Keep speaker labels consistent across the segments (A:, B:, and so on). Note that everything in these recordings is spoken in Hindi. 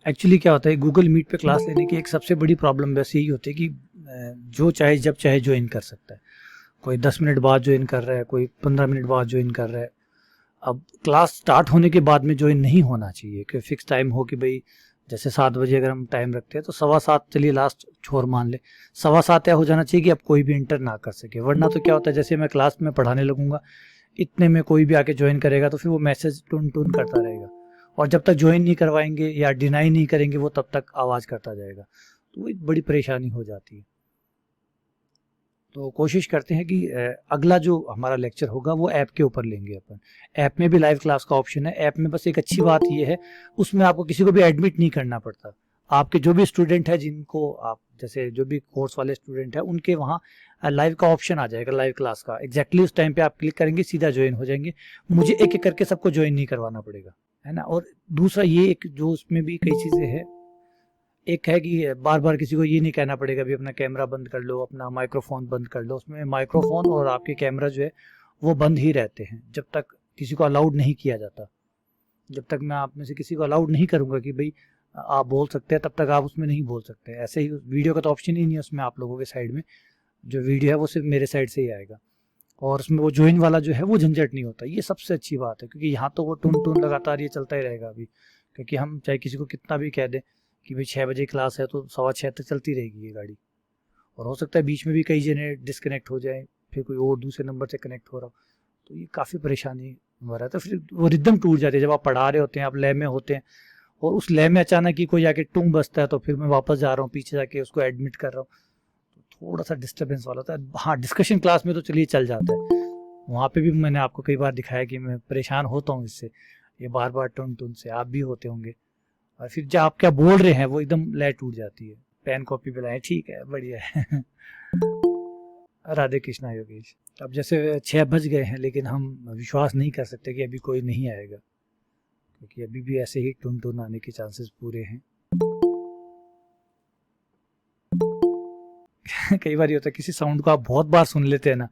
A: एक्चुअली क्या होता है, गूगल मीट पे क्लास लेने की एक सबसे बड़ी प्रॉब्लम वैसे यही होती है कि जो चाहे जब चाहे ज्वाइन कर सकता है। कोई 10 मिनट बाद ज्वाइन कर रहा है, कोई 15 मिनट बाद ज्वाइन कर रहा है। अब क्लास स्टार्ट होने के बाद में ज्वाइन नहीं होना चाहिए कि फिक्स टाइम हो कि भाई जैसे 7 बजे अगर हम टाइम रखते हैं तो 7:15 चलिए लास्ट छोर मान ले, 7:15 हो जाना चाहिए कि अब कोई भी इंटर ना कर सके। वरना तो क्या होता है, जैसे मैं क्लास में पढ़ाने लगूंगा, इतने में कोई भी आके ज्वाइन करेगा तो फिर वो मैसेज टून टून करता रहेगा, और जब तक ज्वाइन नहीं करवाएंगे या डिनाई नहीं करेंगे वो तब तक आवाज़ करता जाएगा, तो वो एक बड़ी परेशानी हो जाती है। तो कोशिश करते हैं कि अगला जो हमारा लेक्चर होगा वो ऐप के ऊपर लेंगे अपन। ऐप में भी लाइव क्लास का ऑप्शन है। ऐप में बस एक अच्छी बात ये है, उसमें आपको किसी को भी एडमिट नहीं करना पड़ता। आपके जो भी स्टूडेंट है, जिनको आप जैसे जो भी कोर्स वाले स्टूडेंट है, उनके वहाँ लाइव का ऑप्शन आ जाएगा, लाइव क्लास का। एग्जैक्टली उस टाइम पे आप क्लिक करेंगे, सीधा ज्वाइन हो जाएंगे। मुझे एक एक करके सबको ज्वाइन नहीं करवाना पड़ेगा, है ना। और दूसरा ये एक जो उसमें भी कई चीज़ें हैं, एक है कि बार बार किसी को ये नहीं कहना पड़ेगा भी अपना कैमरा बंद कर लो, अपना माइक्रोफोन बंद कर लो। उसमें माइक्रोफोन और आपके कैमरा जो है वो बंद ही रहते हैं जब तक किसी को अलाउड नहीं किया जाता। जब तक मैं आप में से किसी को अलाउड नहीं करूंगा कि भाई आप बोल सकते हैं, तब तक आप उसमें नहीं बोल सकते। ऐसे ही वीडियो का तो ऑप्शन ही नहीं है उसमें, आप लोगों के साइड में जो वीडियो है वो सिर्फ मेरे साइड से ही आएगा। और उसमें वो ज्वाइन वाला जो है वो झंझट नहीं होता। ये सबसे अच्छी बात है, क्योंकि यहाँ तो वो टून टून लगातार ये चलता ही रहेगा अभी। क्योंकि हम चाहे किसी को कितना भी कह दें कि भाई 6 बजे क्लास है तो 6:15 तक चलती रहेगी ये गाड़ी। और हो सकता है बीच में भी कई जने डिस्कनेक्ट हो जाए, फिर कोई और दूसरे नंबर से कनेक्ट हो रहा हो, तो ये काफ़ी परेशानी हो रहा है। तो फिर वो रिदम टूट जाती है जब आप पढ़ा रहे होते हैं, आप लय में होते हैं, और उस लय में अचानक ही कोई जाके टूंग बजता है, तो फिर मैं वापस जा रहा हूँ पीछे जाके उसको एडमिट कर रहा हूँ, तो थोड़ा सा डिस्टर्बेंस वाला होता है। हाँ, डिस्कशन क्लास में तो चलिए चल जाता है, वहाँ पे भी मैंने आपको कई बार दिखाया कि मैं परेशान होता हूँ इससे, ये बार बार टून टून से, आप भी होते होंगे। और फिर जो आप क्या बोल रहे हैं वो एकदम लय टूट जाती है। पेन कॉपी पे लाए, ठीक है, बढ़िया है। राधे कृष्णा योगेश। अब जैसे 6 बज गए हैं, लेकिन हम विश्वास नहीं कर सकते कि अभी कोई नहीं आएगा, क्योंकि अभी भी ऐसे ही टुन टुन आने के चांसेस पूरे हैं। कई बार ये होता है किसी साउंड को आप बहुत बार सुन लेते हैं ना,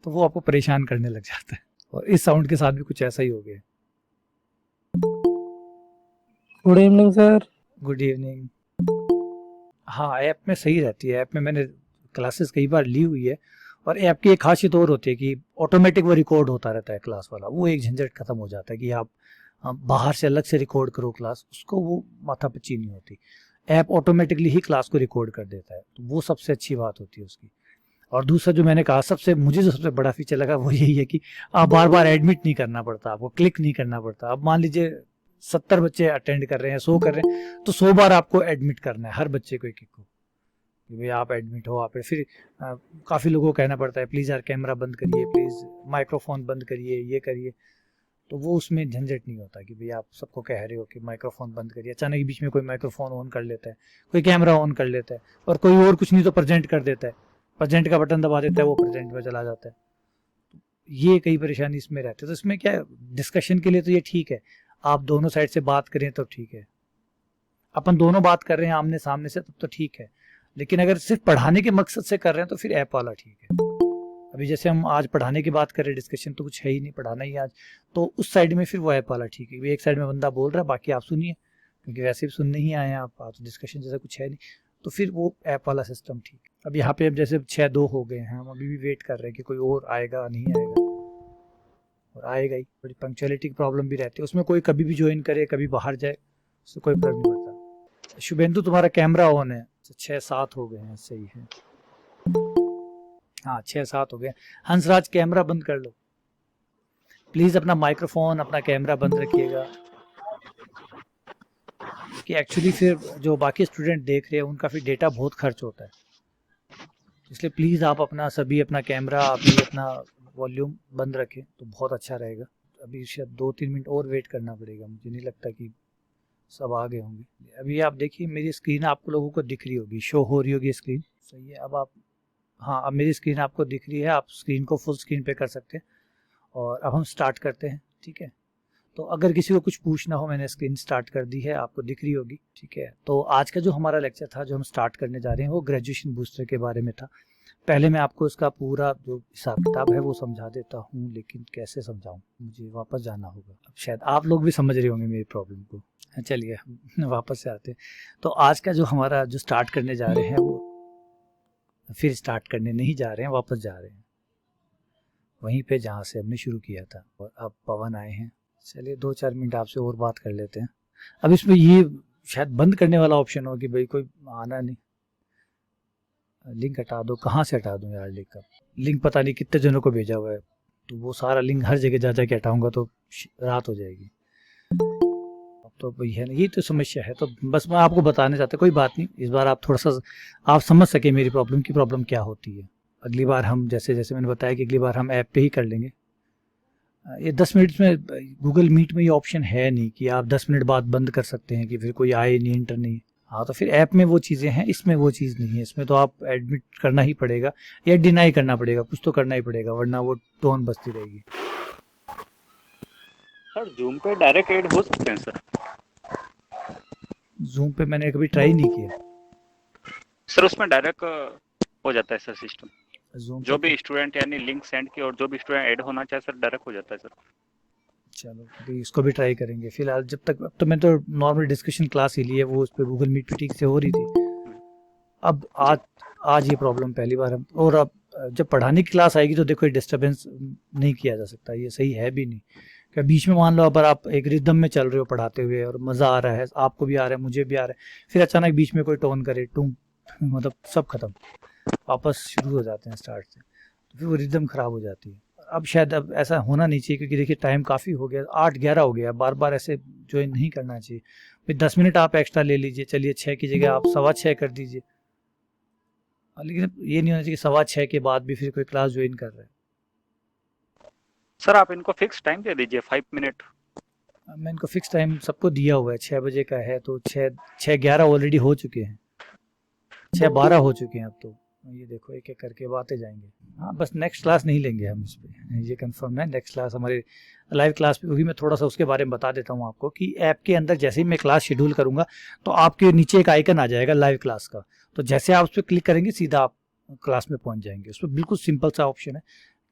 A: तो वो आपको परेशान करने लग जाता है, और इस साउंड के साथ भी कुछ ऐसा ही हो गया।
B: Good evening sir.
A: Good evening. हाँ, ऐप में सही रहती है। ऐप में मैंने क्लासेस कई बार ली हुई है, और ऐप की एक खासियत और होती है कि ऑटोमेटिक वो रिकॉर्ड होता रहता है क्लास वाला। वो एक झंझट खत्म हो जाता है कि आप बाहर से अलग से रिकॉर्ड करो क्लास, उसको वो माथापच्ची नहीं होती। ऐप ऑटोमेटिकली ही क्लास को रिकॉर्ड कर देता है, तो वो सबसे अच्छी बात होती है उसकी। और दूसरा जो मैंने कहा, सबसे मुझे जो सबसे बड़ा फीचर लगा वो यही है कि आप बार बार एडमिट नहीं करना पड़ता, आपको क्लिक नहीं करना पड़ता। अब मान लीजिए 70 बच्चे अटेंड कर रहे हैं, 100 कर रहे हैं, तो 100 बार आपको एडमिट करना है, हर बच्चे को एक एक को, कि भाई आप एडमिट हो। आप फिर काफ़ी लोगों को कहना पड़ता है प्लीज़ यार कैमरा बंद करिए, प्लीज़ माइक्रोफोन बंद करिए, ये करिए। तो वो उसमें झंझट नहीं होता कि भाई आप सबको कह रहे हो कि माइक्रोफोन बंद करिए, अचानक ही बीच में कोई माइक्रोफोन ऑन कर लेता है, कोई कैमरा ऑन कर लेता है, और कोई और कुछ नहीं तो प्रेजेंट कर देता है, प्रेजेंट का बटन दबा देता है, वो प्रेजेंट में चला जाता है। ये कई परेशानी इसमें रहती है। तो इसमें क्या है, डिस्कशन के लिए तो ये ठीक है, आप दोनों साइड से बात करें तो ठीक है, अपन दोनों बात कर रहे हैं आमने सामने से तब तो ठीक है। लेकिन अगर सिर्फ पढ़ाने के मकसद से कर रहे हैं तो फिर ऐप वाला ठीक है। अभी जैसे हम आज पढ़ाने की बात कर रहे हैं, डिस्कशन तो कुछ है ही नहीं, पढ़ाना ही आज, तो उस साइड में फिर वो ऐप वाला ठीक है। एक साइड में बंदा बोल रहा है, बाकी आप सुनिए, क्योंकि वैसे भी सुनने ही आए हैं आप, आज डिस्कशन जैसा कुछ है नहीं, तो फिर वो ऐप वाला सिस्टम ठीक। अब यहाँ पे अब जैसे 6-2 हो गए हैं, हम अभी भी वेट कर रहे हैं कि कोई और आएगा नहीं आएगा, और आएगा ही। बड़ी पंक्चुअलिटी की प्रॉब्लम भी रहती है उसमें, कोई कभी भी ज्वाइन करे कभी बाहर जाए, उससे कोई फर्क नहीं पड़ता। शुभेंदु तुम्हारा कैमरा ऑन है, 6-7 हो गए हैं, सही है। हाँ, 6-7 हो गए। हंसराज कैमरा बंद कर लो प्लीज, अपना माइक्रोफोन अपना कैमरा बंद रखिएगा, कि एक्चुअली फिर जो बाकी स्टूडेंट देख रहे हैं उनका फिर डेटा बहुत खर्च होता है। इसलिए प्लीज़ आप अपना सभी अपना कैमरा अभी अपना वॉल्यूम बंद रखें तो बहुत अच्छा रहेगा। अभी शायद 2-3 मिनट और वेट करना पड़ेगा, मुझे नहीं लगता कि सब आ गए होंगे। अभी आप देखिए मेरी स्क्रीन आपको लोगों को दिख रही होगी, शो हो रही होगी स्क्रीन, सही है। अब आप, हाँ, अब मेरी स्क्रीन आपको दिख रही है, आप स्क्रीन को फुल स्क्रीन पे कर सकते हैं। और अब हम स्टार्ट करते हैं, ठीक है। तो अगर किसी को कुछ पूछना हो, मैंने स्क्रीन स्टार्ट कर दी है, आपको दिख रही होगी, ठीक है। तो आज का जो हमारा लेक्चर था, जो हम स्टार्ट करने जा रहे हैं, वो ग्रेजुएशन बूस्टर के बारे में था। पहले मैं आपको इसका पूरा जो हिसाब किताब है वो समझा देता हूँ, लेकिन कैसे समझाऊँ, मुझे वापस जाना होगा। अब शायद आप लोग भी समझ रहे होंगे मेरी प्रॉब्लम को। चलिए हम वापस से आते हैं। तो आज का जो हमारा जो स्टार्ट करने जा रहे हैं वो फिर स्टार्ट करने नहीं जा रहे हैं, वापस जा रहे हैं वहीं पे जहाँ से हमने शुरू किया था। और अब पवन आए हैं, चलिए 2-4 मिनट आपसे और बात कर लेते हैं। अब इसमें ये शायद बंद करने वाला ऑप्शन हो कि भाई कोई आना नहीं, लिंक हटा दो। कहाँ से हटा दूँ यार लिंक का? लिंक पता नहीं कितने जनों को भेजा हुआ है, तो वो सारा लिंक हर जगह जा के हटाऊंगा तो रात हो जाएगी। अब तो वही है ना, ये तो समस्या है। तो बस मैं आपको बताने चाहता, कोई बात नहीं, इस बार आप थोड़ा सा आप समझ सके मेरी प्रॉब्लम क्या होती है। अगली बार हम जैसे जैसे मैंने बताया कि अगली बार हम ऐप पे ही कर लेंगे। ये 10 मिनट में गूगल मीट में ये ऑप्शन है नहीं कि आप 10 मिनट बाद बंद कर सकते हैं कि फिर कोई आए नहीं, इंटर नहीं। हाँ, तो फिर ऐप में वो चीज़ें हैं, इसमें वो चीज़ नहीं है। इसमें तो आप एडमिट करना ही पड़ेगा या डिनाई करना पड़ेगा, कुछ तो करना ही पड़ेगा, वरना वो टोन बजती रहेगी।
C: सर जूम पे डायरेक्ट ऐड हो सकते हैं सर?
A: जूम पे मैंने कभी ट्राई नहीं किया।
C: सर उसमें डायरेक्ट हो जाता है सर सिस्टम,
A: जूम
C: जो भी स्टूडेंट यानी लिंक सेंड किया और जो भी स्टूडेंट ऐड होना चाहे सर डायरेक्ट हो जाता है सर।
A: चलो तो इसको भी ट्राई करेंगे फिलहाल। जब तक अब तो मैं तो नॉर्मल डिस्कशन क्लास ही ली है, वो उस पर गूगल मीट पे ठीक से हो रही थी। अब आज ये प्रॉब्लम पहली बार हम, और अब जब पढ़ाने की क्लास आएगी तो देखो ये डिस्टर्बेंस नहीं किया जा सकता, ये सही है भी नहीं। क्या बीच में मान लो अगर आप एक रिदम में चल रहे हो पढ़ाते हुए और मज़ा आ रहा है, आपको भी आ रहा है, मुझे भी आ रहा है, फिर अचानक बीच में कोई टोन करे, टूम, मतलब सब खत्म, वापस शुरू हो जाते हैं स्टार्ट से, तो फिर वो रिदम ख़राब हो जाती है। अब शायद अब ऐसा होना नहीं चाहिए, क्योंकि देखिए टाइम काफ़ी हो गया, 8:11 हो गया, बार बार ऐसे ज्वाइन नहीं करना चाहिए। फिर 10 मिनट आप एक्स्ट्रा ले लीजिए, चलिए 6 की जगह आप 6:15 कर दीजिए। लेकिन ये नहीं होना चाहिए कि 6:15 के बाद भी फिर कोई क्लास ज्वाइन कर रहा है।
C: सर आप इनको फिक्स टाइम दे दीजिए 5 मिनट।
A: मैं इनको फिक्स टाइम सबको दिया हुआ है, 6 बजे का है, तो 6:11 ऑलरेडी हो चुके हैं, 6:12 हो चुके हैं। अब तो ये देखो एक एक करके बातें जाएंगे। हाँ, बस नेक्स्ट क्लास नहीं लेंगे हम इस पर, ये कंफर्म है। नेक्स्ट क्लास हमारे लाइव क्लास पे होगी। मैं थोड़ा सा उसके बारे में बता देता हूँ आपको कि ऐप के अंदर जैसे ही मैं क्लास शेड्यूल करूँगा तो आपके नीचे एक आइकन आ जाएगा लाइव क्लास का, तो जैसे आप उस पर क्लिक करेंगे सीधा आप क्लास में पहुँच जाएंगे। उस पर बिल्कुल सिंपल सा ऑप्शन है,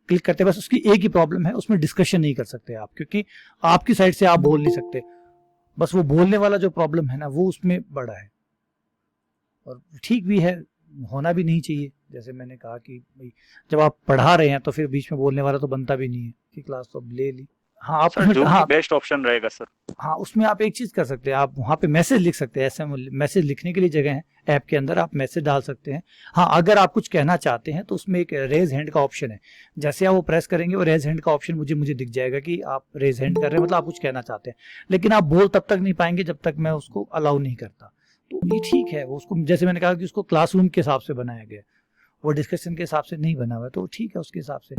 A: क्लिक करते बस। उसकी एक ही प्रॉब्लम है, उसमें डिस्कशन नहीं कर सकते आप, क्योंकि आपकी साइड से आप बोल नहीं सकते। बस वो बोलने वाला जो प्रॉब्लम है ना, वो उसमें बड़ा है, और ठीक भी है, होना भी नहीं चाहिए। जैसे मैंने कहा कि भाई जब आप पढ़ा रहे हैं तो फिर बीच में बोलने वाला तो बनता भी नहीं है कि क्लास तो अब ले ली। हाँ आप उसमें, हाँ
C: बेस्ट ऑप्शन रहेगा सर।
A: हाँ, उसमें आप एक चीज़ कर सकते हैं, आप वहाँ पे मैसेज लिख सकते हैं। ऐसे मैसेज लिखने के लिए जगह है ऐप के अंदर, आप मैसेज डाल सकते हैं। हाँ, अगर आप कुछ कहना चाहते हैं तो उसमें एक रेज हैंड का ऑप्शन है, जैसे आप वो प्रेस करेंगे वो रेज हैंड का ऑप्शन मुझे दिख जाएगा कि आप रेज हैंड कर रहे हैं, मतलब आप कुछ कहना चाहते हैं। लेकिन आप बोल तब तक नहीं पाएंगे जब तक मैं उसको अलाउ नहीं करता। तो ये ठीक है, वो उसको जैसे मैंने कहा कि उसको क्लासरूम के हिसाब से बनाया गया, वो डिस्कशन के हिसाब से नहीं बना हुआ है, तो ठीक है उसके हिसाब से।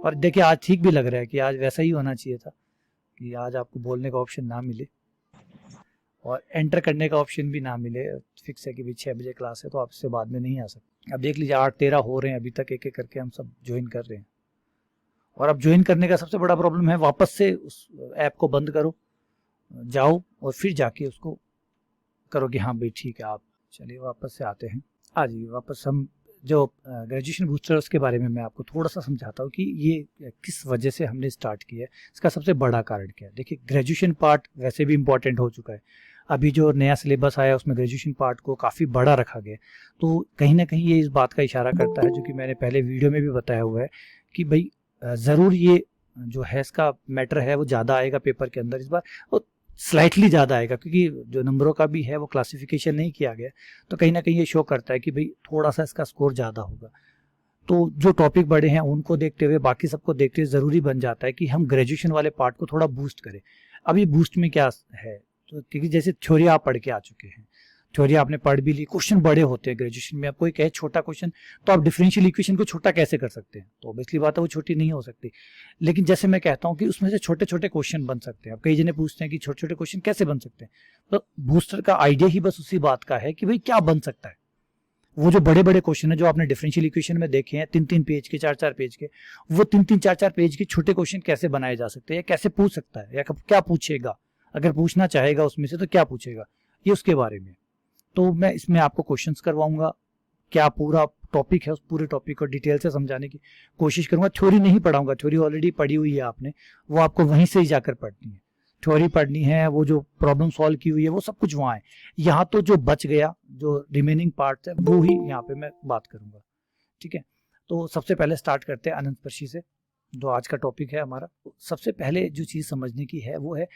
A: और देखिए आज ठीक भी लग रहा है कि आज वैसा ही होना चाहिए था कि आज आपको बोलने का ऑप्शन ना मिले और एंटर करने का ऑप्शन भी ना मिले। फिक्स है कि भाई 6 बजे क्लास है तो आप इससे बाद में नहीं आ सकते। अब देख लीजिए 8:13 हो रहे हैं, अभी तक एक एक करके हम सब ज्वाइन कर रहे हैं। और अब ज्वाइन करने का सबसे बड़ा प्रॉब्लम है, वापस से उस ऐप को बंद करो, जाओ और फिर जाके उसको करो कि हाँ भाई ठीक है आप। चलिए वापस से आते हैं। आ जाइए वापस। हम जो ग्रेजुएशन बूस्टर्स के बारे में मैं आपको थोड़ा सा समझाता हूँ कि ये किस वजह से हमने स्टार्ट किया है, इसका सबसे बड़ा कारण क्या है। देखिए ग्रेजुएशन पार्ट वैसे भी इम्पॉर्टेंट हो चुका है, अभी जो नया सिलेबस आया उसमें ग्रेजुएशन पार्ट को काफ़ी बड़ा रखा गया, तो कहीं ना कहीं ये इस बात का इशारा करता है, जो कि मैंने पहले वीडियो में भी बताया हुआ है कि भाई ज़रूर ये जो है इसका मैटर है वो ज़्यादा आएगा पेपर के अंदर इस बार, और स्लाइटली ज़्यादा आएगा, क्योंकि जो नंबरों का भी है वो क्लासिफिकेशन नहीं किया गया, तो कहीं ना कहीं ये शो करता है कि भाई थोड़ा सा इसका स्कोर ज़्यादा होगा। तो जो टॉपिक बड़े हैं उनको देखते हुए, बाकी सबको देखते हुए ज़रूरी बन जाता है कि हम ग्रेजुएशन वाले पार्ट को थोड़ा बूस्ट करें। अब ये बूस्ट में क्या है, तो क्योंकि जैसे थ्योरी आप पढ़ के आ चुके हैं, थ्योरी आपने पढ़ भी ली, क्वेश्चन बड़े होते हैं ग्रेजुएशन में। आप कोई कहे छोटा क्वेश्चन, तो आप डिफरेंशियल इक्वेशन को छोटा कैसे कर सकते हैं, तो ऑब्वियसली बात है वो छोटी नहीं हो सकती। लेकिन जैसे मैं कहता हूँ कि उसमें से छोटे छोटे क्वेश्चन बन सकते हैं। अब कई जने पूछते हैं कि छोटे छोटे क्वेश्चन कैसे बन सकते हैं, तो बूस्टर का आइडिया ही बस उसी बात का है कि भाई क्या बन सकता है। वो जो बड़े बड़े क्वेश्चन है जो आपने डिफरेंशियल इक्वेशन में देखे हैं 3-3 पेज के, 4-4 पेज के, वो 3-3 4-4 पेज के छोटे क्वेश्चन कैसे बनाए जा सकते हैं, कैसे पूछ सकता है, या क्या पूछेगा, अगर पूछना चाहेगा उसमें से तो क्या पूछेगा, ये उसके बारे में। तो मैं इसमें आपको क्वेश्चंस करवाऊंगा, क्या पूरा टॉपिक है उस पूरे टॉपिक को डिटेल से समझाने की कोशिश करूंगा। थ्योरी नहीं पढ़ाऊंगा, थ्योरी ऑलरेडी पढ़ी हुई है आपने, वो आपको वहीं से ही जाकर पढ़नी है। थ्योरी पढ़नी है, वो जो प्रॉब्लम सॉल्व की हुई है वो सब कुछ वहाँ है। यहाँ तो जो बच गया, जो रिमेनिंग पार्ट है वो ही यहाँ पे मैं बात करूँगा। ठीक है, तो सबसे पहले स्टार्ट करते हैं अनंतस्पर्शी से, जो आज का टॉपिक है हमारा। सबसे पहले जो चीज़ समझने की है वो है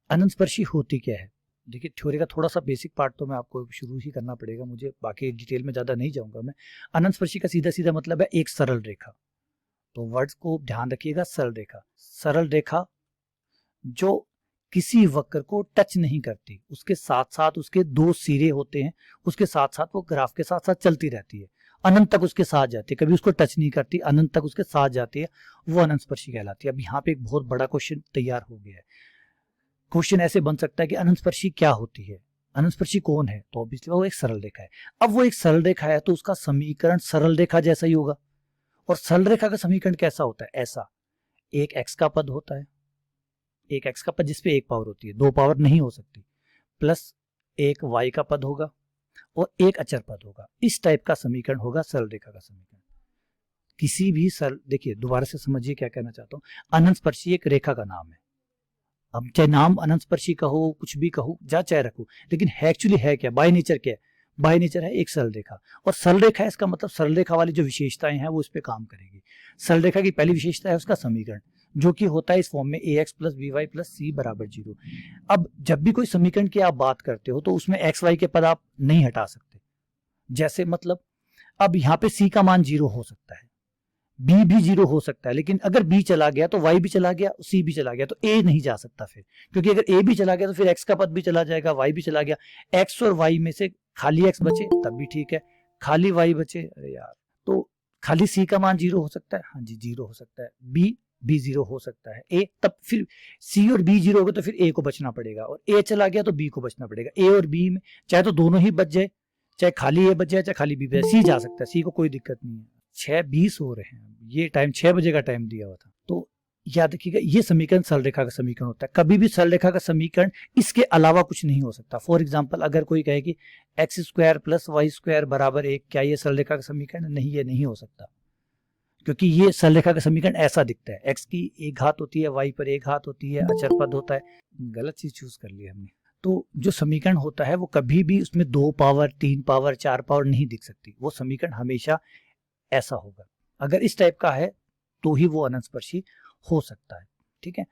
A: अनंतस्पर्शी होती क्या है। देखिए, थ्योरी का थोड़ा सा बेसिक पार्ट तो मैं आपको शुरू ही करना पड़ेगा मुझे, बाकी डिटेल में ज़्यादा नहीं जाऊँगा मैं। अनंतस्पर्शी का सीधा सीधा मतलब है एक सरल रेखा। तो वर्ड्स को ध्यान रखिएगा, सरल रेखा। सरल रेखा जो किसी वक्र को टच नहीं करती, उसके साथ साथ उसके दो सिरे होते हैं, उसके साथ साथ वो ग्राफ के साथ साथ चलती रहती है, अनंत तक उसके साथ जाती है, कभी उसको टच नहीं करती, अनंत तक उसके साथ जाती है, वो अनंतस्पर्शी कहलाती है। अब यहाँ पे एक बहुत बड़ा क्वेश्चन तैयार हो गया है। क्वेश्चन ऐसे बन सकता है कि अनंतस्पर्शी क्या होती है, अनंतस्पर्शी कौन है? तो ऑब्वियसली वो एक सरल रेखा है। अब वो एक सरल रेखा है तो उसका समीकरण सरल रेखा जैसा ही होगा। और सरल रेखा का समीकरण कैसा होता है? ऐसा, एक एक्स का पद होता है, एक एक्स का पद जिसपे एक पावर होती है, दो पावर नहीं हो सकती, प्लस एक वाई का पद होगा और एक अचर पद होगा। इस टाइप का समीकरण होगा सरल रेखा का समीकरण। किसी भी सरल, देखिए दोबारा से समझिए क्या कहना चाहता हूँ। अनंतस्पर्शी एक रेखा का नाम है। अब चाहे नाम अनंतस्पर्शी कहो, कुछ भी कहो, जा चाहे रखो, लेकिन एक्चुअली है क्या? बाय नेचर क्या है? बाय नेचर है एक सरल रेखा। और सरल रेखा है, इसका मतलब सरल रेखा वाली जो विशेषताएं हैं वो इस पे काम करेगी। सरल रेखा की पहली विशेषता है उसका समीकरण, जो कि होता है इस फॉर्म में ax plus b y plus c बराबर 0। अब जब भी कोई समीकरण की आप बात करते हो तो उसमें एक्स वाई के पद आप नहीं हटा सकते। जैसे मतलब अब यहाँ पे c का मान 0 हो सकता है, b भी 0 हो सकता है, लेकिन अगर b चला गया तो y भी चला गया, c भी चला गया, तो a नहीं जा सकता फिर, क्योंकि अगर a भी चला गया तो फिर x का पद भी चला जाएगा, y भी चला गया। x और y में से खाली x बचे तब भी ठीक है, खाली y बचे, अरे यार, तो खाली c का मान 0 हो सकता है, हाँ जी 0 हो सकता है, b भी 0 हो सकता है, a, तब फिर c और b 0 हो गए तो फिर a को बचना पड़ेगा, और a चला गया तो b को बचना पड़ेगा। a और b में चाहे तो दोनों ही बच जाए, चाहे खाली a बच जाए चाहे खाली b बच जाए, c जा सकता है, c को कोई दिक्कत नहीं है। 6:20 हो रहे हैं, ये टाइम 6 बजे का टाइम दिया हुआ था। तो याद रखिएगा, ये समीकरण सरल रेखा का समीकरण होता है। कभी भी सरल रेखा का समीकरण इसके अलावा कुछ नहीं हो सकता। फॉर एग्जांपल, अगर कोई कहे कि x square plus y square बराबर 1, क्या ये सरल रेखा का समीकरण? नहीं, ये नहीं हो सकता, क्योंकि ये सरल रेखा का समीकरण ऐसा दिखता है, एक्स की एक घात होती है, वाई पर एक घात होती है, अचर पद होता है। गलत चीज चूज कर लिया हमने। तो जो समीकरण होता है वो कभी भी उसमें 2 पावर 3 पावर 4 पावर नहीं दिख सकती, वो समीकरण हमेशा ऐसा होगा। अगर इस टाइप का है तो ही वो अनंतस्पर्शी हो सकता है। ठीक है,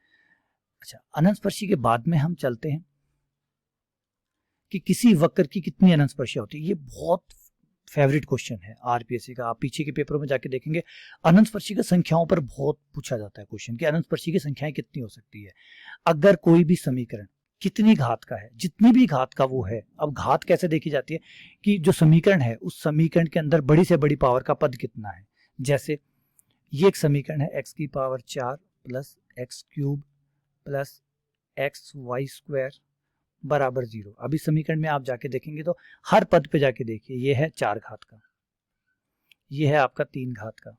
A: अच्छा, अनंतस्पर्शी के बाद में हम चलते हैं कि किसी वक्र की कितनी अनंतस्पर्शियां होती है। ये बहुत फेवरेट क्वेश्चन है आरपीएससी का, आप पीछे के पेपरों में जाके देखेंगे अनंतस्पर्शी की संख्याओं पर बहुत पूछा जाता है क्वेश्चन कि अनंतस्पर्शी की संख्याएं कितनी हो सकती है। अगर कोई भी समीकरण कितनी घात का है, जितनी भी घात का वो है। अब घात कैसे देखी जाती है कि जो समीकरण है उस समीकरण के अंदर बड़ी से बड़ी पावर का पद कितना है। जैसे ये एक समीकरण है, x की power 4 plus x cube plus x y square बराबर 0। अभी समीकरण में आप जाके देखेंगे तो हर पद पे जाके देखिए, ये है 4 घात का, ये है आपका 3 घात का,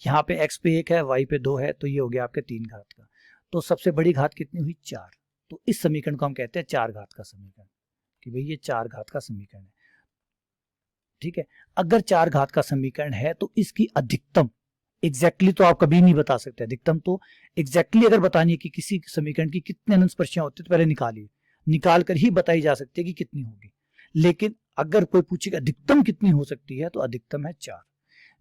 A: यहाँ पे x पे 1 है, y पे 2 है, तो ये हो गया आपके 3 घात का। तो सबसे बड़ी घात कितनी हुई? 4। तो इस समीकरण को हम कहते हैं 4 घात का समीकरण, कि भाई ये 4 घात का समीकरण है। ठीक है, अगर 4 घात का समीकरण है तो इसकी अधिकतम एग्जैक्टली तो आप कभी नहीं बता सकते। अधिकतम तो एग्जैक्टली अगर बतानी है कि किसी समीकरण की कितनी अनंतस्पर्शियां होती है तो पहले निकालिए, निकाल कर ही बताई जा सकती है कि कितनी होगी। लेकिन अगर कोई पूछेगा अधिकतम कितनी हो सकती है, तो अधिकतम है 4।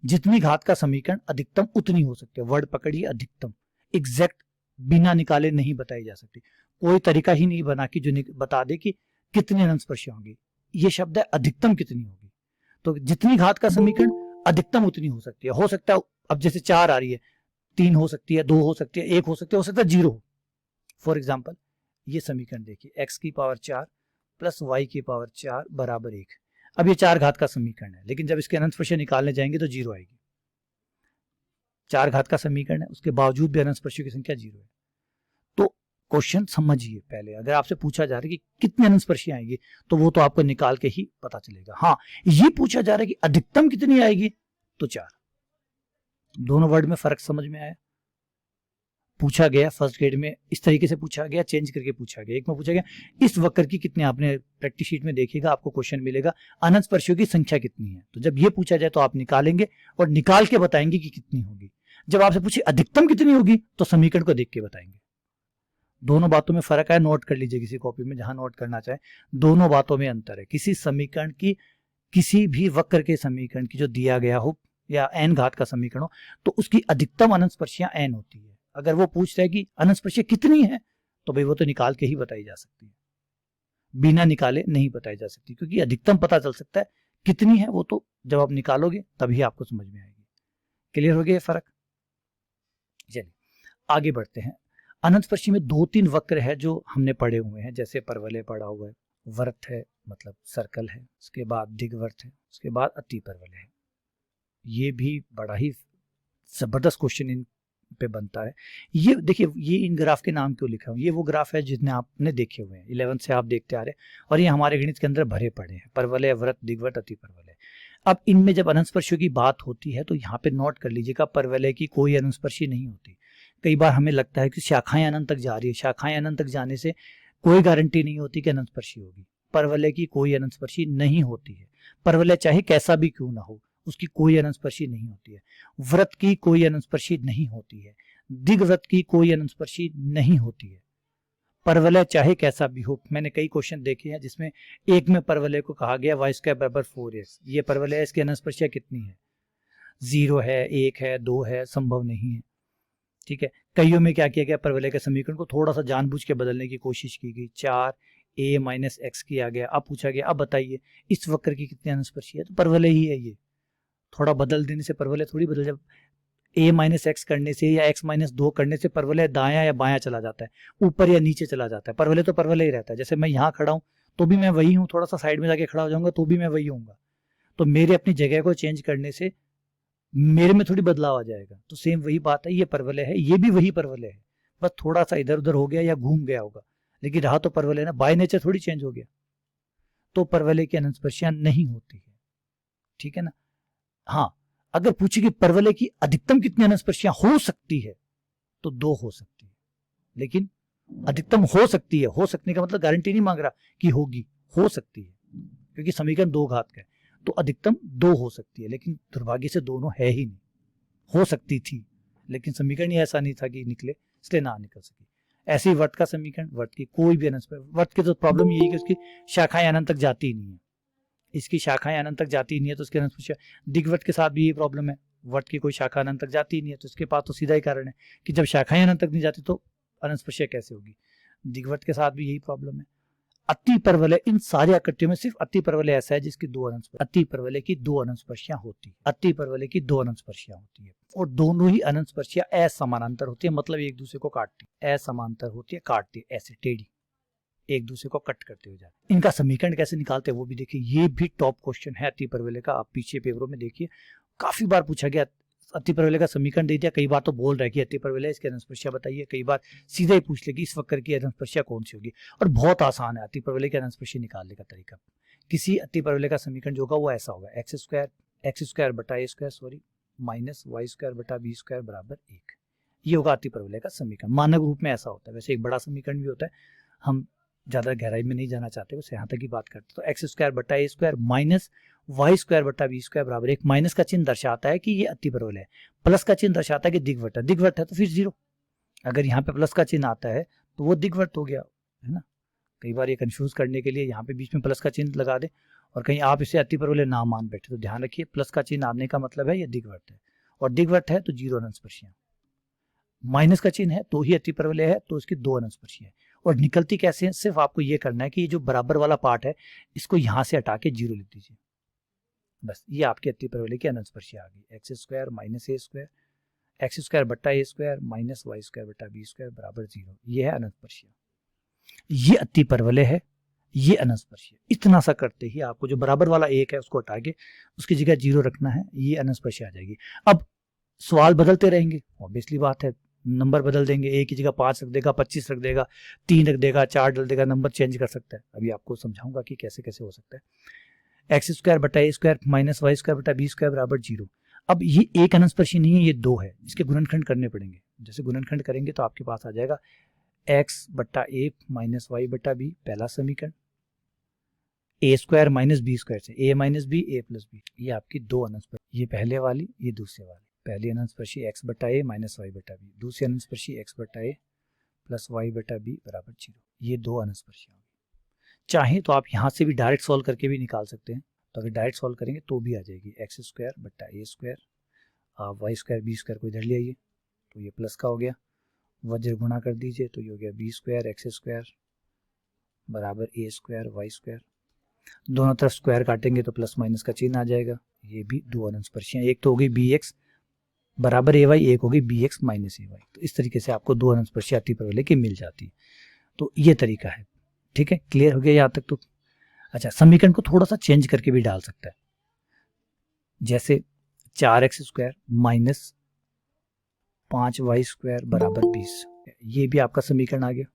A: जितनी घात का समीकरण अधिकतम उतनी हो सकती है। वर्ड पकड़िए, अधिकतम, एग्जैक्ट बिना निकाले नहीं बताई जा सकती। कोई तरीका ही नहीं बना कि जो बता दे कि कितनी अनंतस्पर्शियां होंगी। ये शब्द है अधिकतम कितनी होगी। तो जितनी घात का समीकरण अधिकतम उतनी हो सकती है। हो सकता है अब जैसे 4 आ रही है, 3 हो सकती है, 2 हो सकती है, 1 हो सकती है, हो सकता है 0 हो। फॉर एग्जाम्पल ये समीकरण देखिए, x की पावर 4 प्लस y की पावर 4 बराबर 1। अब ये 4 घात का समीकरण है, लेकिन जब इसके अनंतस्पर्शियां निकालने जाएंगे तो 0 आएगी। 4 घात का समीकरण है, उसके बावजूद भी अनंतस्पर्शियों की संख्या 0 है। तो क्वेश्चन समझिए पहले, अगर आपसे पूछा जा रहा है कि कितनी अनंतस्पर्शियां आएगी, तो वो तो आपको निकाल के ही पता चलेगा। हाँ, ये पूछा जा रहा है कि अधिकतम कितनी आएगी, तो 4। दोनों वर्ड में फर्क समझ में आया? पूछा गया फर्स्ट ग्रेड में इस तरीके से पूछा गया, चेंज करके पूछा गया। एक में पूछा गया इस वक्र की कितनी, आपने प्रैक्टिस शीट में देखिएगा आपको क्वेश्चन मिलेगा अनंतस्पर्शियों की संख्या कितनी है। तो जब ये पूछा जाए तो आप निकालेंगे और निकाल के बताएंगे कि कितनी होगी। जब आपसे पूछे अधिकतम कितनी होगी, तो समीकरण को देख के बताएंगे। दोनों बातों में फर्क है, नोट कर लीजिए किसी कॉपी में जहां नोट करना चाहे। दोनों बातों में अंतर है। किसी समीकरण की, किसी भी वक्र के समीकरण की जो दिया गया हो या n घात का समीकरण हो, तो उसकी अधिकतम अनंतस्पर्शियां n होती है। अगर वो पूछ रहे कि अनंतस्पर्शियां कितनी है, तो भाई वो तो निकाल के ही बताई जा सकती है, बिना निकाले नहीं बताई जा सकती, क्योंकि अधिकतम पता चल सकता है, कितनी है वो तो जब आप निकालोगे तभी आपको समझ में आएगी। क्लियर हो गया ये फर्क? चलिए आगे बढ़ते हैं। अनंतस्पर्शी में 2-3 वक्र है जो हमने पढ़े हुए हैं, जैसे परवलय पढ़ा हुआ है, वर्त है मतलब सर्कल है, उसके बाद दिग्वर्त है, उसके बाद अति परवलय है। ये भी बड़ा ही जबरदस्त क्वेश्चन इन पे बनता है। ये देखिए, ये इन ग्राफ के नाम क्यों लिखा हूं, ये वो ग्राफ है जितने आपने देखे हुए हैं, 11 से आप देखते आ रहे हैं, और ये हमारे गणित के अंदर भरे पड़े हैं, परवलय, व्रत, दिग्वर्त, अति परवलय। अब इनमें जब अनंतस्पर्शियों की बात होती है तो यहाँ पे नोट कर लीजिएगा, परवलय की कोई अनंतस्पर्शी नहीं होती। कई बार हमें लगता है कि शाखाएं अनंत तक जा रही है, शाखाएं अनंत तक जाने से कोई गारंटी नहीं होती कि अनंतस्पर्शी होगी। परवलय की कोई अनंतस्पर्शी नहीं होती है। परवलय चाहे कैसा भी क्यों ना हो, उसकी कोई अनंतस्पर्शी नहीं होती है। व्रत की कोई अनंतस्पर्शी नहीं होती है, दिग्व्रत की कोई अनंतस्पर्शी नहीं होती है। परवलय चाहे कैसा भी हो, मैंने कई क्वेश्चन देखे हैं जिसमें एक में परवलय को कहा गया y² बराबर 4x, ये परवलय है, इसकी अनंतस्पर्शियां कितनी है? 0 है, 1 है, 2 है, संभव नहीं है। ठीक है, कईयों में क्या किया गया, परवलय के समीकरण को थोड़ा सा जानबूझ के बदलने की कोशिश की गई, 4a - x किया गया। अब पूछा गया, अब बताइए इस वक्र की कितनी अनंतस्पर्शी है, तो परवलय ही है ये। थोड़ा बदल देने से परवलय थोड़ी बदल, जब a - x करने से या x - 2 करने से परवलय दायां या बायां चला जाता है, ऊपर या नीचे चला जाता है। परवलय तो परवलय ही रहता है। जैसे मैं यहाँ खड़ा हूं तो भी मैं वही हूँ, थोड़ा सा साइड में जाके खड़ा हो जाऊंगा तो भी मैं वही हूँगा। तो मेरे अपनी जगह को चेंज करने से मेरे में थोड़ी बदलाव आ जाएगा। तो सेम वही बात है, ये परवलय है, ये भी वही परवलय है, बस थोड़ा सा इधर उधर हो गया या घूम गया होगा, लेकिन रहा तो परवलय ना, बाय नेचर थोड़ी चेंज हो गया। तो परवलय की अनंतस्पर्शियां नहीं होती है। ठीक है ना? हाँ, अगर पूछे कि परवलय की अधिकतम कितनी अनंतस्पर्शियां हो सकती है, तो 2 हो सकती है, लेकिन अधिकतम हो सकती है। हो सकने का मतलब गारंटी नहीं मांग रहा कि होगी, हो सकती है, क्योंकि समीकरण 2 घात का है, तो अधिकतम 2 हो सकती है, लेकिन दुर्भाग्य से दोनों है ही नहीं। हो सकती थी, लेकिन समीकरण ही ऐसा नहीं था कि निकले, इसलिए ना निकल सकी। ऐसे ही वर्त का समीकरण, वर्त की कोई भी अनंत, वर्त की तो प्रॉब्लम यही है कि उसकी शाखाएं अनंत तक जाती ही नहीं है, इसकी शाखाएं अनंत तक जाती ही नहीं है, तो उसके अनंत। दिग्वर्त के साथ भी ये प्रॉब्लम है, वर्त की कोई शाखा अनंत तक जाती ही नहीं है, तो इसके पास तो सीधा ही कारण है कि जब शाखाएं अनंत तक नहीं जाती तो अनंतस्पर्शियां कैसे होगी। दिग्वर्त के साथ भी यही प्रॉब्लम है। अति परवलय, इन सारे आकृतियों में सिर्फ अति परवलय ऐसा है जिसकी 2 अनंतस्पर्शियां, अति परवलय की 2 अनंतस्पर्शियां होती है, अति परवलय की 2 अनंतस्पर्शियां होती है, और दोनों ही अनंतस्पर्शियां असमानांतर होती है, मतलब एक दूसरे को काटती है, असमांतर होती है, काटती है, ऐसे टेढ़ी एक दूसरे को कट करते हुए जाते हैं। इनका समीकरण कैसे निकालते हैं वो भी देखिए, ये भी टॉप क्वेश्चन है अति परवलय का। आप पीछे पेपरों में देखिए, काफी बार पूछा गया, अति परवलय का समीकरण दे दिया, कई बार तो बोल रहा है कि अति परवलय, इसकी अनंतस्पर्शियां बताइए, कई बार सीधा ही पूछ ले कि इस वक्र की अनंतस्पर्शियां कौन सी होगी। और बहुत आसान है अति परवलय की अनंतस्पर्शी निकालने का तरीका। किसी अति परवलय का समीकरण जो होगा वो ऐसा होगा, x² बटा a² माइनस y² बटा b² बराबर 1। ये होगा अति परवलय का समीकरण। मानक रूप में ऐसा होता है, वैसे एक बड़ा समीकरण भी होता है, हम ज्यादा गहराई में नहीं जाना चाहते, बस यहाँ तक की बात करते। तो x² बटा a² माइनस y² बटा b² बराबर 1। माइनस का चिन्ह दर्शाता है कि ये अति परवलय है, प्लस का चिन्ह दर्शाता है कि दिग्वर्त है, दिग्वर्त है तो फिर 0। अगर यहाँ पे प्लस का चिन्ह आता है तो वो दिग्वर्त हो गया, है ना। कई बार ये कंफ्यूज करने के लिए यहाँ पे बीच में प्लस का चिन्ह लगा दे और कहीं आप इसे अति परवलय ना मान बैठे, तो ध्यान रखिए प्लस का चिन्ह आने का मतलब है ये दिग्वर्त है, और दिग्वर्त है तो 0 अनंतस्पर्शियां। माइनस का चिन्ह है तो ही अति परवलय है, तो इसकी 2 अनंतस्पर्शियां है। और निकलती कैसे है, सिर्फ आपको ये करना है कि ये जो बराबर वाला पार्ट है इसको यहाँ से हटा के 0 लिख दीजिए, बस ये आपकी अति परवलय की अनंतस्पर्शियां आ गई। x² माइनस a², x² बट्टा a² माइनस y² बट्टा b² बराबर 0। ये है अनंतस्पर्शियां, ये अति परवलय है, ये अनंतस्पर्शियां। इतना सा करते ही आपको जो बराबर वाला 1 है उसको हटा के उसकी जगह 0 रखना है, ये अनंतस्पर्शियां आ जाएगी। अब सवाल बदलते रहेंगे, ऑब्वियसली बात है, नंबर बदल देंगे, एक की जगह 5 रख देगा, 25 रख देगा, 3 रख देगा, 4 डाल देगा, नंबर चेंज कर सकता है। अभी आपको समझाऊंगा कि कैसे कैसे हो सकता है। x² बटा a² माइनस y² बटा b² बराबर 0। अब ये एक अनंतस्पर्शी नहीं है, ये 2 है, इसके गुणनखंड करने पड़ेंगे। जैसे गुणनखंड करेंगे तो आपके पास आ जाएगा x बटा a माइनस y बटा b, पहला समीकरण, a² माइनस b² से a minus b, a plus b, ये आपकी 2 अनंतस्पर्शी, ये पहले वाली, ये दूसरे वाली। पहली अनंतस्पर्शी x बटा a माइनस y बटा b, दूसरी अनंतस्पर्शी x बटा a प्लस वाई बटा बी बराबर 0। ये दो अनस्पर्शियाँ होंगी। चाहे तो आप यहाँ से भी डायरेक्ट सॉल्व करके भी निकाल सकते हैं, तो अगर डायरेक्ट सॉल्व करेंगे तो भी आ जाएगी एक्स स्क्वायर बटा ए स्क्वायर, आप वाई स्क्वायर बी स्क्वायर को इधर ले आइए तो ये प्लस का हो गया, वज्र गुणा कर दीजिए तो ये हो गया बी स्क्वायर एक्स स्क्वायर बराबर ए स्क्वायर वाई स्क्वायर। दोनों तरफ स्क्वायर काटेंगे तो प्लस माइनस का चिन्ह आ जाएगा। ये भी दो अनस्पर्शियाँ, एक तो होगी बी एक्स बराबर ए वाई, एक होगी बी एक्स माइनस ए वाई। तो इस तरीके से आपको दो अनस्पर्शियाँ अतिपरवलय की मिल जाती है। तो ये तरीका है, ठीक है, क्लियर हो गया यहाँ तक तो। अच्छा, समीकरण को थोड़ा सा चेंज करके भी डाल सकता है, जैसे 4x square minus 5y square बराबर 20, ये भी आपका समीकरण आ गया।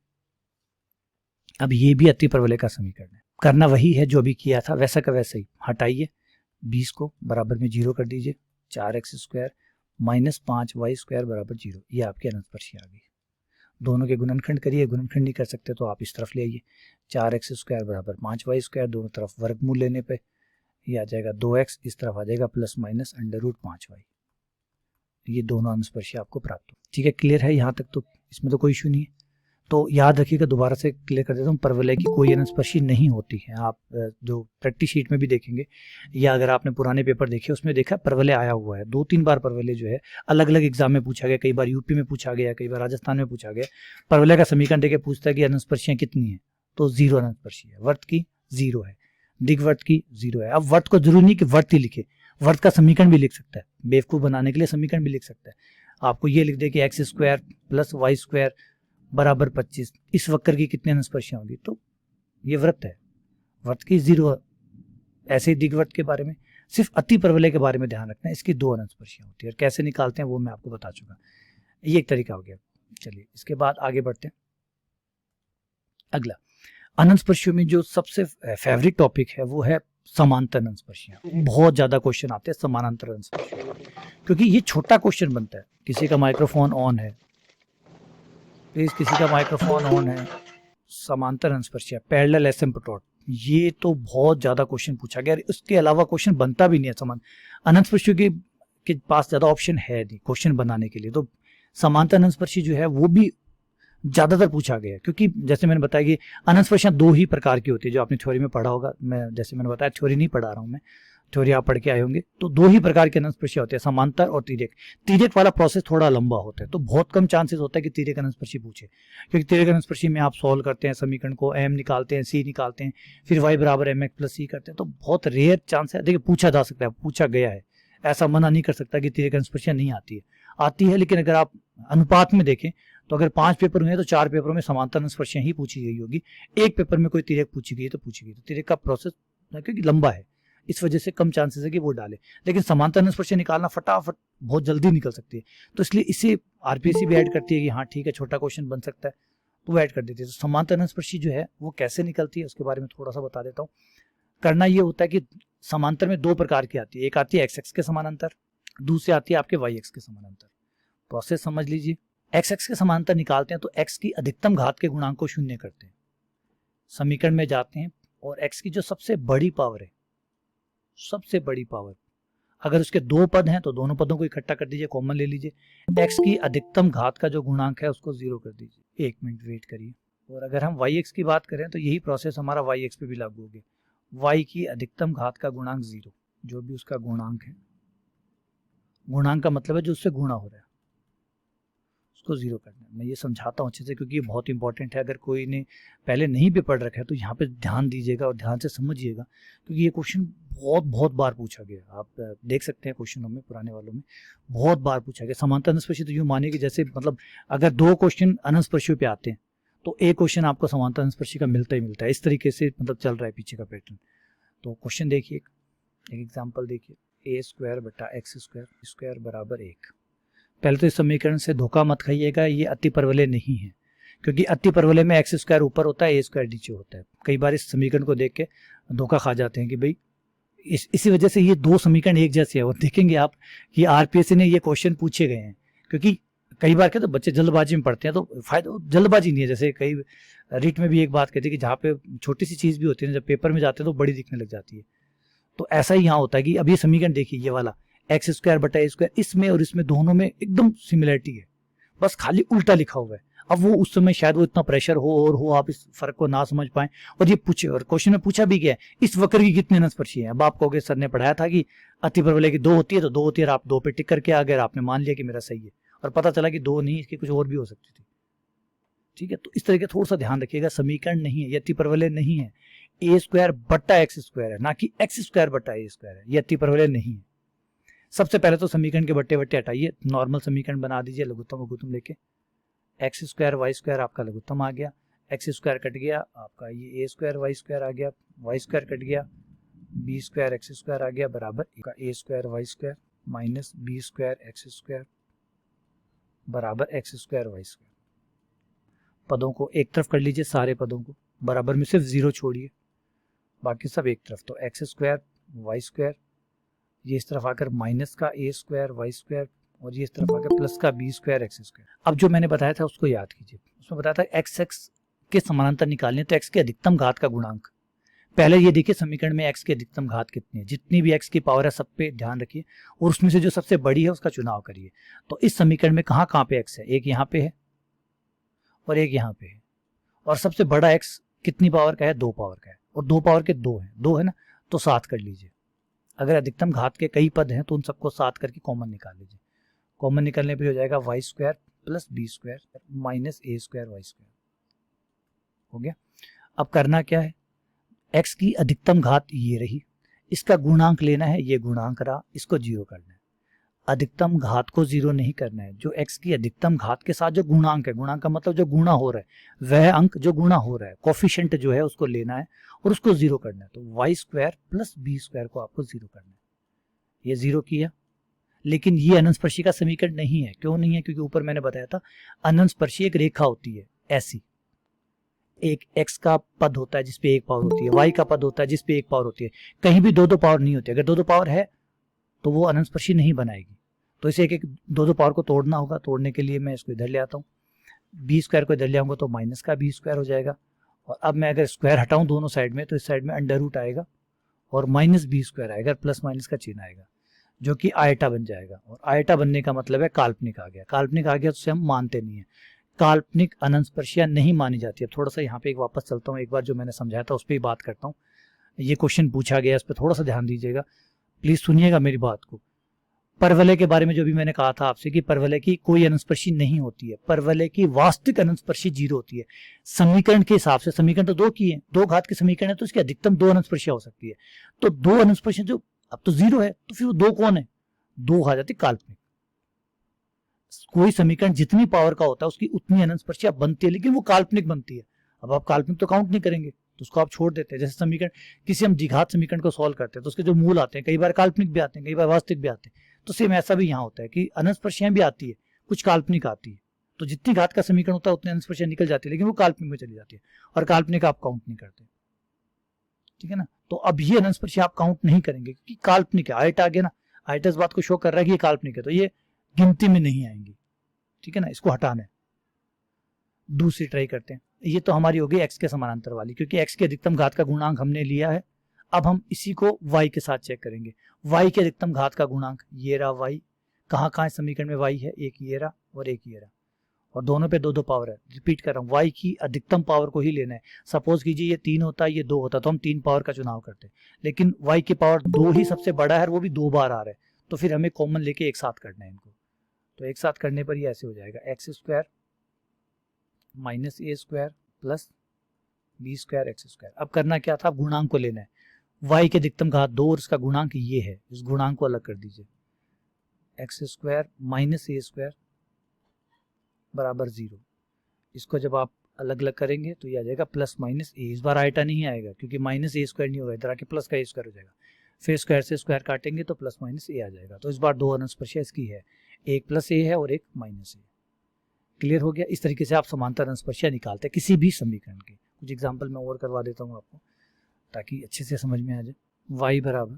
A: अब ये भी अतिपरवलय का समीकरण है, करना वही है जो अभी किया था, वैसा का वैसा ही। हटाइए 20 को बराबर में 0 कर दीजिए, 4x square minus 5y square बराबर 0, ये आपकी अनस्पर्शियाँ आ गई। दोनों के गुणनखंड करिए, गुणनखंड नहीं कर सकते तो आप इस तरफ ले आइए, 4x स्क्वायर बराबर 5y स्क्वायर, दोनों तरफ वर्गमूल लेने पे ये आ जाएगा 2x, इस तरफ आ जाएगा प्लस माइनस √5y। ये दोनों अनस्पर्शियाँ आपको प्राप्त हो। ठीक है, क्लियर है यहाँ तक तो, इसमें तो कोई इशू नहीं है। तो याद रखिएगा, दोबारा से क्लियर कर देता हूँ, परवलय की कोई अनस्पर्शी नहीं होती है। आप जो प्रैक्टिस शीट में भी देखेंगे या अगर आपने पुराने पेपर देखे उसमें देखा परवलय आया हुआ है, 2-3 बार परवलय जो है अलग अलग एग्जाम में पूछा गया, कई बार यूपी में पूछा गया, कई बार राजस्थान में पूछा गया। परवलय का समीकरण देके पूछता है कि अनस्पर्शियाँ कितनी है, तो 0 अनस्पर्शी है, वर्त की 0 है, दिग्वर्त की 0 है। अब वर्त को जरूरी नहीं कि वर्त ही लिखे, वर्त का समीकरण भी लिख सकता है, बेवकूफ़ बनाने के लिए समीकरण भी लिख सकता है। आपको ये लिख दे कि x square plus y square बराबर 25, इस वक्र की कितनी अनस्पर्शियाँ होंगी, तो ये वृत्त है, वृत्त की 0। ऐसे ही दिग्वर्त के बारे में, सिर्फ अति परवलय के बारे में ध्यान रखना है, इसकी 2 अनस्पर्शियाँ होती है, और कैसे निकालते हैं वो मैं आपको बता चुका। ये एक तरीका हो गया। चलिए इसके बाद आगे बढ़ते हैं। अगला अनस्पर्शियों में जो सबसे फेवरेट टॉपिक है वो है समांतर अनस्पर्शियाँ। बहुत ज़्यादा क्वेश्चन आते हैं समानांतर अनस्पर्शियाँ, क्योंकि ये छोटा क्वेश्चन बनता है। किसी का माइक्रोफोन ऑन है, प्लीज किसी का माइक्रोफोन ऑन है। समांतर अनस्पर्शियाँ, पैरेलल एसिम्पटोट, ये तो बहुत ज़्यादा क्वेश्चन पूछा गया, उसके अलावा क्वेश्चन बनता भी नहीं है। समान अनस्पर्शियों के पास ज़्यादा ऑप्शन है नहीं क्वेश्चन बनाने के लिए, तो समांतर अनस्पर्शी जो है वो भी ज़्यादातर पूछा गया है। क्योंकि जैसे मैंने बताया कि अनस्पर्शियाँ 2 ही प्रकार की होती है, जो आपने थ्योरी में पढ़ा होगा। मैं जैसे मैंने बताया थ्योरी नहीं पढ़ा रहा हूँ मैं, थ्योरी आप पढ़ के आए होंगे। तो 2 ही प्रकार के अनस्पर्शी होते हैं, समांतर और तिर्यक। तिर्यक वाला प्रोसेस थोड़ा लंबा होता है, तो बहुत कम चांसेस होता है कि तिर्यक अनस्पर्शी पूछे, क्योंकि तिर्यक अनस्पर्शी में आप सॉल्व करते हैं समीकरण को, m निकालते हैं, c निकालते हैं, फिर y बराबर mx प्लस c करते हैं, तो बहुत रेयर चांस है। देखिए पूछा जा सकता है, पूछा गया है, ऐसा मना नहीं कर सकता कि तिर्यक अनस्पर्शियाँ नहीं आती है। लेकिन अगर आप अनुपात में देखें तो अगर 5 पेपर हुए हैं तो 4 पेपरों में समांतर अनस्पर्शियाँ ही पूछी गई होगी, एक पेपर में कोई तिर्यक पूछी गई तो पूछी गई। तो तिर्यक का प्रोसेस क्योंकि लंबा है, इस वजह से कम चांसेस है कि वो डाले। लेकिन समांतर अनस्पर्शियाँ निकालना फटाफट बहुत जल्दी निकल सकती है, तो इसलिए इसे आरपीएससी भी ऐड करती है कि हाँ ठीक है छोटा क्वेश्चन बन सकता है, तो वो ऐड कर देती है। तो समांतर अनस्पर्शी जो है वो कैसे निकलती है उसके बारे में थोड़ा सा बता देता हूँ। करना ये होता है कि समांतर में 2 प्रकार की आती है, एक आती है एक्स एक्स के समानांतर, दूसरी आती है आपके वाई एक्स के समानांतर। प्रोसेस समझ लीजिए। एक्स एक्स के समानांतर निकालते हैं तो एक्स की अधिकतम घात के गुणांक को 0 करते हैं, समीकरण में जाते हैं और एक्स की जो सबसे बड़ी पावर है, सबसे बड़ी पावर, अगर उसके 2 पद हैं तो दोनों पदों को इकट्ठा कर दीजिए, कॉमन ले लीजिए। एक्स की अधिकतम घात का जो गुणांक है उसको 0 कर दीजिए। 1 मिनट वेट करिए। और अगर हम वाई एक्स की बात करें तो यही प्रोसेस हमारा वाई एक्स पे भी लागू हो गया। वाई की अधिकतम घात का गुणांक 0, जो भी उसका गुणांक है, गुणांक का मतलब है जो उससे गुणा हो रहा है, उसको 0 करना है। मैं ये समझाता हूँ अच्छे से क्योंकि ये बहुत इंपॉर्टेंट है। अगर कोई ने पहले नहीं भी पढ़ रखा है तो यहाँ पे ध्यान दीजिएगा और ध्यान से समझिएगा, क्योंकि ये क्वेश्चन बहुत बार पूछा गया। आप देख सकते हैं क्वेश्चनों में, पुराने वालों में बहुत बार पूछा गया। समांतर अनस्पर्शी तो यूँ मानिए कि जैसे मतलब अगर 2 क्वेश्चन अनस्पर्शियों पे आते हैं तो एक क्वेश्चन आपको समांतर अनस्पर्शी का मिलता ही मिलता है। इस तरीके से मतलब चल रहा है पीछे का पैटर्न। तो क्वेश्चन देखिए, एक एग्जाम्पल देखिए, ए स्क्वायर बटा एक्स स्क्वायर स्क्वायर बराबर 1। पहले तो इस समीकरण से धोखा मत खाइएगा, ये अति परवलय नहीं है, क्योंकि अति परवलय में एक्स स्क्वायर ऊपर होता है, ए स्क्वायर नीचे होता है। कई बार इस समीकरण को देख के धोखा खा जाते हैं कि भाई इसी वजह से ये 2 समीकरण एक जैसे है। और देखेंगे आप कि आरपीएससी ने ये क्वेश्चन पूछे गए हैं, क्योंकि कई बार क्या तो बच्चे जल्दबाजी में पढ़ते हैं, तो फायदा जल्दबाजी नहीं है। जैसे कई रीट में भी एक बात कहती है कि जहाँ पे छोटी सी चीज़ भी होती है, जब पेपर में जाते हैं तो बड़ी दिखने लग जाती है। तो ऐसा ही यहाँ होता है कि अब ये समीकरण देखिए, ये वाला एक्स स्क्वायर बटा ए स्क्वायर, इसमें और इसमें दोनों में एकदम सिमिलरिटी है, बस खाली उल्टा लिखा हुआ है। अब वो उस समय शायद वो इतना प्रेशर हो आप इस फर्क को ना समझ पाए और ये पूछे, और क्वेश्चन में पूछा भी गया है इस वक्र की कितनी अनस्पर्शी है। अब आप कहोगे सर ने पढ़ाया था कि अति परवलय की 2 होती है तो 2 होती है, आप 2 पे टिक करके आ गए, आपने मान लिया कि मेरा सही है और पता चला कि 2 नहीं, इसकी कुछ और भी हो सकती थी। ठीक है, तो इस तरह का थोड़ा सा ध्यान रखिएगा, समीकरण नहीं है, ये अति परवलय नहीं है, ए स्क्वायर बट्टा एक्स स्क्वायर है, ना कि एक्स स्क्वायर बट्टा ए स्क्वायर है, ये अति परवलय नहीं है। सबसे पहले तो समीकरण के बट्टे बट्टे हटाइए, नॉर्मल समीकरण बना दीजिए लघुत्तम लघुत्तम लेके, एक्स स्क्वायर वाई स्क्वायर आपका लघुत्तम आ गया, एक्स स्क्वायर कट गया आपका, ये ए स्क्वायर वाई स्क्वायर आ गया, वाई स्क्वायर कट गया, बी स्क्वायर एक्स स्क्वायर आ गया बराबर a square y square minus b square x square बराबर एक्स स्क्वायर वाई स्क्वायर। पदों को एक तरफ कर लीजिए, सारे पदों को बराबर में सिर्फ 0 छोड़िए, बाकी सब एक तरफ, तो एक्स स्क्वायर वाई स्क्वायर, ये इस तरफ आकर माइनस का ए स्क्वायर वाई स्क्वायर और ये इस तरफ आकर प्लस का बी स्क्वायर एक्स स्क्वायर। अब जो मैंने बताया था उसको याद कीजिए, उसमें बताया था एक्स एक्स के समानांतर निकालने, तो एक्स के अधिकतम घात का गुणांक, पहले ये देखिए समीकरण में एक्स की अधिकतम घात कितनी है, जितनी भी एक्स की पावर है सब पे ध्यान रखिए और उसमें से जो सबसे बड़ी है उसका चुनाव करिए। तो इस समीकरण में कहाँ पे एक्स है, एक यहाँ पे है और एक यहाँ पे है, और सबसे बड़ा एक्स कितनी पावर का है, 2 पावर का है, और 2 पावर के 2 है ना, तो 7 कर लीजिए। अगर अधिकतम घात के कई पद हैं तो उन सबको 7 करके कॉमन निकाल लीजिए, कॉमन निकलने पर हो जाएगा y square plus b square minus a square y square, हो गया। अब करना क्या है, x की अधिकतम घात ये रही, इसका गुणांक लेना है, ये गुणांक रहा, इसको 0 करना है। अधिकतम घात को 0 नहीं करना है, जो x की अधिकतम घात के साथ जो गुणांक है, गुणांक का मतलब जो गुणा हो रहा है, वह अंक जो गुणा हो रहा है, कोफिशिएंट जो है उसको लेना है और उसको 0 करना है। तो y square plus b square को आपको 0 करना है, ये 0 किया। लेकिन ये अनंतस्पर्शी का समीकरण नहीं है, क्यों नहीं है, क्योंकि ऊपर मैंने बताया था अनंतस्पर्शी एक रेखा होती है ऐसी, एक x का पद होता है जिसपे 1 पावर होती है, y का पद होता है जिसपे 1 पावर होती है, कहीं भी 2 पावर नहीं होती। अगर 2 पावर है तो वो अनंतस्पर्शी नहीं बनाएगी, तो इसे एक 2 पावर को तोड़ना होगा। तोड़ने के लिए मैं इसको इधर ले आता हूँ, बी स्क्वायर को इधर ले आऊंगा तो माइनस का बी स्क्वायर हो जाएगा, और अब मैं अगर स्क्वायर हटाऊं दोनों साइड में तो इस साइड में अंडर रूट आएगा और माइनस बी स्क्वायर आएगा, प्लस माइनस का चिन्ह आएगा जो कि आयटा बन जाएगा, और आयटा बनने का मतलब है काल्पनिक आ गया। काल्पनिक आ गया तो उसे हम मानते नहीं है, काल्पनिक अनंतस्पर्शियां नहीं मानी जाती है। थोड़ा सा यहाँ पे एक वापस चलता हूँ, एक बार जो मैंने समझाया था उस पर ही बात करता हूँ। ये क्वेश्चन पूछा गया, इस पर थोड़ा सा ध्यान दीजिएगा, प्लीज सुनिएगा मेरी बात को। परवलय के बारे में जो भी मैंने कहा था आपसे कि परवलय की कोई अनंतस्पर्शी नहीं होती है, परवलय की वास्तविक अनंतस्पर्शी 0 होती है समीकरण के हिसाब से। समीकरण तो 2 की है, 2 घात के समीकरण है, तो इसकी अधिकतम 2 अनंतस्पर्शियां हो सकती है। तो 2 अनंतस्पर्शियां जो अब तो 0 है, तो फिर वो 2 कौन है, 2 आ जाती काल्पनिक। कोई समीकरण जितनी पावर का होता है उसकी उतनी अनंतस्पर्शियां बनती है, लेकिन वो काल्पनिक बनती है। अब आप काल्पनिक तो काउंट नहीं करेंगे तो उसको आप छोड़ देते हैं। जैसे समीकरण, किसी हम द्विघात समीकरण को सॉल्व करते हैं तो उसके जो मूल आते हैं कई बार काल्पनिक भी आते हैं, कई बार वास्तविक भी आते हैं। तो सेम ऐसा भी यहाँ होता है कि अनंतस्पर्शियां भी आती है, कुछ काल्पनिक आती है। तो जितनी घात का समीकरण होता है उतनी अनंतस्पर्शियां निकल जाती है, लेकिन वो काल्पनिक में चली जाती है, और काल्पनिक आप काउंट नहीं करते, ठीक है ना। तो अब ये अनंतस्पर्शियां आप काउंट नहीं करेंगे क्योंकि काल्पनिक है। आयटा आ गया ना, आयटा इस बात को शो कर रहा है कि ये काल्पनिक है, तो ये गिनती में नहीं आएंगी, ठीक है ना, इसको हटाना है। दूसरी ट्राई करते हैं, ये तो हमारी हो गई x के समानांतर वाली, क्योंकि x के अधिकतम घात का गुणांक हमने लिया है। अब हम इसी को y के साथ चेक करेंगे, y के अधिकतम घात का गुणांक, ये रहा y, कहाँ कहाँ समीकरण में y है, एक ये रहा और एक ये रहा, और दोनों पे 2 पावर है। रिपीट कर रहा हूँ, y की अधिकतम पावर को ही लेना है। सपोज कीजिए ये 3 होता, ये 2 होता, तो हम 3 पावर का चुनाव करते, लेकिन y की पावर 2 ही सबसे बड़ा है, वो भी 2 बार आ रहा है, तो फिर हमें कॉमन लेके एक साथ करना है इनको। तो एक साथ करने पर ये ऐसे हो जाएगा, x square minus a square plus b square x square. अब करना क्या था, गुणांक को लेना है। y के अधिकतम घात 2 और इसका गुणांक ये है, इस गुणांक को अलग कर दीजिए, x square minus a square बराबर 0। इसको जब आप अलग अलग करेंगे तो ये आ जाएगा प्लस माइनस ए। इस बार आयटा नहीं आएगा क्योंकि माइनस ए स्क्वायर नहीं होगा, इधर आके प्लस का ए स्क्वायर हो जाएगा, फिर स्क्वायर से स्क्वायर काटेंगे तो प्लस माइनस ए आ जाएगा। तो इस बार 2 अनंतस्पर्शियां इसकी है, एक प्लस ए है और एक माइनस ए। क्लियर हो गया। इस तरीके से आप समांतर अनंतस्पर्शियां निकालते हैं किसी भी समीकरण के। कुछ एग्जांपल मैं और करवा देता हूँ आपको ताकि अच्छे से समझ में आ जाए। y बराबर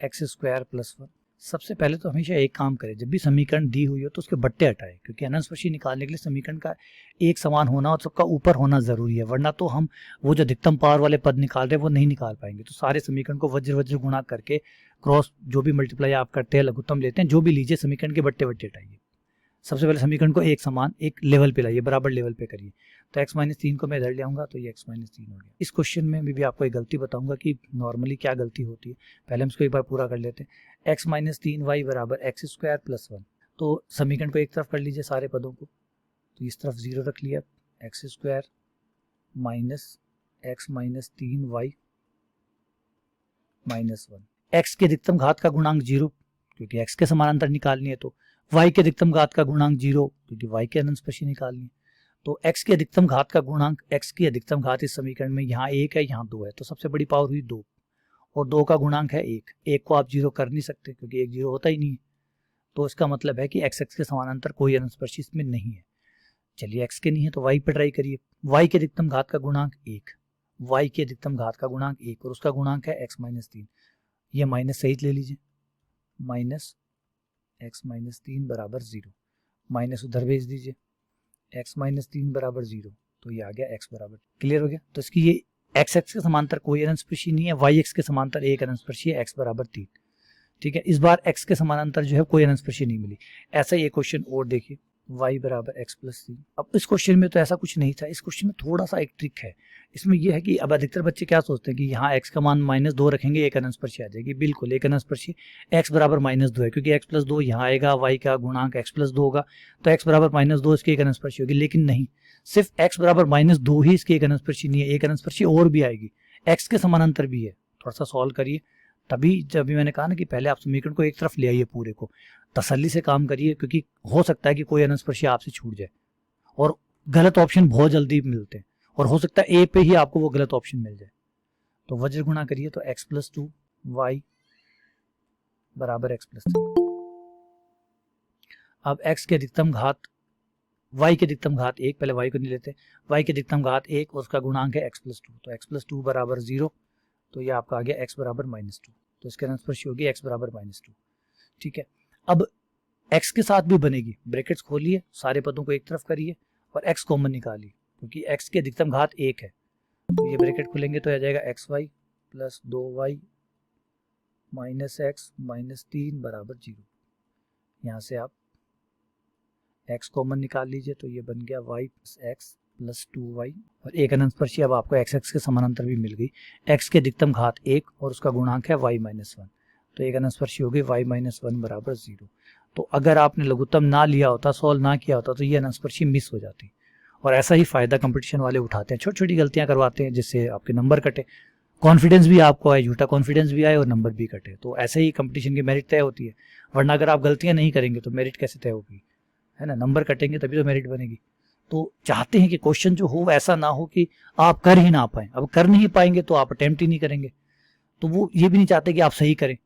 A: एक्स स्क्वायर प्लस 1। सबसे पहले तो हमेशा एक काम करें, जब भी समीकरण दी हुई हो तो उसके बट्टे हटाएं, क्योंकि अनंतस्पर्शी निकालने के लिए समीकरण का एक समान होना और सबका ऊपर होना जरूरी है, वरना तो हम वो जो अधिकतम पावर वाले पद निकाल रहे हैं वो नहीं निकाल पाएंगे। तो सारे समीकरण को वज्र वज्र गुणा करके क्रॉस जो भी मल्टीप्लाई आप करते हैं लघुत्तम लेते हैं, जो भी लीजिए, समीकरण के बट्टे बट्टे हटाइए। सबसे पहले समीकरण को एक समान एक लेवल पे लाइए, बराबर लेवल पे करिए। तो x माइनस 3 को मैं इधर ले आऊंगा तो ये x माइनस 3 हो गया। इस क्वेश्चन में भी आपको एक गलती बताऊंगा कि नॉर्मली क्या गलती होती है। पहले हम इसको एक बार पूरा कर लेते हैं। x माइनस 3y बराबर एक्स स्क्वायर प्लस 1। तो समीकरण को एक तरफ कर लीजिए सारे पदों को, तो इस तरफ 0 रख लिया, x square minus x minus 3y minus 1। x के अधिकतम घात का गुणांक 0, क्योंकि x के समानांतर निकालनी है, तो y के अधिकतम घात का गुणांक 0, क्योंकि y के अनंतस्पर्शी निकालनी है। तो x के अधिकतम घात का गुणांक, x की अधिकतम घात इस समीकरण में यहाँ 1 है, यहाँ 2 है, तो सबसे बड़ी पावर हुई 2, और 2 का गुणांक है 1। 1 को आप 0 कर नहीं सकते क्योंकि 1 0 होता ही नहीं है, तो इसका मतलब है कि x के समानांतर कोई अनंतस्पर्शी इसमें नहीं है। चलिए x के नहीं है तो y पे ट्राई करिए। y के अधिकतम घात का गुणांक 1, y के अधिकतम घात का गुणांक 1 और उसका गुणांक है x माइनस 3। ये माइनस सहित ले लीजिए, माइनस x माइनस 3 बराबर 0, माइनस उधर भेज दीजिए, x माइनस 3 बराबर 0, तो ये आ गया x बराबर। क्लियर हो गया। तो इसकी ये x के समांतर कोई अनंतस्पर्शी नहीं है, y के समांतर एक अनंतस्पर्शी है, x बराबर 3। ठीक है, इस बार x के समानांतर जो है कोई अनंतस्पर्शी नहीं मिली। ऐसा ये क्वेश्चन और देखिए, y बराबर x प्लस 3। अब इस क्वेश्चन में तो ऐसा कुछ नहीं था, इस क्वेश्चन में थोड़ा सा एक ट्रिक है। इसमें यह है कि अब अधिकतर बच्चे क्या सोचते हैं कि यहाँ x का मान -2 रखेंगे, एक अनंतस्पर्शी आ जाएगी। बिल्कुल, एक अनंतस्पर्शी x बराबर -2 है, क्योंकि x प्लस 2 यहाँ आएगा, y का गुणांक x प्लस 2 होगा, तो x बराबर -2 इसकी एक अनंतस्पर्शी होगी। लेकिन नहीं, सिर्फ x बराबर -2 ही इसकी एक अनंतस्पर्शी नहीं है, एक अनंतस्पर्शी और भी आएगी, x के समानांतर भी है। थोड़ा सा सॉल्व करिए, तभी जब भी मैंने कहा ना कि पहले आप समीकरण को एक तरफ ले आइए, पूरे को तसल्ली से काम करिए, क्योंकि हो सकता है कि कोई अनंतस्पर्शी आपसे छूट जाए, और गलत ऑप्शन बहुत जल्दी मिलते हैं, और हो सकता है ए पे ही आपको वो गलत ऑप्शन मिल जाए। तो वज्र गुणा करिए, तो x प्लस 2 y बराबर x प्लस 3। अब x के अधिकतम घात, y के अधिकतम घात 1, पहले y को नहीं लेते, y के अधिकतम घात 1 और उसका गुणांक है x प्लस 2, तो x प्लस 2 बराबर 0, तो ये आपका आ गया x बराबर -2, तो इसके अनंतस्पर्शी होगी x बराबर -2। ठीक है, अब x के साथ भी बनेगी, ब्रैकेट्स खोलिए, सारे पदों को एक तरफ करिए और x कॉमन निकालिए, क्योंकि x की अधिकतम घात 1 है, तो ये ब्रैकेट खुलेंगे तो आ जाएगा xy plus 2y minus x minus 3 बराबर 0। यहाँ से आप x कॉमन निकाल लीजिए, तो ये बन गया y plus x plus 2y, और एक अनंतस्पर्शी अब आपको x के समानांतर भी मिल गई। x के अधिकतम घात 1 और उसका गुणांक है y माइनस 1, तो एक अनंतस्पर्शी हो गई y माइनस 1 बराबर 0। तो अगर आपने लघुत्तम ना लिया होता, सॉल्व ना किया होता, तो ये अनंतस्पर्शी मिस हो जाती। और ऐसा ही फायदा कंपटीशन वाले उठाते हैं, छोटी छोटी गलतियां करवाते हैं जिससे आपके नंबर कटे, कॉन्फिडेंस भी आपको आए, झूठा कॉन्फिडेंस भी आए और नंबर भी कटे। तो ऐसे ही कंपटीशन की मेरिट तय होती है, वरना अगर आप गलतियां नहीं करेंगे तो मेरिट कैसे तय होगी, है ना। नंबर कटेंगे तभी तो मेरिट बनेगी। तो चाहते हैं कि क्वेश्चन जो हो ऐसा ना हो कि आप कर ही ना पाए। अब कर नहीं पाएंगे तो आप अटेम्प्ट ही नहीं करेंगे, तो वो ये भी नहीं चाहते कि आप सही करें,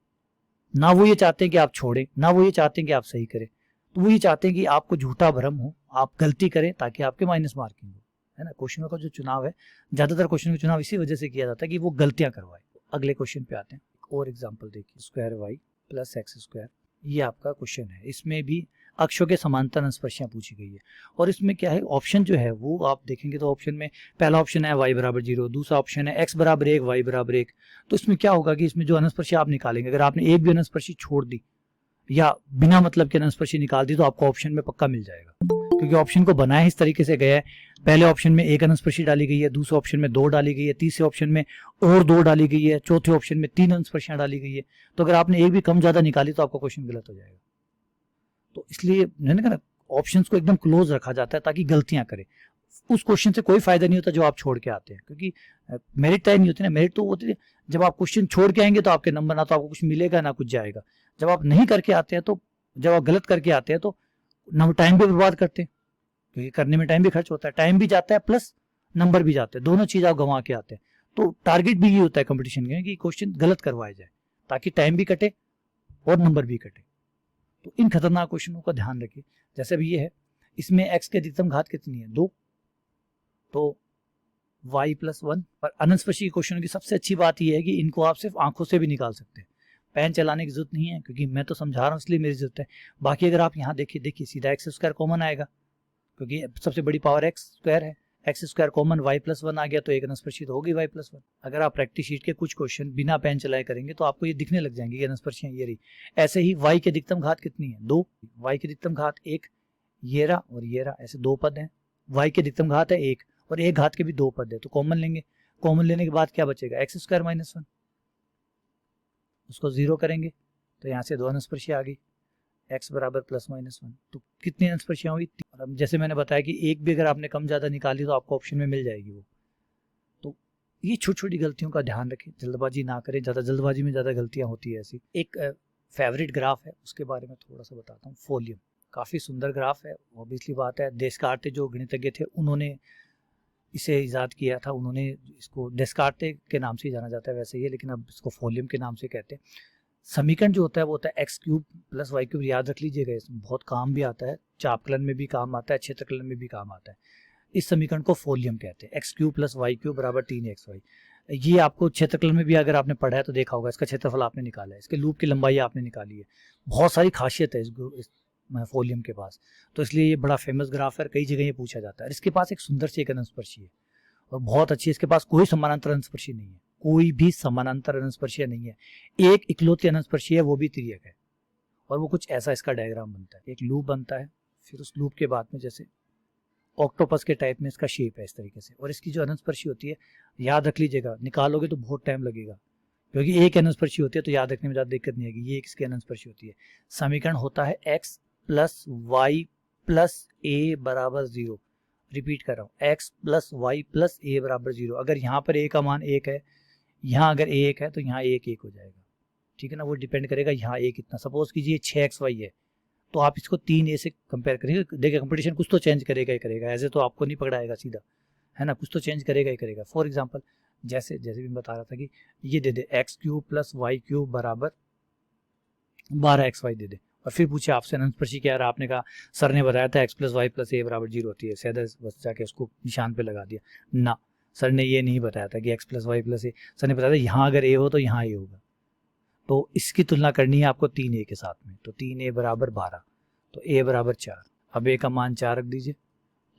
A: ना वो ये चाहते हैं कि आप छोड़ें, ना वो ये चाहते हैं कि आप सही करें। तो वो ये चाहते हैं कि आपको झूठा भ्रम हो, आप गलती करें ताकि आपके माइनस मार्किंग हो, है ना। क्वेश्चनों का जो चुनाव है, ज्यादातर क्वेश्चन का चुनाव इसी वजह से किया जाता है कि वो गलतियां करवाए। अगले क्वेश्चन पे आते हैं, और एग्जाम्पल देखिए, square y plus x square, ये आपका क्वेश्चन है। इसमें भी अक्षों के समांतर अंशस्पर्शियां पूछी गई है, और इसमें क्या है, ऑप्शन जो है वो आप देखेंगे तो ऑप्शन में पहला ऑप्शन है y बराबर 0, दूसरा ऑप्शन है x बराबर 1 y बराबर 1। तो इसमें क्या होगा कि इसमें जो अनस्पर्शी आप निकालेंगे, अगर आपने एक भी अनस्पर्शी छोड़ दी या बिना मतलब के अनस्पर्शी निकाल दी, तो आपको ऑप्शन में पक्का मिल जाएगा, क्योंकि ऑप्शन को बनाया इस तरीके से गया है। पहले ऑप्शन में एक अनस्पर्शी डाली गई है, दूसरे ऑप्शन में 2 डाली गई है, तीसरे ऑप्शन में और 2 डाली गई है, चौथे ऑप्शन में 3 अनस्पर्शियां डाली गई है। तो अगर आपने एक भी कम ज्यादा निकाली तो आपका क्वेश्चन गलत हो जाएगा। तो इसलिए मैंने कहा ऑप्शंस को एकदम क्लोज रखा जाता है ताकि गलतियां करें। उस क्वेश्चन से कोई फायदा नहीं होता जो आप छोड़ के आते हैं, क्योंकि मेरिट तय नहीं होती ना। मेरिट तो होती है जब आप क्वेश्चन छोड़ के आएंगे तो आपके नंबर, ना तो आपको कुछ मिलेगा ना कुछ जाएगा। जब आप नहीं करके आते हैं, तो जब आप गलत करके आते हैं तो ना टाइम भी बर्बाद करते हैं, क्योंकि करने में टाइम भी खर्च होता है, टाइम भी जाता है प्लस नंबर भी जाते हैं, दोनों चीज आप गंवा के आते हैं। तो टारगेट भी ये होता है कंपटीशन के कि क्वेश्चन गलत करवाया जाए ताकि टाइम भी कटे और नंबर भी कटे। तो इन खतरनाक क्वेश्चनों का ध्यान रखिए। जैसे अभी ये है, इसमें x की अधिकतम घात कितनी है, 2, तो y प्लस 1। पर अनंतस्पर्शी क्वेश्चनों की सबसे अच्छी बात यह है कि इनको आप सिर्फ आंखों से भी निकाल सकते हैं, पेन चलाने की जरूरत नहीं है, क्योंकि मैं तो समझा रहा हूँ इसलिए मेरी जरूरत है। बाकी अगर आप यहाँ देखिए सीधा एक्स स्क्वायर कॉमन आएगा, क्योंकि सबसे बड़ी पावर एक्स स्क्वायर है। X square common y plus 1 आ गया, तो एक अनस्पर्शी तो होगी y प्लस 1। अगर आप प्रैक्टिस शीट के कुछ क्वेश्चन बिना पेन चलाए करेंगे तो आपको ये दिखने लग जाएंगे कि अनस्पर्शियां ये रही। ऐसे ही y की अधिकतम घात कितनी है, 2, y की अधिकतम घात 1, ये रहा और ये रहा, ऐसे दो पद हैं। y की अधिकतम घात है 1 और एक घात के भी दो पद है, तो कॉमन लेंगे। कॉमन लेने के बाद क्या बचेगा, एक्स स्क्वायर माइनस 1, उसको 0 करेंगे तो यहाँ से दो अनुस्पर्शियाँ आ गई, x बराबर प्लस माइनस 1। तो कितनी अनुस्पर्शियाँ हुई, और अब जैसे मैंने बताया कि एक भी अगर आपने कम ज़्यादा निकाली तो आपको ऑप्शन में मिल जाएगी वो। तो ये छोटी छोटी गलतियों का ध्यान रखें, जल्दबाजी ना करें, ज़्यादा जल्दबाजी में ज़्यादा गलतियाँ होती है ऐसी। एक फेवरेट ग्राफ है, उसके बारे में थोड़ा सा बताता हूँ, फोलियम। काफ़ी सुंदर ग्राफ है, ऑब्वियसली बात है। डेस्कार्टे जो गणितज्ञ थे उन्होंने इसे ईजाद किया था, उन्होंने इसको डेस्कार्टे के नाम से ही जाना जाता है वैसे ये, लेकिन अब इसको फोलियम के नाम से कहते हैं। समीकरण जो होता है वो होता है x cube plus y cube, याद रख लीजिएगा, इसमें बहुत काम भी आता है, चापकलन में भी काम आता है, क्षेत्रकलन में भी काम आता है। इस समीकरण को फोलियम कहते हैं, x cube plus y cube बराबर 3xy। ये आपको क्षेत्रकलन में भी अगर आपने पढ़ा है तो देखा होगा, इसका क्षेत्रफल आपने निकाला है, इसके लूप की लंबाई आपने निकाली है। बहुत सारी खासियत है इस फोलियम के पास, तो इसलिए ये बड़ा फेमस ग्राफ है, कई जगह ये पूछा जाता है। इसके पास एक सुंदर सी एक अनुस्पर्शी है और बहुत अच्छी, इसके पास कोई समानांतर अनुस्पर्शी नहीं है, कोई भी समानांतर अनुस्पर्शीय नहीं है, एक इकलौती अनुस्पर्शी है, वो भी तिर्यक है। और वो कुछ ऐसा इसका डायग्राम बनता है, एक लूप बनता है, फिर उस लूप के बाद में जैसे ऑक्टोपस के टाइप में इसका शेप है इस तरीके से। और इसकी जो अनुस्पर्शी होती है, याद रख लीजिएगा, निकालोगे तो बहुत टाइम लगेगा क्योंकि एक अनुस्पर्शी होती है, तो याद रखने में ज़्यादा दिक्कत नहीं आएगी। ये किसकी अनुस्पर्शी होती है, समीकरण होता है x प्लस वाई प्लस ए बराबर 0। रिपीट कर रहा हूँ, x प्लस वाई प्लस ए बराबर 0। अगर यहाँ पर a का मान 1 है, यहाँ अगर a 1 है तो यहाँ 1 1 हो जाएगा, ठीक है ना। वो डिपेंड करेगा यहाँ a कितना, सपोज कीजिए 6xy है तो आप इसको 3a से कंपेयर करेंगे, देखिए कंपटीशन कुछ तो चेंज करेगा ही करेगा, ऐसे तो आपको नहीं पकड़ाएगा सीधा, है ना, कुछ तो चेंज करेगा ही करेगा। फॉर एग्जाम्पल जैसे भी मैं बता रहा था कि ये दे दे x cube plus y cube बराबर 12xy दे दे, और फिर पूछे आपसे अनुस्पर्शी क्या है, आपने कहा सर ने बताया था x प्लस वाई प्लस ए बराबर 0 होती है, सीधा बस जाके उसको निशान पे लगा दिया ना, सर ने ये नहीं बताया था कि x प्लस वाई प्लस ए, सर ने बताया था यहाँ अगर a हो तो यहाँ a होगा, तो इसकी तुलना करनी है आपको 3a के साथ में, तो 3a बराबर 12, तो a बराबर 4। अब a का मान 4 रख दीजिए,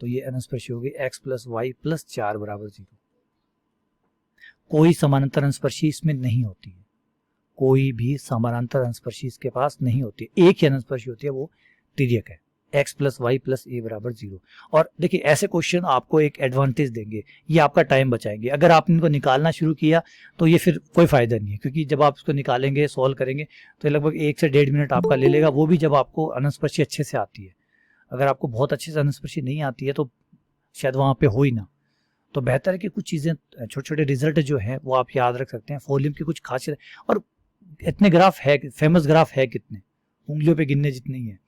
A: तो ये अनुस्पर्शी होगी x प्लस वाई प्लस 4 बराबर 0। कोई समानांतर अनुस्पर्शी इसमें नहीं होती है, कोई भी समानांतर अनुस्पर्शी इसके पास नहीं होती है, एक ही अनुस्पर्शी होती है, वो तिर्यक है, x प्लस वाई प्लस ए बराबर 0। और देखिए ऐसे क्वेश्चन आपको एक एडवांटेज देंगे, ये आपका टाइम बचाएंगे। अगर आपने इनको निकालना शुरू किया तो ये फिर कोई फायदा नहीं है, क्योंकि जब आप इसको निकालेंगे सॉल्व करेंगे तो लगभग 1 से 1.5 मिनट आपका ले लेगा, वो भी जब आपको अनुस्पर्शी अच्छे से आती है। अगर आपको बहुत अच्छे से अनुस्पर्शी नहीं आती है तो शायद वहाँ पे हो ही ना, तो बेहतर है कि कुछ चीज़ें, छोटे छोटे रिजल्ट जो है वो आप याद रख सकते हैं। फोलियम की कुछ खासियत, और इतने ग्राफ है, फेमस ग्राफ है कितने, उंगलियों पे गिनने जितने ही है।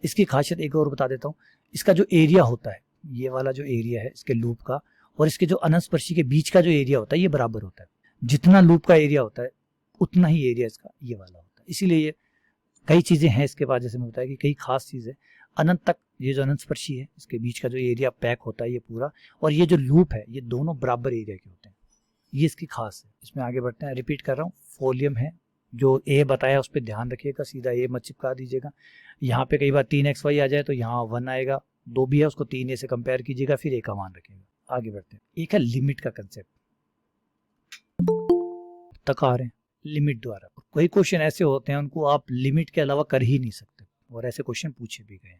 A: इसकी खासियत एक और बता देता हूँ, इसका जो एरिया होता है, ये वाला जो एरिया है इसके लूप का, और इसके जो अनुस्पर्शी के बीच का जो एरिया होता है, ये बराबर होता है। जितना लूप का एरिया होता है उतना ही एरिया इसका ये वाला होता है। इसीलिए ये कई चीज़ें हैं इसके बाद, जैसे मैं बताया कि कई खास चीज़ें, अनंत तक ये जो अनुस्पर्शी है इसके बीच का जो एरिया पैक होता है ये पूरा, और ये जो लूप है ये दोनों बराबर एरिया के होते हैं, ये इसकी खास है। इसमें आगे बढ़ते हैं, रिपीट कर रहा हूँ, फोलियम है, जो ए बताया उस पर ध्यान रखिएगा, सीधा ए मत चिपका दीजिएगा। यहाँ पे कई बार 3xy आ जाए तो यहाँ 1 आएगा, 2 भी है उसको 3a से कंपेयर कीजिएगा, फिर a का मान रखिएगा। आगे बढ़ते हैं, एक है लिमिट का कंसेप्ट, तक आ रहे हैं लिमिट द्वारा। कोई क्वेश्चन ऐसे होते हैं उनको आप लिमिट के अलावा कर ही नहीं सकते, और ऐसे क्वेश्चन पूछे भी गए,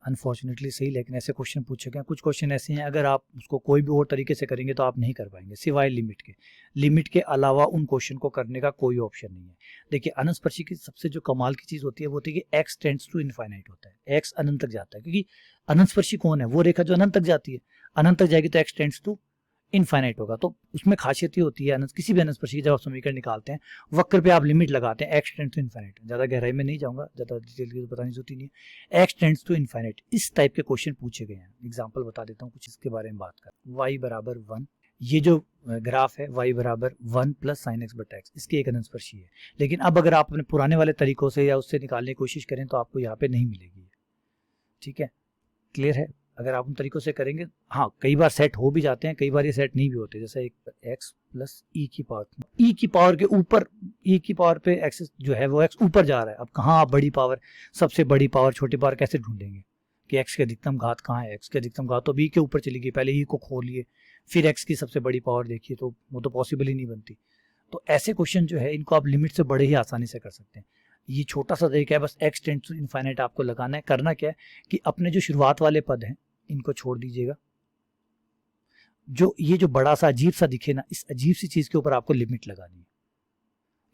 A: अनफॉर्चुनेटली सही, लेकिन ऐसे क्वेश्चन पूछे गए। कुछ क्वेश्चन ऐसे हैं अगर आप उसको कोई भी और तरीके से करेंगे तो आप नहीं कर पाएंगे, सिवाय लिमिट के। लिमिट के अलावा उन क्वेश्चन को करने का कोई ऑप्शन नहीं है। देखिए अनुस्पर्शी की सबसे जो कमाल की चीज़ होती है वो होती है कि x टेंड्स टू इनफाइनाइट होता है, x अनंत तक जाता है, क्योंकि अनुस्पर्शी कौन है, वो रेखा जो अनंत तक जाती है, अनंत तक जाएगी तो x टेंड्स टू इनफाइनाइट होगा। तो उसमें खासियत ये होती है, किसी भी अनुस्पर्शी जब आप समीकरण निकालते हैं वक्र पे आप लिमिट लगाते हैं, x टेंड्स टू इनफाइनाइट। ज़्यादा गहराई में नहीं जाऊंगा, ज़्यादा डिटेल की बताने की जरूरत नहीं है, x टेंड्स टू इनफाइनाइट। इस टाइप के क्वेश्चन पूछे गए हैं, एग्जाम्पल बता देता हूँ कुछ इसके बारे में बात कर। y बराबर 1, ये जो ग्राफ है y बराबर 1 प्लस साइन x बटा x, इसकी एक अनुस्पर्शी है। लेकिन अब अगर आप अपने पुराने वाले तरीकों से या उससे निकालने की कोशिश करें तो आपको यहाँ पे नहीं मिलेगी, ठीक है, क्लियर है। अगर आप उन तरीकों से करेंगे, हाँ कई बार सेट हो भी जाते हैं, कई बार ये सेट नहीं भी होते, जैसे एक x प्लस e की पावर के ऊपर, e की पावर पे x जो है वो x ऊपर जा रहा है। अब कहाँ आप बड़ी पावर, सबसे बड़ी पावर, छोटी पावर कैसे ढूंढेंगे कि x की अधिकतम घात कहाँ है, x की अधिकतम घात तो b के ऊपर चली गई, पहले e को खोलिए फिर x की सबसे बड़ी पावर देखिए, तो वो तो पॉसिबल ही नहीं बनती। तो ऐसे क्वेश्चन जो है इनको आप लिमिट से बड़े ही आसानी से कर सकते हैं। ये छोटा सा तरीका है, बस x टेंड्स टू इनफाइनाइट आपको लगाना है। करना क्या है कि अपने जो शुरुआत वाले पद हैं इनको छोड़ दीजिएगा। जो ये जो बड़ा सा अजीब सा दिखे ना, इस अजीब सी चीज के ऊपर आपको लिमिट लगानी है।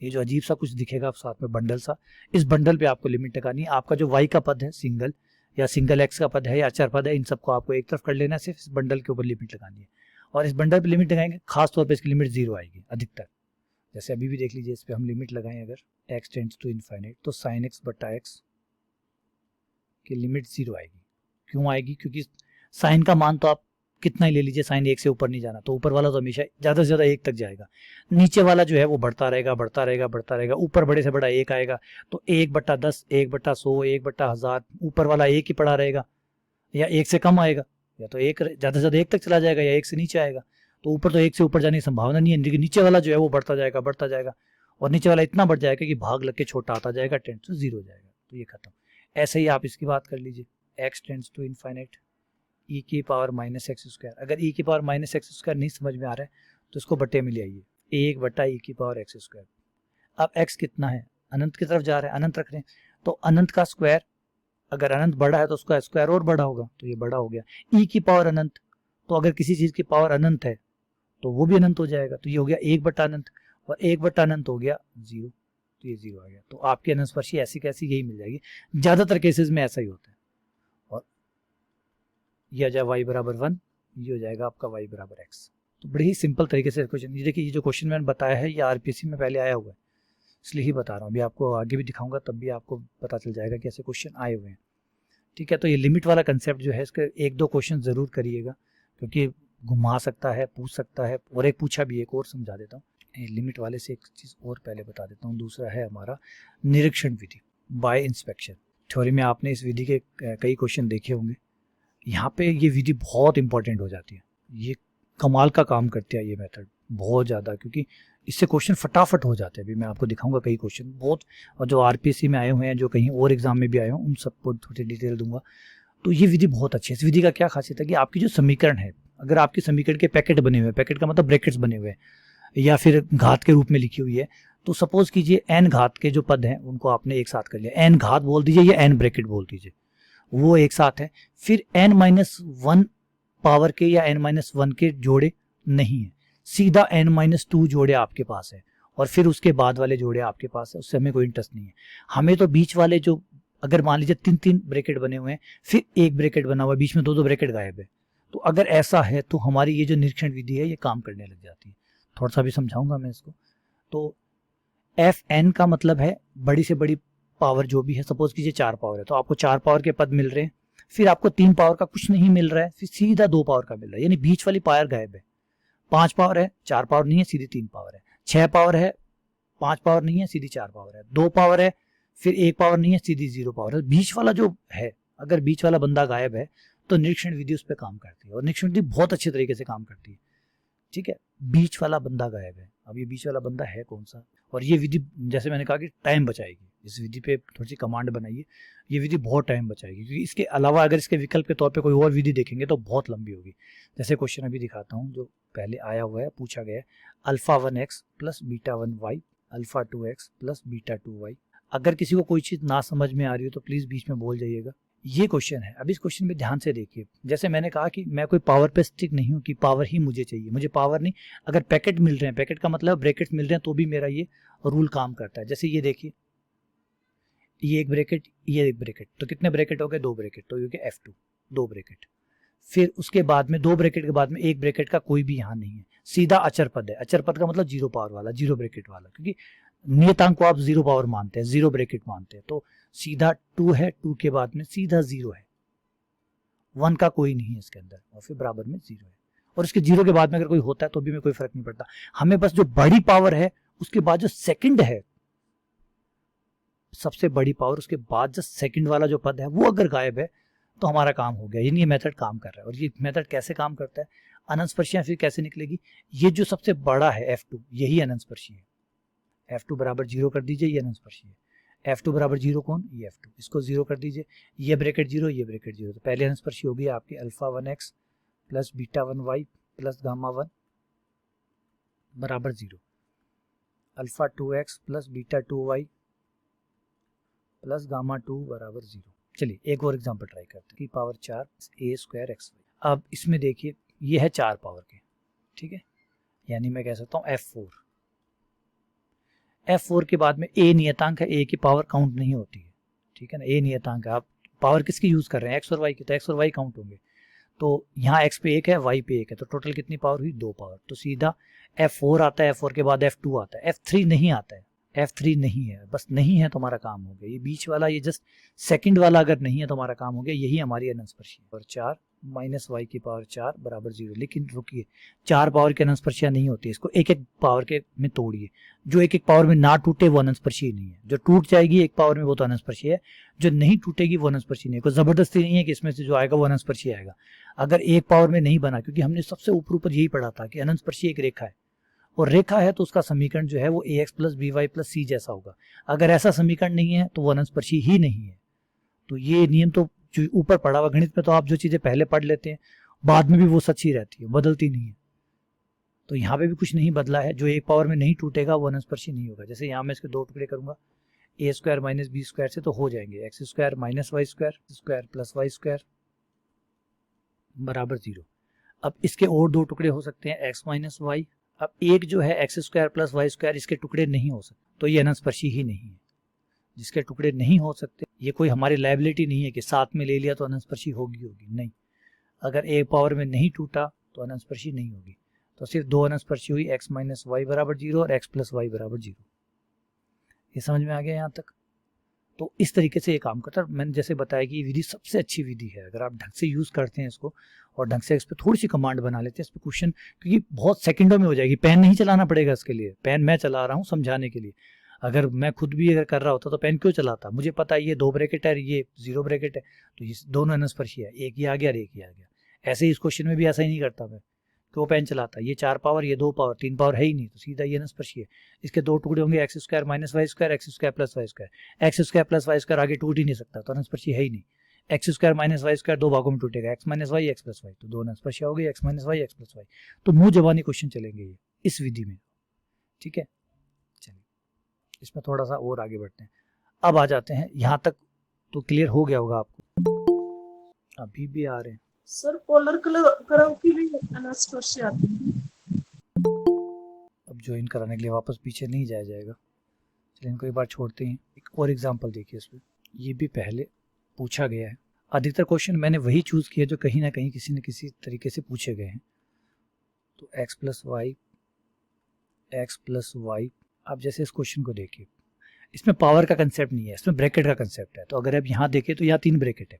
A: ये जो अजीब सा कुछ दिखेगा साथ में बंडल सा, इस बंडल पे आपको लिमिट लगानी है। आपका जो y का पद है सिंगल, या सिंगल x का पद है, या अचर पद है, इन सबको आपको एक तरफ कर लेना है, सिर्फ इस बंडल के ऊपर लिमिट लगानी है। और इस बंडल पे लिमिट लगाएंगे, खास तौर पे इसकी लिमिट 0 आएगी अधिकतर। जैसे अभी भी देख लीजिए, इस पे हम लिमिट लगाएं अगर x टेंड्स टू इनफाइनाइट, तो sin x बटा x की लिमिट 0 आएगी। क्यों आएगी? क्योंकि साइन का मान तो आप कितना ही ले लीजिए, साइन 1 से ऊपर नहीं जाना, तो ऊपर वाला तो हमेशा ज़्यादा से ज़्यादा 1 तक जाएगा। नीचे वाला जो है वो बढ़ता रहेगा, बढ़ता रहेगा, बढ़ता रहेगा। ऊपर बड़े से बड़ा 1 आएगा, तो 1/10, 1/100, 1/1000, ऊपर वाला 1 ही पड़ा रहेगा, या 1 से कम आएगा, या तो 1 ज़्यादा से ज़्यादा 1 तक चला जाएगा, या 1 से नीचे आएगा। तो ऊपर तो 1 से ऊपर जाने की संभावना नहीं है, लेकिन नीचे वाला जो है वो बढ़ता जाएगा, बढ़ता जाएगा, और नीचे वाला इतना बढ़ जाएगा कि भाग लग के छोटा आता जाएगा, टेंड्स टू 0 हो जाएगा। तो ये खत्म। ऐसे ही आप इसकी बात कर लीजिए, x tends to infinite e की पावर माइनस एक्स स्क्वायर। अगर e की पावर माइनस एक्स स्क्वायर नहीं समझ में आ रहा है तो इसको बट्टे में ले आइए, 1/e की पावर एक्स स्क्वायर। अब x कितना है? अनंत की तरफ जा रहा है, अनंत रख रहे हैं, तो अनंत का स्क्वायर, अगर अनंत बड़ा है तो उसका स्क्वायर और बड़ा होगा, तो ये बड़ा हो गया। e की पावर अनंत, तो अगर किसी चीज की पावर अनंत है तो वो भी अनंत हो जाएगा, तो ये हो गया 1/अनंत, और 1/अनंत हो गया 0, तो ये 0 आ गया। तो आपकी अनंत स्पर्शी ऐसी कैसी यही मिल जाएगी। ज्यादातर केसेस में ऐसा ही होता है। और ये आ जाए y बराबर 1, ये हो जाएगा आपका y बराबर x। तो बड़े ही सिंपल तरीके से क्वेश्चन, ये देखिए, ये जो क्वेश्चन मैंने बताया है ये आरपीएससी में पहले आया हुआ है, इसलिए ही बता रहा हूँ। अभी आपको आगे भी दिखाऊंगा, तब भी आपको पता चल जाएगा कि ऐसे क्वेश्चन आए हुए हैं। ठीक है, तो ये लिमिट वाला कंसेप्ट जो है, इसके 1-2 क्वेश्चन जरूर करिएगा, क्योंकि घुमा सकता है, पूछ सकता है। और एक पूछा भी, एक और समझा देता हूँ लिमिट वाले से, एक चीज़ और पहले बता देता हूँ। दूसरा है हमारा निरीक्षण विधि बाय इंस्पेक्शन। थ्योरी में आपने इस विधि के कई क्वेश्चन देखे होंगे। यहाँ पे ये विधि बहुत इंपॉर्टेंट हो जाती है, ये कमाल का काम करती है ये मेथड बहुत ज़्यादा, क्योंकि इससे क्वेश्चन फटाफट हो जाते हैं। अभी मैं आपको दिखाऊंगा कई क्वेश्चन बहुत, और जो आरपीएससी में आए हुए हैं, जो कहीं और एग्जाम में भी आए हों, उन सबको थोड़ी डिटेल दूंगा। तो ये विधि बहुत अच्छी है। इस विधि का क्या खासियत है कि आपकी जो समीकरण है, अगर आपके समीकरण के पैकेट बने हुए हैं, पैकेट का मतलब ब्रैकेट्स बने हुए हैं, या फिर घात के रूप में लिखी हुई है, तो सपोज कीजिए n घात के जो पद हैं उनको आपने एक साथ कर लिया, n घात बोल दीजिए या n ब्रैकेट बोल दीजिए, वो एक साथ है। फिर n-1 पावर के या n-1 के जोड़े नहीं है, सीधा n-2 जोड़े आपके पास है, और फिर उसके बाद वाले जोड़े आपके पास है, उससे हमें कोई इंटरेस्ट नहीं है। हमें तो बीच वाले जो, अगर मान लीजिए 3-3 ब्रैकेट बने हुए हैं, फिर एक ब्रैकेट बना हुआ है, बीच में 2-2 ब्रैकेट गायब है, तो अगर ऐसा है तो हमारी ये जो निरीक्षण विधि है ये काम करने लग जाती है। थोड़ा सा भी समझाऊंगा मैं इसको। तो Fn का मतलब है बड़ी से बड़ी पावर जो भी है, सपोज कीजिए 4 पावर है, तो आपको 4 पावर के पद मिल रहे हैं, फिर आपको 3 पावर का कुछ नहीं मिल रहा है, फिर सीधा 2 पावर का मिल रहा है, यानी बीच वाली पावर गायब है। 5 पावर है, 4 पावर नहीं है, सीधी 3 पावर है। 6 पावर है, 5 पावर नहीं है, सीधी 4 पावर है। 2 पावर है, फिर 1 पावर नहीं है, सीधी 0 पावर है। बीच वाला जो है, अगर बीच वाला बंदा गायब है तो निरीक्षण विधि उस पर काम करती है, और निरीक्षण विधि बहुत अच्छे तरीके से काम करती है। ठीक है, बीच वाला बंदा गायब है, अब ये बीच वाला बंदा है कौन सा? और ये विधि, जैसे मैंने कहा कि टाइम बचाएगी, इस विधि पे थोड़ी सी कमांड बनाइए, ये विधि बहुत टाइम बचाएगी, क्योंकि इसके अलावा अगर इसके विकल्प के तौर पे कोई और विधि देखेंगे तो बहुत लंबी होगी। जैसे क्वेश्चन अभी दिखाता हूँ जो पहले आया हुआ है, पूछा गया है α1x plus β1y, α2x plus β2y। अगर किसी को कोई चीज़ ना समझ में आ रही हो तो प्लीज़ बीच में बोल जाइएगा। ये क्वेश्चन है, अब इस क्वेश्चन में ध्यान से देखिए। जैसे मैंने कहा कि मैं कोई पावर पे स्टिक नहीं हूँ कि पावर ही मुझे चाहिए, मुझे पावर नहीं, अगर पैकेट मिल रहे हैं, पैकेट का मतलब ब्रैकेट्स मिल रहे हैं, तो भी मेरा ये रूल काम करता है। जैसे ये देखिए, ये एक ब्रैकेट, ये एक ब्रैकेट, तो कितने ब्रैकेट हो गए? 2 ब्रैकेट, तो ये हो गया F2, 2 ब्रैकेट। फिर उसके बाद में 2 ब्रैकेट के बाद में एक ब्रैकेट का कोई भी यहाँ नहीं है, सीधा अचर पद है। अचर पद का मतलब 0 पावर वाला, 0 ब्रैकेट वाला, क्योंकि नियतांक को आप 0 पावर मानते हैं, 0 ब्रैकेट मानते हैं, तो सीधा 2 है, 2 के बाद में सीधा 0 है, 1 का कोई नहीं है इसके अंदर, और फिर बराबर में 0 है। और इसके 0 के बाद में अगर कोई होता है तो भी में कोई फर्क नहीं पड़ता, हमें बस जो बड़ी पावर है उसके बाद जो सेकंड है, सबसे बड़ी पावर, उसके बाद जो सेकंड वाला जो पद है वो अगर गायब है तो हमारा काम हो गया, यानी ये मेथड काम कर रहा है। और ये मेथड कैसे काम करता है, अनंत स्पर्शियां फिर कैसे निकलेगी? ये जो सबसे बड़ा है F2, यही अनंत स्पर्शी है। F2 बराबर 0 कर दीजिए, ये अनंत स्पर्शी है। F2 बराबर 0 कौन? ये F2, इसको 0 कर दीजिए, ये ब्रैकेट 0, ये ब्रैकेट 0, तो पहले अनंत स्पर्शी होगी आपकी α1x प्लस β1y प्लस γ1 बराबर 0, α2x plus β2y plus gamma 2 बराबर 0। चलिए एक और एग्जांपल ट्राई करते हैं कि power 4 a square x y. अब इसमें देखिए ये है 4 पावर के, ठीक है, यानी मैं कह सकता हूँ f4 के बाद में a नियतांक है, a की पावर काउंट नहीं होती है, ठीक है ना, a नियतांक है। आप पावर किसकी यूज कर रहे हैं, x और y की, तो x और y काउंट होंगे। तो यहाँ x पे 1 है, y पे 1 है, तो टोटल कितनी पावर हुई, 2 पावर। तो सीधा f4 आता है, f4 के बाद f2 आता है, f3 नहीं आता है, f3 नहीं है, बस नहीं है तो हमारा काम हो गया। ये बीच वाला, ये जस्ट सेकंड वाला अगर नहीं है तो हमारा काम हो गया। यही हमारी अनस्पर्शी और 4 माइनस वाई की पावर 4 बराबर 0। लेकिन रुकिए, 4 पावर की अनस्पर्शिया नहीं होती, इसको एक एक पावर के में तोड़िए। जो एक एक पावर में ना टूटे वो अनस्पर्शी नहीं है, जो टूट जाएगी एक पावर में वो तो अनस्पर्शी है, जो नहीं टूटेगी वो अनस्पर्शी नहीं है। कोई जबरदस्ती नहीं है कि इसमें से जो आएगा वो अनस्पर्शी आएगा। अगर एक पावर में नहीं बना, क्योंकि हमने सबसे ऊपर यही पढ़ा था कि अनस्पर्शी एक रेखा है, और रेखा है तो उसका समीकरण जो है वो ax plus b y plus c जैसा होगा। अगर ऐसा समीकरण नहीं है तो वो अनस्पर्शी ही नहीं है। तो ये नियम तो जो ऊपर पढ़ा हुआ गणित में, तो आप जो चीजें पहले पढ़ लेते हैं बाद में भी वो सच ही रहती है, बदलती नहीं है। तो यहाँ पे भी कुछ नहीं बदला है, जो एक पावर में नहीं टूटेगा वो अनस्पर्शी नहीं होगा। जैसे यहाँ मैं इसके 2 टुकड़े करूंगा, a square minus b square से तो हो जाएंगे x square minus y square square plus y square बराबर 0। अब इसके और 2 टुकड़े हो सकते हैं, x माइनस वाई। अब एक जो है x square plus y square, इसके टुकड़े नहीं हो सकते, तो ये अनस्पर्शी ही नहीं है। जिसके टुकड़े नहीं हो सकते, ये कोई हमारी लायबिलिटी नहीं है कि साथ में ले लिया तो अनस्पर्शी होगी नहीं। अगर एक पावर में नहीं टूटा तो अनस्पर्शी नहीं होगी। तो सिर्फ 2 अनस्पर्शी हुई, x माइनस वाई बराबर 0 और x प्लस वाई बराबर 0। ये समझ में आ गया यहाँ तक? तो इस तरीके से ये काम करता है। मैंने जैसे बताया कि ये विधि सबसे अच्छी विधि है, अगर आप ढंग से यूज़ करते हैं इसको और ढंग से इस पर थोड़ी सी कमांड बना लेते हैं, इस पर क्वेश्चन, क्योंकि बहुत सेकंडों में हो जाएगी। पेन नहीं चलाना पड़ेगा इसके लिए, पेन मैं चला रहा हूँ समझाने के लिए। अगर मैं खुद भी अगर कर रहा होता तो पेन क्यों चलाता, मुझे पता है ये 2 ब्रैकेट है, ये 0 ब्रैकेट है, तो ये दोनों अनस्पर्शी है, एक ही आ गया और एक ही आ गया। ऐसे ही इस क्वेश्चन में भी ऐसा ही नहीं करता मैं, क्यों पेन चलाता, ये 4 पावर, ये 2 पावर, 3 पावर है ही नहीं, तो सीधा ये अनस्पर्शी है। इसके 2 टुकड़े होंगे, x square minus y square, x square plus y square. X square plus y square आगे टूट ही नहीं सकता, तो अनस्पर्शी है ही नहीं। X square minus y square 2 भागों में टूटेगा, x minus y x plus y, तो 2 अनस्पर्शिया हो गई, x minus y x plus y. तो मुंह जबानी क्वेश्चन चलेंगे ये इस विधि में, ठीक है। चलिए इसमें थोड़ा सा और आगे बढ़ते हैं। अब आ जाते हैं यहाँ तक, तो क्लियर हो गया होगा आपको। अभी भी आ रहे हैं
D: सर, पोलर कर्व की भी अनस्पर्शी आती है।
A: अब ज्वाइन कराने के लिए वापस पीछे नहीं जाया जाएगा, चलिए इनको एक बार छोड़ते हैं। एक और एग्जांपल देखिए इसमें, ये भी पहले पूछा गया है। अधिकतर क्वेश्चन मैंने वही चूज किया जो कहीं ना कहीं किसी न किसी तरीके से पूछे गए हैं। तो x प्लस वाई, अब जैसे इस क्वेश्चन को देखिए, इसमें पावर का कंसेप्ट नहीं है, इसमें ब्रैकेट का कंसेप्ट है। तो अगर आप यहाँ देखें तो यहाँ 3 ब्रैकेट है,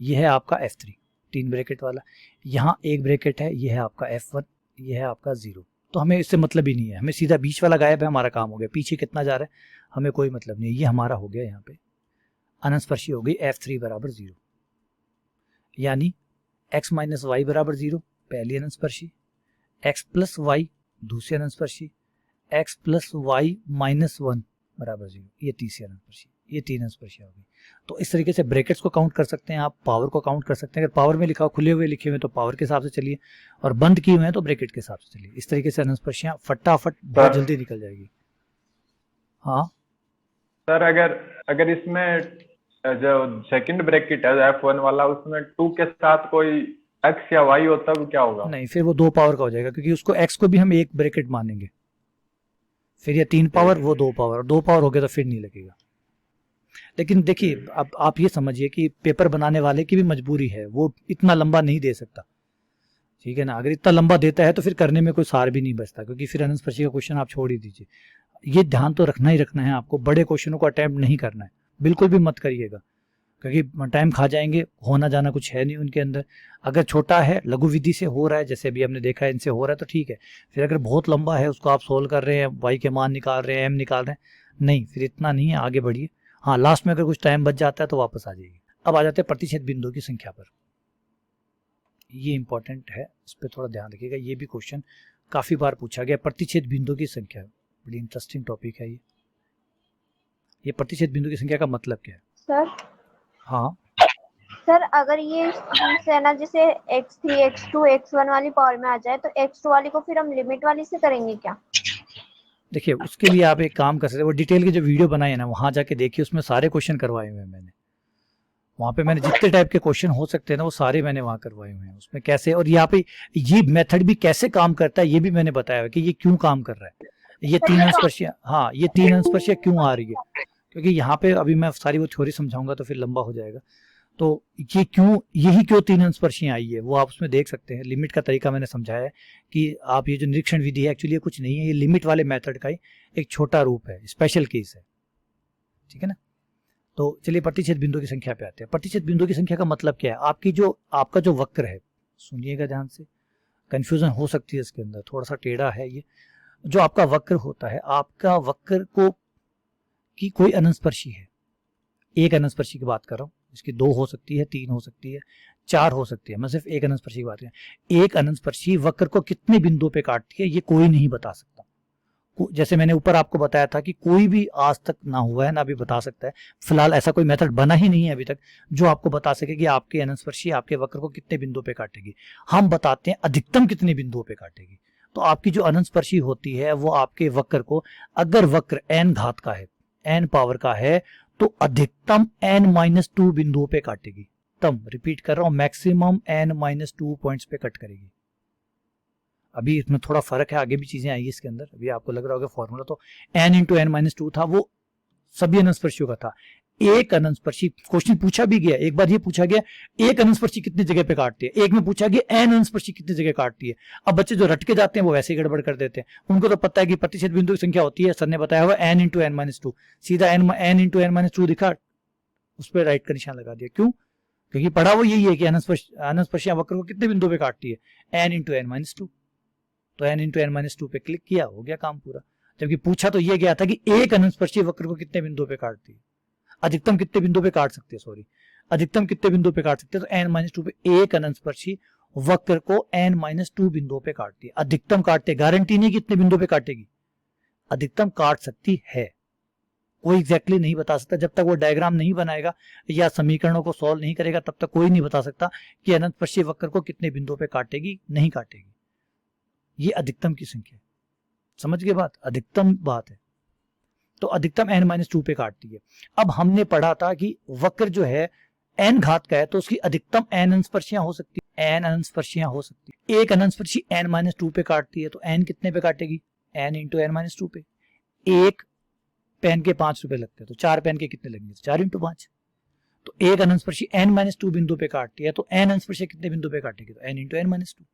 A: ये है आपका f3 3 ब्रैकेट वाला, यहाँ 1 ब्रैकेट है, ये है आपका f1, ये है आपका 0। तो हमें इससे मतलब ही नहीं है, हमें सीधा बीच वाला गायब है, हमारा काम हो गया। पीछे कितना जा रहा है हमें कोई मतलब नहीं है, ये हमारा हो गया। यहाँ पे अनस्पर्शी हो गई f3 बराबर 0, यानी x माइनस वाई बराबर 0 पहली अनस्पर्शी, x प्लस वाई दूसरी अनस्पर्शी, x प्लस वाई माइनस 1 बराबर 0 ये तीसरी अनस्पर्शी, ये 3 अनस्पर्शियाँ हो गई। तो इस तरीके से ब्रैकेट्स को काउंट कर सकते हैं आप, पावर को काउंट कर सकते हैं। अगर पावर में लिखा हो, खुले हुए लिखे हुए तो पावर के हिसाब से चलिए, और बंद किए हुए हैं तो ब्रैकेट के हिसाब से चलिए। इस तरीके से अनस्पर्शियाँ फटाफट बहुत जल्दी निकल जाएगी। हाँ
E: सर, अगर इसमें जो सेकंड ब्रैकेट है F1 वाला, उसमें 2 के साथ कोई x या y हो तब क्या होगा?
A: नहीं, फिर वो 2 पावर का हो जाएगा, क्योंकि उसको x को भी हम 1 ब्रैकेट मानेंगे। फिर ये 3 पावर, वो 2 पावर, और 2 पावर हो गया तो फिर नहीं लगेगा। लेकिन देखिए, अब आप ये समझिए कि पेपर बनाने वाले की भी मजबूरी है, वो इतना लंबा नहीं दे सकता, ठीक है ना। अगर इतना लंबा देता है तो फिर करने में कोई सार भी नहीं बचता, क्योंकि फिर अनस्पर्शी का क्वेश्चन आप छोड़ ही दीजिए। ये ध्यान तो रखना ही रखना है आपको, बड़े क्वेश्चनों को अटेम्प्ट नहीं करना है, बिल्कुल भी मत करिएगा, क्योंकि टाइम खा जाएंगे, होना जाना कुछ है नहीं उनके अंदर। अगर छोटा है, लघु विधि से हो रहा है, जैसे अभी हमने देखा है इनसे हो रहा है, तो ठीक है। फिर अगर बहुत लंबा है, उसको आप सोल्व कर रहे हैं, वाई के मान निकाल रहे हैं, एम निकाल रहे हैं, नहीं, फिर इतना नहीं है, आगे बढ़िए। हाँ, लास्ट में अगर कुछ टाइम बच जाता है तो वापस आ जाएगी। अब आ जाते हैं प्रतिच्छेद बिंदु की संख्या पर। ये इंपॉर्टेंट है, इस पर थोड़ा ध्यान रखिएगा, ये भी क्वेश्चन काफी बार पूछा गया। प्रतिच्छेद बिंदु की संख्या बड़ी इंटरेस्टिंग टॉपिक है ये प्रतिच्छेद बिंदु की संख्या का मतलब क्या है?
F: सर,
A: हाँ
F: सर अगर ये है ना, जैसे x3 x2 x1 वाली पावर में आ जाए, तो x2 वाली को फिर हम लिमिट वाली से करेंगे क्या?
A: देखिए उसके लिए आप एक काम कर सकते हैं, वो डिटेल की जो वीडियो बनाई है ना वहाँ जाके देखिए, उसमें सारे क्वेश्चन करवाए हुए हैं मैंने। वहाँ पे मैंने जितने टाइप के क्वेश्चन हो सकते हैं ना वो सारे मैंने वहाँ करवाए हुए हैं। उसमें कैसे, और यहाँ पे ये मेथड भी कैसे काम करता है ये भी मैंने बताया है कि ये क्यों काम कर रहा है, ये 3 अंशस्पर्शियाँ, हाँ ये 3 अंशस्पर्शियाँ क्यों आ रही है, क्योंकि यहाँ पे अभी मैं सारी वो थ्योरी समझाऊंगा तो फिर लंबा हो जाएगा। तो ये क्यों, यही क्यों 3 अंशस्पर्शियाँ आई है वो आप उसमें देख सकते हैं। लिमिट का तरीका मैंने समझाया है कि आप ये जो निरीक्षण विधि है एक्चुअली ये कुछ नहीं है, ये लिमिट वाले मेथड का ही एक छोटा रूप है, स्पेशल केस है, ठीक है ना। तो चलिए प्रतिच्छेद बिंदु की संख्या पे आते हैं। प्रतिच्छेद बिंदु की संख्या का मतलब क्या है, आपका जो वक्र है, सुनिएगा ध्यान से, कंफ्यूजन हो सकती है इसके अंदर, थोड़ा सा टेढ़ा है ये। जो आपका वक्र होता है, आपका वक्र को की कोई अनंतस्पर्शी है, एक अनंतस्पर्शी की बात कर रहा हूँ, इसकी 2 हो सकती है, 3 हो सकती है, 4 हो सकती है, मैं सिर्फ एक अनंतस्पर्शी की बात कर रहा हूँ। एक अनंतस्पर्शी वक्र को कितने बिंदुओं पे काटती है ये कोई नहीं बता सकता। जैसे मैंने ऊपर आपको बताया था कि कोई भी आज तक ना हुआ है ना भी बता सकता है, फिलहाल ऐसा कोई मेथड बना ही नहीं है अभी तक जो आपको बता सके कि आपके अनंतस्पर्शी आपके वक्र को कितने बिंदुओं पे काटेगी। हम बताते हैं अधिकतम कितने बिंदुओं पे काटेगी। तो आपकी जो अनंतस्पर्शी होती है वो आपके वक्र को, अगर वक्र n घात का है, n पावर का है, तो अधिकतम n-2 बिंदुओं पे काटेगी। तब रिपीट कर रहा हूं, मैक्सिमम n-2 पॉइंट्स पे कट करेगी। अभी इसमें थोड़ा फर्क है, आगे भी चीजें आई इसके अंदर। अभी आपको लग रहा होगा फॉर्मूला तो n इंटू n-2 था, वो सभी अनंतस्पर्शियों का था। एक अनंतस्पर्शी क्वेश्चन पूछा भी गया, एक बार ये पूछा गया एक अनंतस्पर्शी कितनी जगह पे काटती है, एक में पूछा गया n अनंतस्पर्शी कितनी जगह काटती है। अब बच्चे जो रट के जाते हैं वो वैसे ही गड़बड़ कर देते हैं, उनको तो पता है कि प्रतिच्छेद बिंदु की संख्या होती है, सर ने बताया हुआ n इंटू n-2, सीधा n इंटू n-2 दिखा, उस पर राइट का निशान लगा दिया। क्यों? क्योंकि पढ़ा वो यही है कि अनंतस्पर्शियां वक्र को कितने बिंदुओं पे काटती है, n इंटू n-2। तो n इंटू n-2 पे क्लिक किया, हो गया काम पूरा। जबकि पूछा तो ये गया था कि एक अनंतस्पर्शी वक्र को कितने बिंदुओं पे काटती है, अधिकतम कितने बिंदुओं पे काट सकते हैं, सॉरी अधिकतम कितने बिंदुओं पे काट सकते हैं। तो n-2 पे एक अनंतस्पर्शी वक्र को n-2 बिंदुओं पे काटती है, अधिकतम काटते, गारंटी नहीं कितने बिंदुओं पे काटेगी, अधिकतम काट सकती है। कोई एग्जैक्टली नहीं बता सकता, जब तक वो डायग्राम नहीं बनाएगा या समीकरणों को सॉल्व नहीं करेगा तब तक कोई नहीं बता सकता कि अनंतस्पर्शी वक्र को कितने बिंदुओं पे काटेगी, नहीं काटेगी। ये अधिकतम की संख्या, समझ गए बात, अधिकतम बात है। तो अधिकतम n-2 पे काटती है। अब हमने पढ़ा था कि वक्र जो है n घात का है तो उसकी अधिकतम n अंशस्पर्शियां हो सकती है, n अंशस्पर्शियां हो सकती है। एक अनंतस्पर्शी n-2 पे काटती है तो n कितने पे काटेगी, n इंटू n-2 पे। एक पेन के 5 रुपए लगते हैं तो 4 पेन के कितने लगेंगे, 4 इंटू 5। तो एक अनंतस्पर्शी n-2 बिंदु पे काटती है तो n अंशस्पर्शी कितने बिंदु पे काटेगी, तो n इंटू n-2।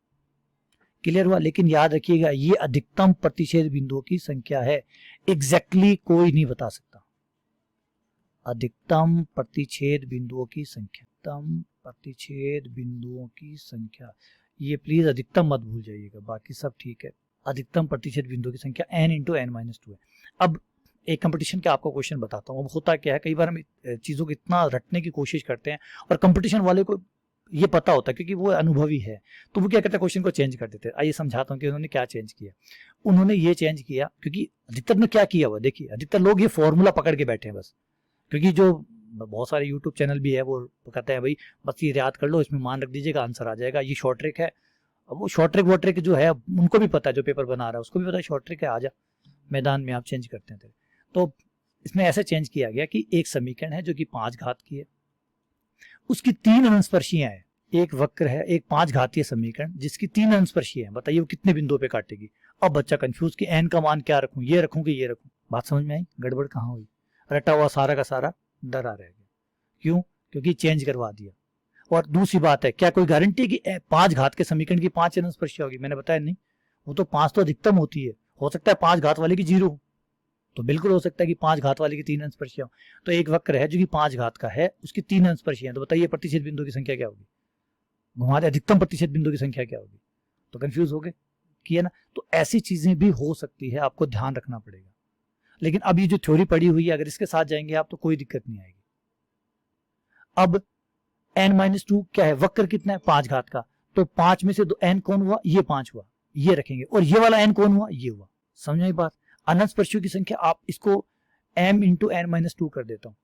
A: क्लियर हुआ। लेकिन याद रखिएगा ये अधिकतम प्रतिच्छेद बिंदुओं की संख्या है, एग्जैक्टली कोई नहीं बता सकता। अधिकतम प्रतिच्छेद बिंदुओं की संख्या, अधिकतम प्रतिच्छेद बिंदुओं की संख्या, ये प्लीज अधिकतम मत भूल जाइएगा, बाकी सब ठीक है। अधिकतम प्रतिच्छेद बिंदुओं की संख्या n इंटू n-2 है। अब एक कंपटीशन का आपको क्वेश्चन बताता हूँ। अब होता क्या है, कई बार हम चीजों को इतना रटने की कोशिश करते हैं और कंपटीशन वाले को ये पता होता है क्योंकि वो अनुभवी है, तो वो क्या करते हैं, क्वेश्चन को चेंज कर देते हैं। आइए समझाता हूँ कि उन्होंने क्या चेंज किया। उन्होंने ये चेंज किया क्योंकि अधिकतर ने क्या किया हुआ, देखिए अधिकतर लोग ये फॉर्मूला पकड़ के बैठे हैं बस, क्योंकि जो बहुत सारे यूट्यूब चैनल भी है वो कहते हैं भाई बस ये याद कर लो, इसमें मान रख दीजिएगा, आंसर आ जाएगा, ये शॉर्ट ट्रिक है। अब वो शॉर्ट ट्रिक वो ट्रिक जो है उनको भी पता है, जो पेपर बना रहा है उसको भी पता है शॉर्ट ट्रिक है, आ जा मैदान में, आप चेंज करते हैं। तो इसमें ऐसे चेंज किया गया कि एक समीकरण है जो कि 5 घात की है, उसकी 3 अंशस्पर्शियां है। एक वक्र है, एक 5 घातीय समीकरण जिसकी 3 अंशस्पर्शियां हैं, बताइए वो कितने बिंदुओं पे काटेगी। अब बच्चा कंफ्यूज कि n का मान क्या रखूं, ये रखूं कि ये रखूं। बात समझ में आई, गड़बड़ कहाँ हुई, रटा हुआ सारा का सारा डरा रह गया। क्यों? क्योंकि चेंज करवा दिया। और दूसरी बात है, क्या कोई गारंटी है कि 5 घात के समीकरण की 5 अंशस्पर्शियां होगी, मैंने बताया नहीं, वो तो 5 तो अधिकतम होती है, हो सकता है 5 घात वाले की 0, तो बिल्कुल हो सकता है कि 5 घात वाले की 3 अंशस्पर्शियां। तो एक वक्र है जो कि 5 घात का है, उसकी 3 अंशस्पर्शियां, तो बताइए प्रतिच्छेद बिंदु की संख्या क्या होगी, घुमा दे, अधिकतम प्रतिच्छेद बिंदु की संख्या क्या होगी। तो कंफ्यूज हो गए, किया ना। तो ऐसी चीजें भी हो सकती है, आपको ध्यान रखना पड़ेगा। लेकिन अब ये जो थ्योरी पड़ी हुई है, अगर इसके साथ जाएंगे आप तो कोई दिक्कत नहीं आएगी। अब n-2 क्या है, वक्र कितना है, 5 घात का, तो 5 में से n कौन हुआ, ये 5 हुआ, ये रखेंगे, और ये वाला n कौन हुआ, ये हुआ। समझ आई बात। अनंतस्पर्शियों की संख्या, आप इसको m इंटू n-2 कर देता हूं।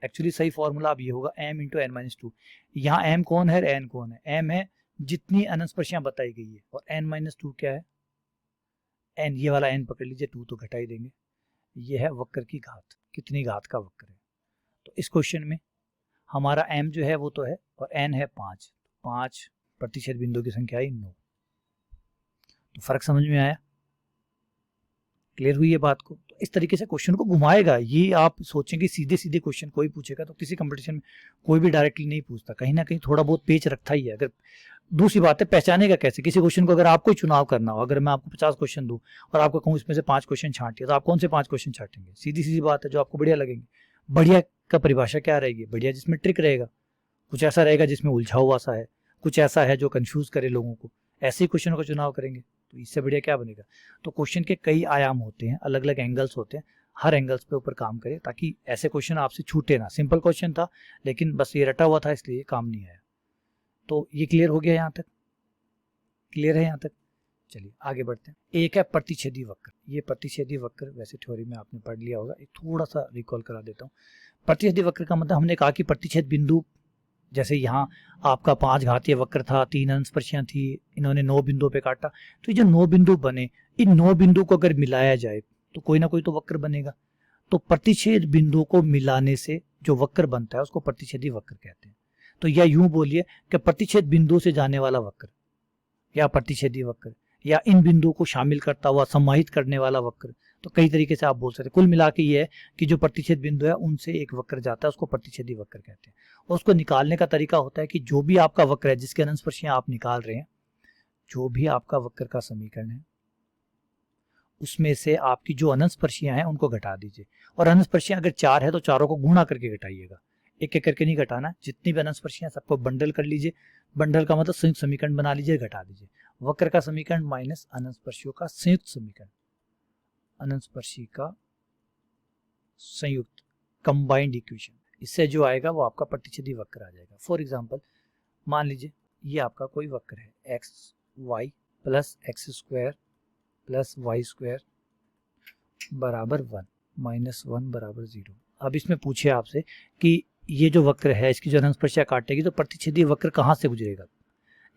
A: एक्चुअली सही फॉर्मूला अब ये होगा m इंटू n-2। यहाँ m कौन है, n कौन है, m है जितनी अनंतस्पर्शियां बताई गई है, और n-2 क्या है, n, ये वाला n पकड़ लीजिए, 2 तो घटा ही देंगे। ये है वक्र की घात, कितनी घात का वक्र है। तो इस क्वेश्चन में हमारा m जो है वो तो है और n है 5 प्रतिशत बिंदु की संख्या आई 9। तो फर्क समझ में आया, क्लियर हुई ये बात को। तो इस तरीके से क्वेश्चन को घुमाएगा। ये आप सोचेंगे सीधे सीधे क्वेश्चन कोई पूछेगा तो किसी कंपटीशन में कोई भी डायरेक्टली नहीं पूछता, कहीं ना कहीं थोड़ा बहुत पेच रखता ही है। अगर दूसरी बात है पहचानेगा कैसे किसी क्वेश्चन को, अगर आपको ही चुनाव करना हो, अगर मैं आपको 50 क्वेश्चन दूं और आपको कहूँ इसमें से 5 क्वेश्चन छांटिए, तो आप कौन से 5 क्वेश्चन छांटेंगे? सीधी सीधी बात है, जो आपको बढ़िया लगेंगे। बढ़िया का परिभाषा क्या रहेगी? बढ़िया जिसमें ट्रिक रहेगा, कुछ ऐसा रहेगा जिसमें उलझा हुआ सा है, कुछ ऐसा है जो कंफ्यूज करे लोगों को, ऐसे ही क्वेश्चन का चुनाव करेंगे। तो इससे बढ़िया क्या बनेगा? तो क्वेश्चन के कई आयाम होते हैं, अलग अलग एंगल्स होते हैं, हर एंगल्स पे ऊपर काम करें ताकि ऐसे क्वेश्चन आपसे छूटे ना। सिंपल क्वेश्चन था लेकिन बस ये रटा हुआ था इसलिए काम नहीं आया। तो ये क्लियर हो गया, यहाँ तक क्लियर है यहाँ तक? चलिए आगे बढ़ते हैं। एक है प्रतिच्छेदी वक्र। ये प्रतिच्छेदी वक्र वैसे थ्योरी में आपने पढ़ लिया होगा, एक थोड़ा सा रिकॉल करा देता हूँ। प्रतिच्छेदी वक्र का मतलब हमने कहा कि प्रतिच्छेद बिंदु, जैसे यहाँ आपका 5 घातीय वक्र था, 3 अंशस्पर्शियां थी, इन्होंने 9 बिंदुओं पे काटा, तो ये जो 9 बिंदु बने, इन 9 बिंदु को अगर मिलाया जाए तो कोई ना कोई तो वक्र बनेगा। तो प्रतिच्छेद बिंदु को मिलाने से जो वक्र बनता है उसको प्रतिच्छेदी वक्र कहते हैं। तो या यूं बोलिए कि प्रतिच्छेद बिंदु से जाने वाला वक्र या प्रतिच्छेदी वक्र, या इन बिंदुओं को शामिल करता हुआ समाहित करने वाला वक्र, तो कई तरीके से आप बोल सकते हैं। कुल मिला के ये है कि जो प्रतिच्छेद बिंदु है उनसे एक वक्र जाता है, उसको प्रतिच्छेदी वक्र कहते हैं। और उसको निकालने का तरीका होता है कि जो भी आपका वक्र है, जिसके अंशस्पर्शियां आप निकाल रहे हैं, जो भी आपका वक्र का समीकरण है उसमें से आपकी जो अंशस्पर्शियां हैं उनको घटा दीजिए। और अंशस्पर्शियां अगर 4 है तो चारों को गुणा करके घटाइएगा, एक एक करके नहीं घटाना। जितनी भी अंशस्पर्शियां सबको बंडल कर लीजिए, बंडल का मतलब संयुक्त समीकरण बना लीजिए, घटा दीजिए। वक्र का समीकरण माइनस अंशस्पर्शियों का संयुक्त समीकरण, अंशस्पर्शी का संयुक्त कंबाइंड इक्वेशन, इससे जो आएगा वो आपका प्रतिच्छेदी वक्र आ जाएगा। फॉर एग्जांपल मान लीजिए ये आपका कोई वक्र है, x y plus x square plus y square बराबर 1 माइनस 1 बराबर 0। अब इसमें पूछे आपसे कि ये जो वक्र है इसकी जो अंशस्पर्शियां काटेगी तो प्रतिच्छेदी वक्र कहाँ से गुजरेगा,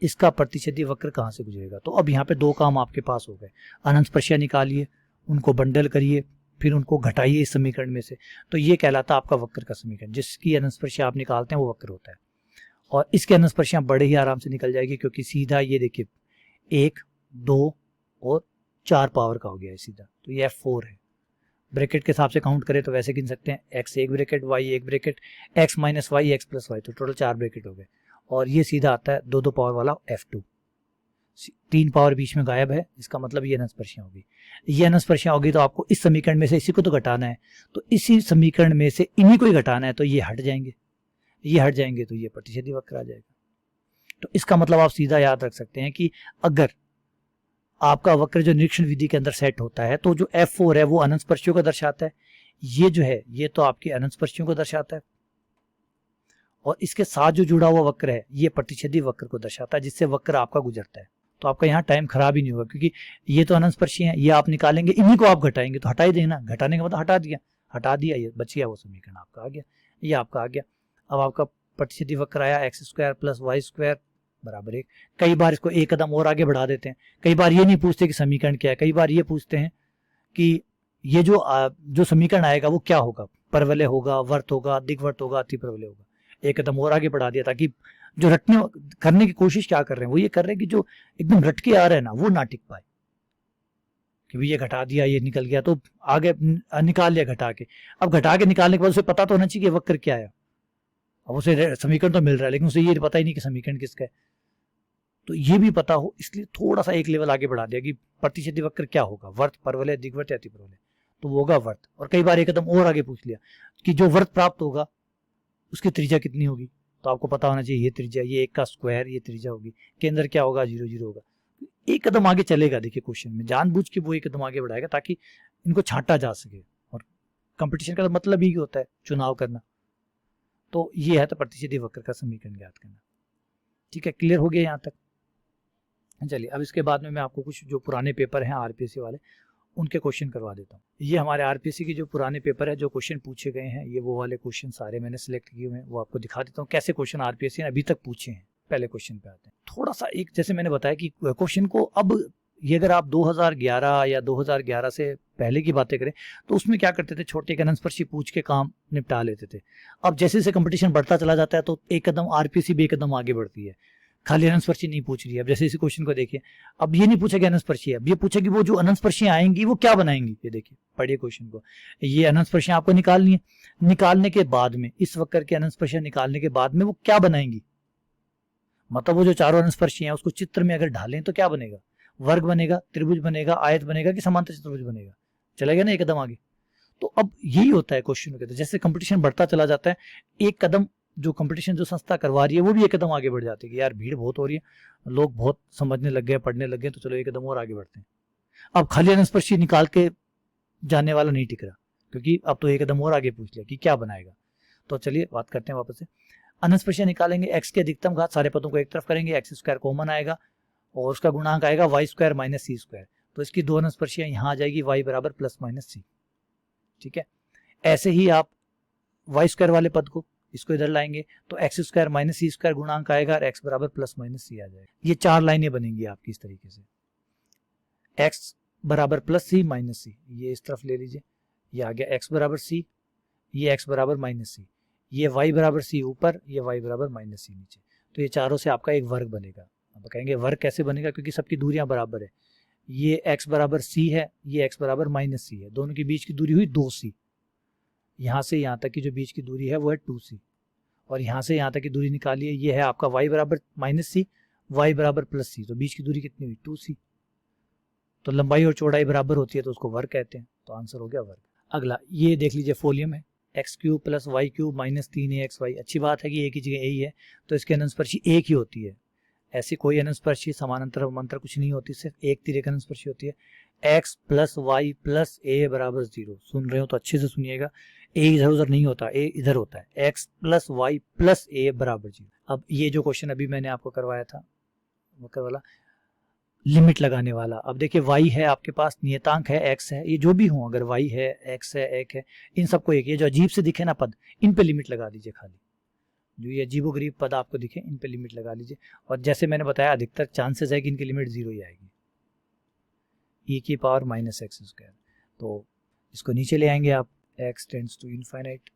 A: इसका प्रतिच्छेदी वक्र कहाँ से गुजरेगा। तो अब यहाँ पे 2 काम आपके पास हो गए, अंशस्पर्शियां निकालिए, उनको बंडल करिए, फिर उनको घटाइए इस समीकरण में से। तो ये कहलाता आपका वक्र का समीकरण, जिसकी अंशस्पर्शियां आप निकालते हैं वो वक्र होता है। और इसके अंशस्पर्शियां बड़े ही आराम से निकल जाएगी, क्योंकि सीधा ये देखिए 1, 2 और 4 पावर का हो गया है सीधा। तो ये F4 है। ब्रैकेट के हिसाब से काउंट करें तो वैसे गिन सकते हैं, x एक ब्रैकेट, y एक bracket, x minus y, x plus y, तो टोटल 4 ब्रैकेट हो गए। और ये सीधा आता है 2 पावर वाला F2, 3 पावर बीच में गायब है, इसका मतलब ये अंशस्पर्शियां होगी। ये अंशस्पर्शियां होगी तो आपको इस समीकरण में से इसी को तो घटाना है, तो इसी समीकरण में से इन्हीं को ही घटाना है, तो ये हट जाएंगे, ये हट जाएंगे तो ये प्रतिच्छेदी वक्र आ जाएगा। तो इसका मतलब आप सीधा याद रख सकते हैं कि अगर आपका वक्र जो निरीक्षण विधि के अंदर सेट होता है तो जो F4 है वो अंशस्पर्शियों को दर्शाता है, ये जो है ये तो आपकी अंशस्पर्शियों को दर्शाता है, और इसके साथ जो जुड़ा हुआ वक्र है ये प्रतिच्छेदी वक्र को दर्शाता है, जिससे वक्र आपका गुजरता है। तो आपका यहाँ टाइम खराब ही नहीं होगा, क्योंकि ये तो अंशस्पर्शी है, ये आप निकालेंगे, इन्हीं को आप घटाएंगे, तो हटा ही देना, घटाने का मतलब हटा दिया, ये बच गया वो समीकरण आपका आ गया, ये आपका आ गया। अब आपका प्रतिच्छेदी वक्र आया x square plus y square बराबर 1। कई बार इसको एक कदम और आगे बढ़ा देते हैं, कई बार ये नहीं पूछते कि समीकरण क्या है, कई बार ये पूछते हैं कि ये जो समीकरण आएगा वो क्या होगा, परवलय होगा, वर्त होगा, दिग्वर्त होगा, अतिपरवलय होगा। एक कदम और आगे बढ़ा दिया ताकि जो रटने करने की कोशिश क्या कर रहे हैं वो ये कर रहे हैं कि जो एकदम रट के आ रहे हैं ना वो ना टिक पाए, कि भाई ये घटा दिया, ये निकल गया, तो आगे निकाल लिया घटा के। अब घटा के निकालने के बाद उसे पता तो होना चाहिए कि वक्र क्या है। अब उसे समीकरण तो मिल रहा है लेकिन उसे ये पता ही नहीं कि समीकरण किसका है, तो ये भी पता हो, इसलिए थोड़ा सा एक लेवल आगे बढ़ा दिया कि प्रतिच्छेदी वक्र क्या होगा, वर्त, परवलय, दिग्वर्त या अतिपरवलय, तो वो होगा वर्त। और कई बार एक कदम और आगे पूछ लिया कि जो वर्त प्राप्त होगा उसकी त्रिज्या कितनी होगी, तो आपको पता होना चाहिए ये त्रिज्या, ये 1 का स्क्वायर, ये त्रिज्या होगी, केंद्र क्या होगा, 0 0 होगा। एक कदम आगे चलेगा, देखिए क्वेश्चन में जानबूझ के वो एक कदम आगे बढ़ाएगा ताकि इनको छांटा जा सके, और कंपटीशन का मतलब ही होता है चुनाव करना। तो ये है तो प्रतिच्छेदी वक्र का समीकरण ज्ञात करना। ठीक है, क्लियर हो गया यहाँ तक? चलिए अब इसके बाद में मैं आपको कुछ जो पुराने पेपर हैं आरपीएससी वाले उनके क्वेश्चन करवा देता हूँ। ये हमारे आरपीएससी के जो पुराने पेपर है, जो क्वेश्चन पूछे गए हैं, ये वो वाले क्वेश्चन सारे मैंने सिलेक्ट किए हुए हैं, वो आपको दिखा देता हूँ कैसे क्वेश्चन आरपीएससी ने अभी तक पूछे हैं। पहले क्वेश्चन पे आते हैं। थोड़ा सा एक, जैसे मैंने बताया कि क्वेश्चन को अब ये अगर आप 2011 या 2011 से पहले की बातें करें तो उसमें क्या करते थे, छोटे एक अनस्पर्शी पूछ के काम निपटा लेते थे। अब जैसे जैसे कंपटीशन बढ़ता चला जाता है तो एक कदम आरपीसी भी एक कदम आगे बढ़ती है, खाली अनस्पर्शी नहीं पूछ रही है। अब जैसे इसी क्वेश्चन को देखिए, अब ये नहीं पूछा कि अनस्पर्शी है, अब ये पूछा कि वो जो अनस्पर्शियां आएंगी वो क्या बनाएंगी। ये देखिए, पढ़िए क्वेश्चन को, ये अनस्पर्शियां आपको निकालनी है, निकालने के बाद में इस वक्र के अनस्पर्शियां निकालने के बाद में वो क्या बनाएंगी, मतलब वो जो चारों अनस्पर्शियां हैं उसको चित्र में अगर ढालें तो क्या बनेगा, वर्ग बनेगा, त्रिभुज बनेगा, आयत बनेगा कि समांतर चतुर्भुज बनेगा। चलेगा ना एक कदम आगे। तो अब यही होता है क्वेश्चन के, जैसे कंपटीशन बढ़ता चला जाता है, एक कदम जो कंपटीशन जो संस्था करवा रही है वो भी एक कदम आगे बढ़ जाती है कि यार भीड़ बहुत हो रही है, लोग बहुत समझने लग गए, पढ़ने लग गए, तो चलो एक कदम और आगे बढ़ते हैं। अब खाली अनस्पर्शी निकाल के जानने वाला नहीं टिक रहा, क्योंकि अब तो एक कदम और आगे पूछ लिया कि क्या बनाएगा। तो चलिए बात करते हैं वापस से। अनस्पर्शियां निकालेंगे, एक्स की अधिकतम घात, सारे पदों को एक तरफ करेंगे, एक्स स्क्वायर कॉमन आएगा और उसका गुणांक आएगा वाई स्क्वायर माइनस सी स्क्वायर। तो इसकी दो अनस्पर्शियां यहाँ आ जाएगी, वाई बराबर प्लस माइनस सी। ठीक है, ऐसे ही आप वाई स्क्वायर वाले पद को इसको इधर लाएंगे तो एक्स स्क्वायर माइनस सी स्क्वायर गुणांक आएगा और एक्स बराबर प्लस माइनस सी आ जाएगा। ये चार लाइनें बनेंगी आपकी इस तरीके से, एक्स बराबर प्लस सी माइनस सी, ये इस तरफ ले लीजिए, ये आ गया एक्स बराबर सी, ये एक्स बराबर माइनस सी, ये वाई बराबर सी ऊपर, ये वाई बराबर माइनस सी नीचे। तो ये चारों से आपका एक वर्ग बनेगा। अब कहेंगे वर्ग कैसे बनेगा, क्योंकि सबकी दूरियां बराबर है, ये एक्स बराबर सी है, ये एक्स बराबर माइनस सी है, दोनों के बीच की दूरी हुई 2c, यहाँ से यहाँ तक की जो बीच की दूरी है वो है 2c, और यहाँ से यहाँ तक की दूरी निकालिए, ये है आपका y बराबर माइनस सी, वाई बराबर प्लस सी, तो बीच की दूरी कितनी हुई 2c। तो लंबाई और चौड़ाई बराबर होती है तो उसको वर्ग कहते हैं, तो आंसर हो गया वर्ग। अगला ये देख लीजिए, फोलियम है, x cube plus y cube minus 3axy। अच्छी बात है कि एक ही जगह यही है तो इसके अनस्पर्शी एक ही होती है, ऐसी कोई अनस्पर्शी समानांतर अवमांतर कुछ नहीं होती, सिर्फ एक तिर्यक अनस्पर्शी होती है। x प्लस वाई प्लस ए बराबर 0, सुन रहे हो तो अच्छे से सुनिएगा, ए इधर उधर नहीं होता, ए इधर होता है, x प्लस वाई प्लस ए बराबर 0। अब ये जो क्वेश्चन अभी मैंने आपको करवाया था वक्र वाला, लिमिट लगाने वाला, अब देखिए y है आपके पास, नियतांक है x है, ये जो भी हो, अगर y है x है एक है, इन सबको एक, ये जो अजीब से दिखे ना पद, इन पे लिमिट लगा दीजिए, खाली जो ये अजीबोगरीब पद आपको दिखे इन पे लिमिट लगा लीजिए। और जैसे मैंने बताया अधिकतर चांसेस है कि इनकी लिमिट 0 ही आएगी, e की पावर माइनस एक्स स्क्वायर। तो इसको नीचे ले आएंगे आप, x tends to infinite,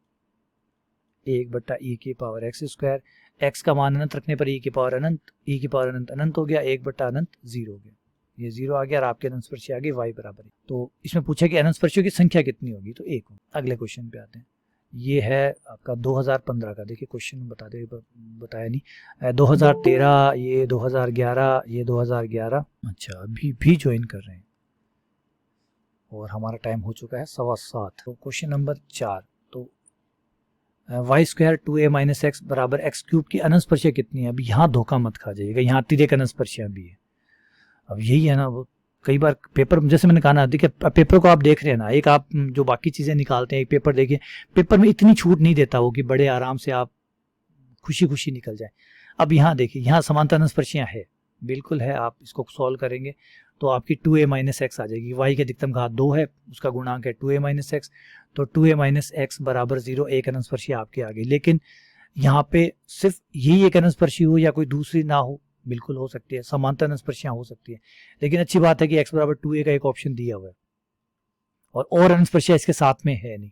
A: 1/e की पावर एक्स स्क्वायर, x का मान अनंत रखने पर e की पावर अनंत, e की पावर अनंत अनंत हो गया, 1/अनंत 0 हो गया, ये 0 आ गया और आपके अनंतस्पर्शी आ गई y बराबर। तो इसमें पूछा कि अनंतस्पर्शियों की संख्या कितनी होगी, तो 1 होगी। अगले क्वेश्चन पे आते हैं, ये है आपका 2015 का, देखिए क्वेश्चन बताया नहीं, 2013, ये 2011, ये 2011। अच्छा अभी भी ज्वाइन कर रहे हैं और हमारा टाइम हो चुका है 7:15। तो क्वेश्चन नंबर 4, तो y square 2a minus x बराबर एक्स क्यूब की अनंतस्पर्शियां कितनी है। अब यहाँ धोखा मत खा जाइएगा, यहाँ तिर्यक अनंतस्पर्शियां भी है। अब यही है ना, वो कई बार पेपर, जैसे मैंने कहा ना, देखिए पेपर को आप देख रहे हैं ना, एक आप जो बाकी चीज़ें निकालते हैं, एक पेपर देखिए, पेपर में इतनी छूट नहीं देता वो कि बड़े आराम से आप खुशी खुशी निकल जाए। अब यहाँ देखिए, यहाँ समांतर अनंतस्पर्शियां है, बिल्कुल है, आप इसको सॉल्व करेंगे तो आपकी 2a माइनस एक्स आ जाएगी, y की अधिकतम घात 2 है, उसका गुणांक है 2a माइनस एक्स, तो 2a माइनस एक्स बराबर 0, एक अनंतस्पर्शी आपके आ गई। लेकिन यहाँ पे सिर्फ यही एक अनंतस्पर्शी हो या कोई दूसरी ना हो, बिल्कुल हो सकती है, समांतर अनंतस्पर्शियां हो सकती है, लेकिन अच्छी बात है कि x बराबर 2a का एक ऑप्शन दिया हुआ है और अनंतस्पर्शियां इसके साथ में है नहीं,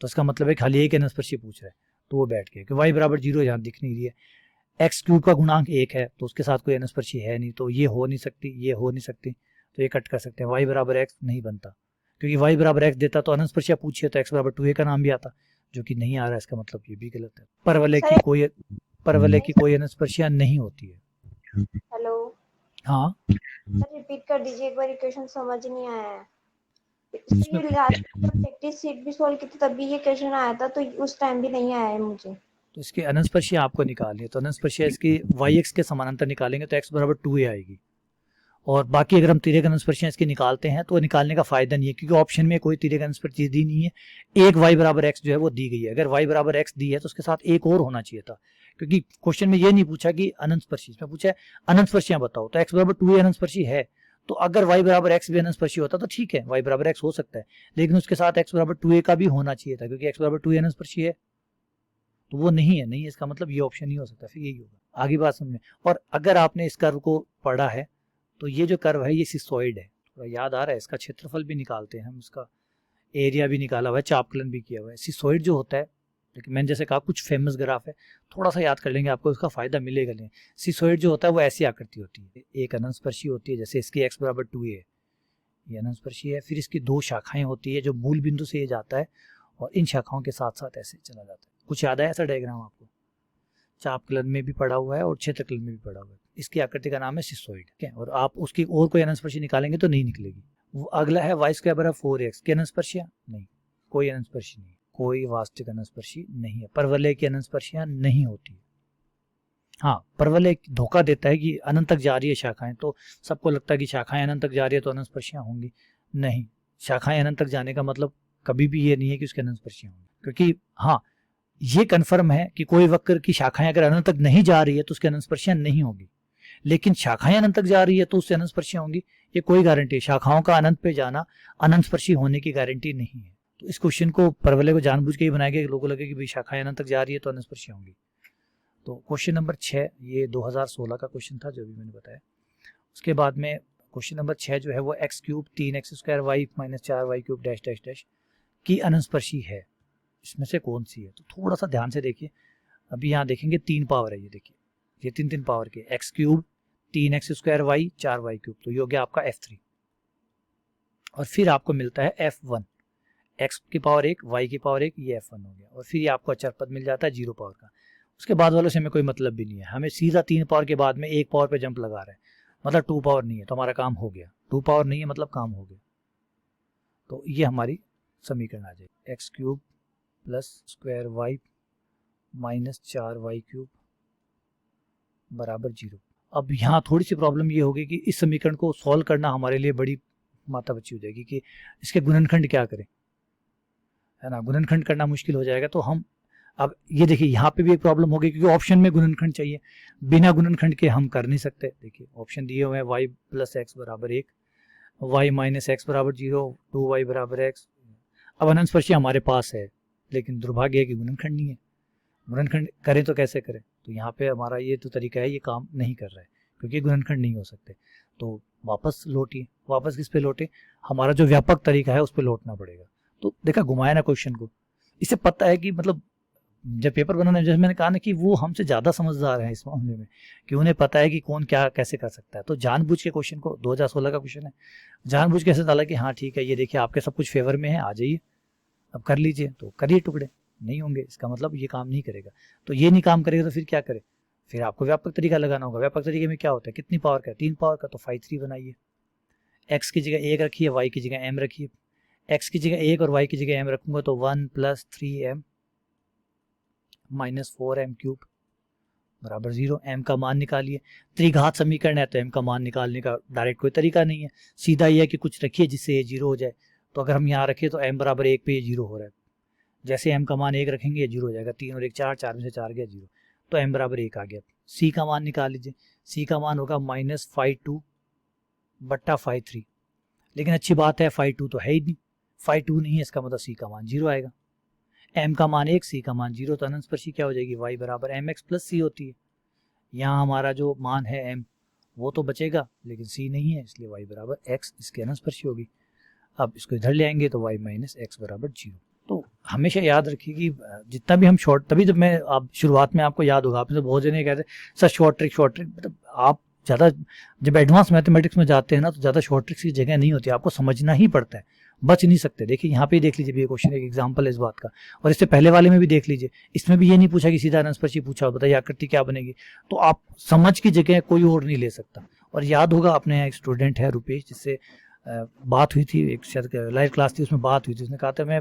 A: तो इसका मतलब है खाली एक अनंतस्पर्शी पूछ रहा है, तो वो बैठ गया कि y बराबर 0 यहाँ दिख नहीं रही है, एक्स क्यूब का गुणांक 1 है तो उसके साथ कोई अनंतस्पर्शी है नहीं, तो ये हो नहीं सकती, ये हो नहीं सकती, तो ये कट कर सकते हैं। y बराबर x नहीं बनता, क्योंकि y बराबर x देता तो अनंतस्पर्शियां पूछिए तो x बराबर 2a का नाम भी आता, जो कि नहीं आ रहा है, इसका मतलब ये भी गलत है। परवलय की कोई अनंतस्पर्शियां नहीं होती है।
F: हेलो,
A: हाँ
F: सर रिपीट कर दीजिए एक बार, इक्वेशन समझ नहीं आया है। ये प्रैक्टिस सीट भी सॉल्व की थी तभी ये क्वेश्चन आया था, तो उस टाइम भी नहीं आया है मुझे।
A: तो इसकी अनंतस्पर्शियां आपको निकालनी है, तो अनंतस्पर्शियां इसकी y(x) के समानांतर निकालेंगे तो x बराबर 2a आएगी, और बाकी अगर हम तिर्यक अनंतस्पर्शियां इसकी निकालते हैं तो निकालने का फायदा नहीं है, क्योंकि ऑप्शन में कोई तिर्यक अनंतस्पर्शी दी नहीं है, एक y बराबर x जो है वो दी गई है। अगर y बराबर x दी है तो उसके साथ एक और होना चाहिए था, क्योंकि क्वेश्चन में ये नहीं पूछा कि अनंतस्पर्शी, इसमें पूछा है अनंतस्पर्शियां बताओ, तो x बराबर 2a अनंतस्पर्शी है, तो अगर y बराबर x भी अनंतस्पर्शी होता तो ठीक है, y बराबर x हो सकता है, लेकिन उसके साथ x बराबर 2a का भी होना चाहिए था, क्योंकि x बराबर 2a अनंतस्पर्शी है, तो वो नहीं है, इसका मतलब ये ऑप्शन नहीं हो सकता, फिर यही होगा। आगे बात समझे। और अगर आपने इस कर्व को पढ़ा है तो ये जो कर्व है ये सिसोइड है, थोड़ा याद आ रहा है, इसका क्षेत्रफल भी निकालते हैं हम, इसका एरिया भी निकाला हुआ है, चापकलन भी किया हुआ है। सिसोइड जो होता है, लेकिन मैंने जैसे कहा कुछ फेमस ग्राफ है, थोड़ा सा याद कर लेंगे आपको उसका फायदा मिलेगा नहीं। सिसोइड जो होता है वो ऐसी आकृति होती है, एक अनंतस्पर्शी होती है, जैसे इसकी x बराबर 2a है, ये अनंतस्पर्शी है, फिर इसकी दो शाखाएं होती है जो मूल बिंदु से ये जाता है और इन शाखाओं के साथ साथ ऐसे चला जाता है। कुछ याद है ऐसा डायग्राम आपको? चापकलन में भी पढ़ा हुआ है और क्षेत्रकलन में भी पढ़ा हुआ है। इसकी आकृति का नाम है सिसोइड, ठीक है। और आप उसकी और कोई अनंतस्पर्शी निकालेंगे तो नहीं निकलेगी। वो अगला है y स्क्वायर बराबर 4x की अनंतस्पर्शियां, नहीं, कोई अनंतस्पर्शी नहीं, कोई वास्तविक अनंतस्पर्शी नहीं है। परवलय की अनंतस्पर्शियां नहीं होती है। हाँ, परवलय धोखा देता है कि अनंत तक जा रही है शाखाएं, तो सबको लगता है कि शाखाएं अनंत तक जा रही है तो अनंतस्पर्शियां होंगी। नहीं, शाखाएं अनंत तक जाने का मतलब कभी भी ये नहीं है कि उसकी अनंतस्पर्शियां होंगी, क्योंकि हाँ ये कन्फर्म है कि कोई वक्र की शाखाएं अगर अनंत तक नहीं जा रही है तो उसकी अनंतस्पर्शियां नहीं होगी, लेकिन शाखाएं अनंत तक जा रही है तो उससे अनंतस्पर्शियां होंगी। ये कोई गारंटी है, शाखाओं का अनंत पे जाना अनंतस्पर्शी होने की गारंटी नहीं है। तो इस क्वेश्चन को परवलय को जानबूझ के ही बनाया गया कि लोगों को लगे कि भाई शाखाएं अनंत तक जा रही है तो अनंतस्पर्शियां होंगी। तो क्वेश्चन नंबर 6 ये 2016 का क्वेश्चन था जो भी मैंने बताया। उसके बाद में क्वेश्चन नंबर 6 जो है वो x cube 3x square y minus 4y cube dash dash dash की अनंतस्पर्शी है, इसमें से कौन सी है? तो थोड़ा सा ध्यान से देखिए। अभी यहाँ देखेंगे 3 पावर है, ये देखिए ये 3 पावर के, x cube 3x square y 4y cube, तो ये हो गया आपका f3। और फिर आपको मिलता है f1, x की पावर 1 y की पावर 1, ये f1 हो गया। और फिर ये आपको अचर पद मिल जाता है 0 पावर का। उसके बाद वालों से हमें कोई मतलब भी नहीं है, हमें सीधा 3 पावर के बाद में 1 पावर पे जंप लगा रहा है, मतलब 2 पावर नहीं है तो हमारा काम हो गया। 2 पावर नहीं है मतलब काम हो गया। तो ये हमारी समीकरण आ जाएगी, x cube plus square y minus 4y cube बराबर 0। अब यहाँ थोड़ी सी प्रॉब्लम ये होगी कि इस समीकरण को सॉल्व करना हमारे लिए बड़ी माथा बच्ची हो जाएगी कि इसके गुणनखंड क्या करें, है ना। गुणनखंड करना मुश्किल हो जाएगा। तो हम अब ये देखिए यहाँ पे भी एक प्रॉब्लम होगी क्योंकि ऑप्शन में गुणनखंड चाहिए, बिना गुणनखंड के हम कर नहीं सकते। देखिए ऑप्शन दिए हुए हैं y प्लस एक्स बराबर 1, y माइनस एक्स बराबर 0, 2y बराबर x। अब अनंतस्पर्शी हमारे पास है लेकिन दुर्भाग्य है कि गुणनखंड नहीं है। गुणनखंड करें तो कैसे करें? तो यहाँ पे हमारा ये तो तरीका है, ये काम नहीं कर रहा है क्योंकि गुणनखंड नहीं हो सकते। तो वापस लौटिए, वापस किस पे लौटे? हमारा जो व्यापक तरीका है उस पर लौटना पड़ेगा। तो देखा घुमाया ना क्वेश्चन को। इससे पता है कि मतलब जब पेपर बनाने, जैसे मैंने कहा ना कि वो हमसे ज़्यादा समझदार हैं इस मामले में, कि उन्हें पता है कि कौन क्या कैसे कर सकता है। तो जानबूझ के क्वेश्चन को, 2016 का क्वेश्चन है, जानबूझ के ऐसे डाला कि हाँ ठीक है ये देखिए आपके सब कुछ फेवर में है, आ जाइए अब कर लीजिए। तो करिए टुकड़े, नहीं होंगे इसका मतलब ये काम नहीं करेगा। तो ये नहीं काम करेगा तो फिर क्या करे? फिर आपको व्यापक तरीका लगाना होगा। व्यापक तरीके में क्या होता है? कितनी पावर का? 3 पावर का। तो 5 3 बनाइए। x की जगह 1 रखिए, y की जगह m रखिए। x की जगह 1 और y की जगह m रखूंगा तो 1 plus 3m minus 4m cube बराबर 0। m का मान निकालिए। त्रिघात समीकरण है तो m का मान निकालने का डायरेक्ट कोई तरीका नहीं है, सीधा यह है कि कुछ रखिए जिससे ये 0 हो जाए। तो अगर हम यहाँ रखें तो m बराबर 1 पे ये 0 हो रहा है, जैसे m का मान 1 रखेंगे ये 0 हो जाएगा। 3 और 1 4, 4 में से 4 गया 0, तो m बराबर 1 आ गया। c का मान निकाल लीजिए। c का मान होगा माइनस 5 2 बट्टा 5 3। लेकिन अच्छी बात है 5 2 तो है ही नहीं, 5 2 नहीं है, इसका मतलब c का मान 0 आएगा। m का मान 1, c का मान 0, तो अनंतस्पर्शी क्या हो जाएगी? y बराबर mx प्लस c होती है। यहाँ हमारा जो मान है m वो तो बचेगा लेकिन c नहीं है, इसलिए y बराबर x इसकी अनंतस्पर्शी होगी। अब इसको इधर ले आएंगे तो y माइनस एक्स बराबर 0। तो हमेशा याद रखिए कि जितना भी हम शॉर्ट, तभी जब मैं आप शुरुआत में आपको याद होगा, आपने तो बहुत जने कहते हैं सर शॉर्ट ट्रिक, मतलब आप ज़्यादा जब एडवांस मैथमेटिक्स में जाते हैं ना तो ज़्यादा शॉर्ट ट्रिक्स की जगह नहीं होती, आपको समझना ही पड़ता है, बच नहीं सकते। देखिए यहाँ पे देख लीजिए, ये क्वेश्चन एक एग्जांपल है इस बात का, और इससे पहले वाले में भी देख लीजिए, इसमें भी ये नहीं पूछा कि सीधा अनंतस्पर्शी पूछा, बताइए आकृति क्या बनेगी। तो आप समझ की जगह कोई और नहीं ले सकता। और याद होगा अपने एक स्टूडेंट है रुपेश, जिससे बात हुई थी, एक शायद लाइव क्लास थी उसमें बात हुई थी, उसने कहा था मैं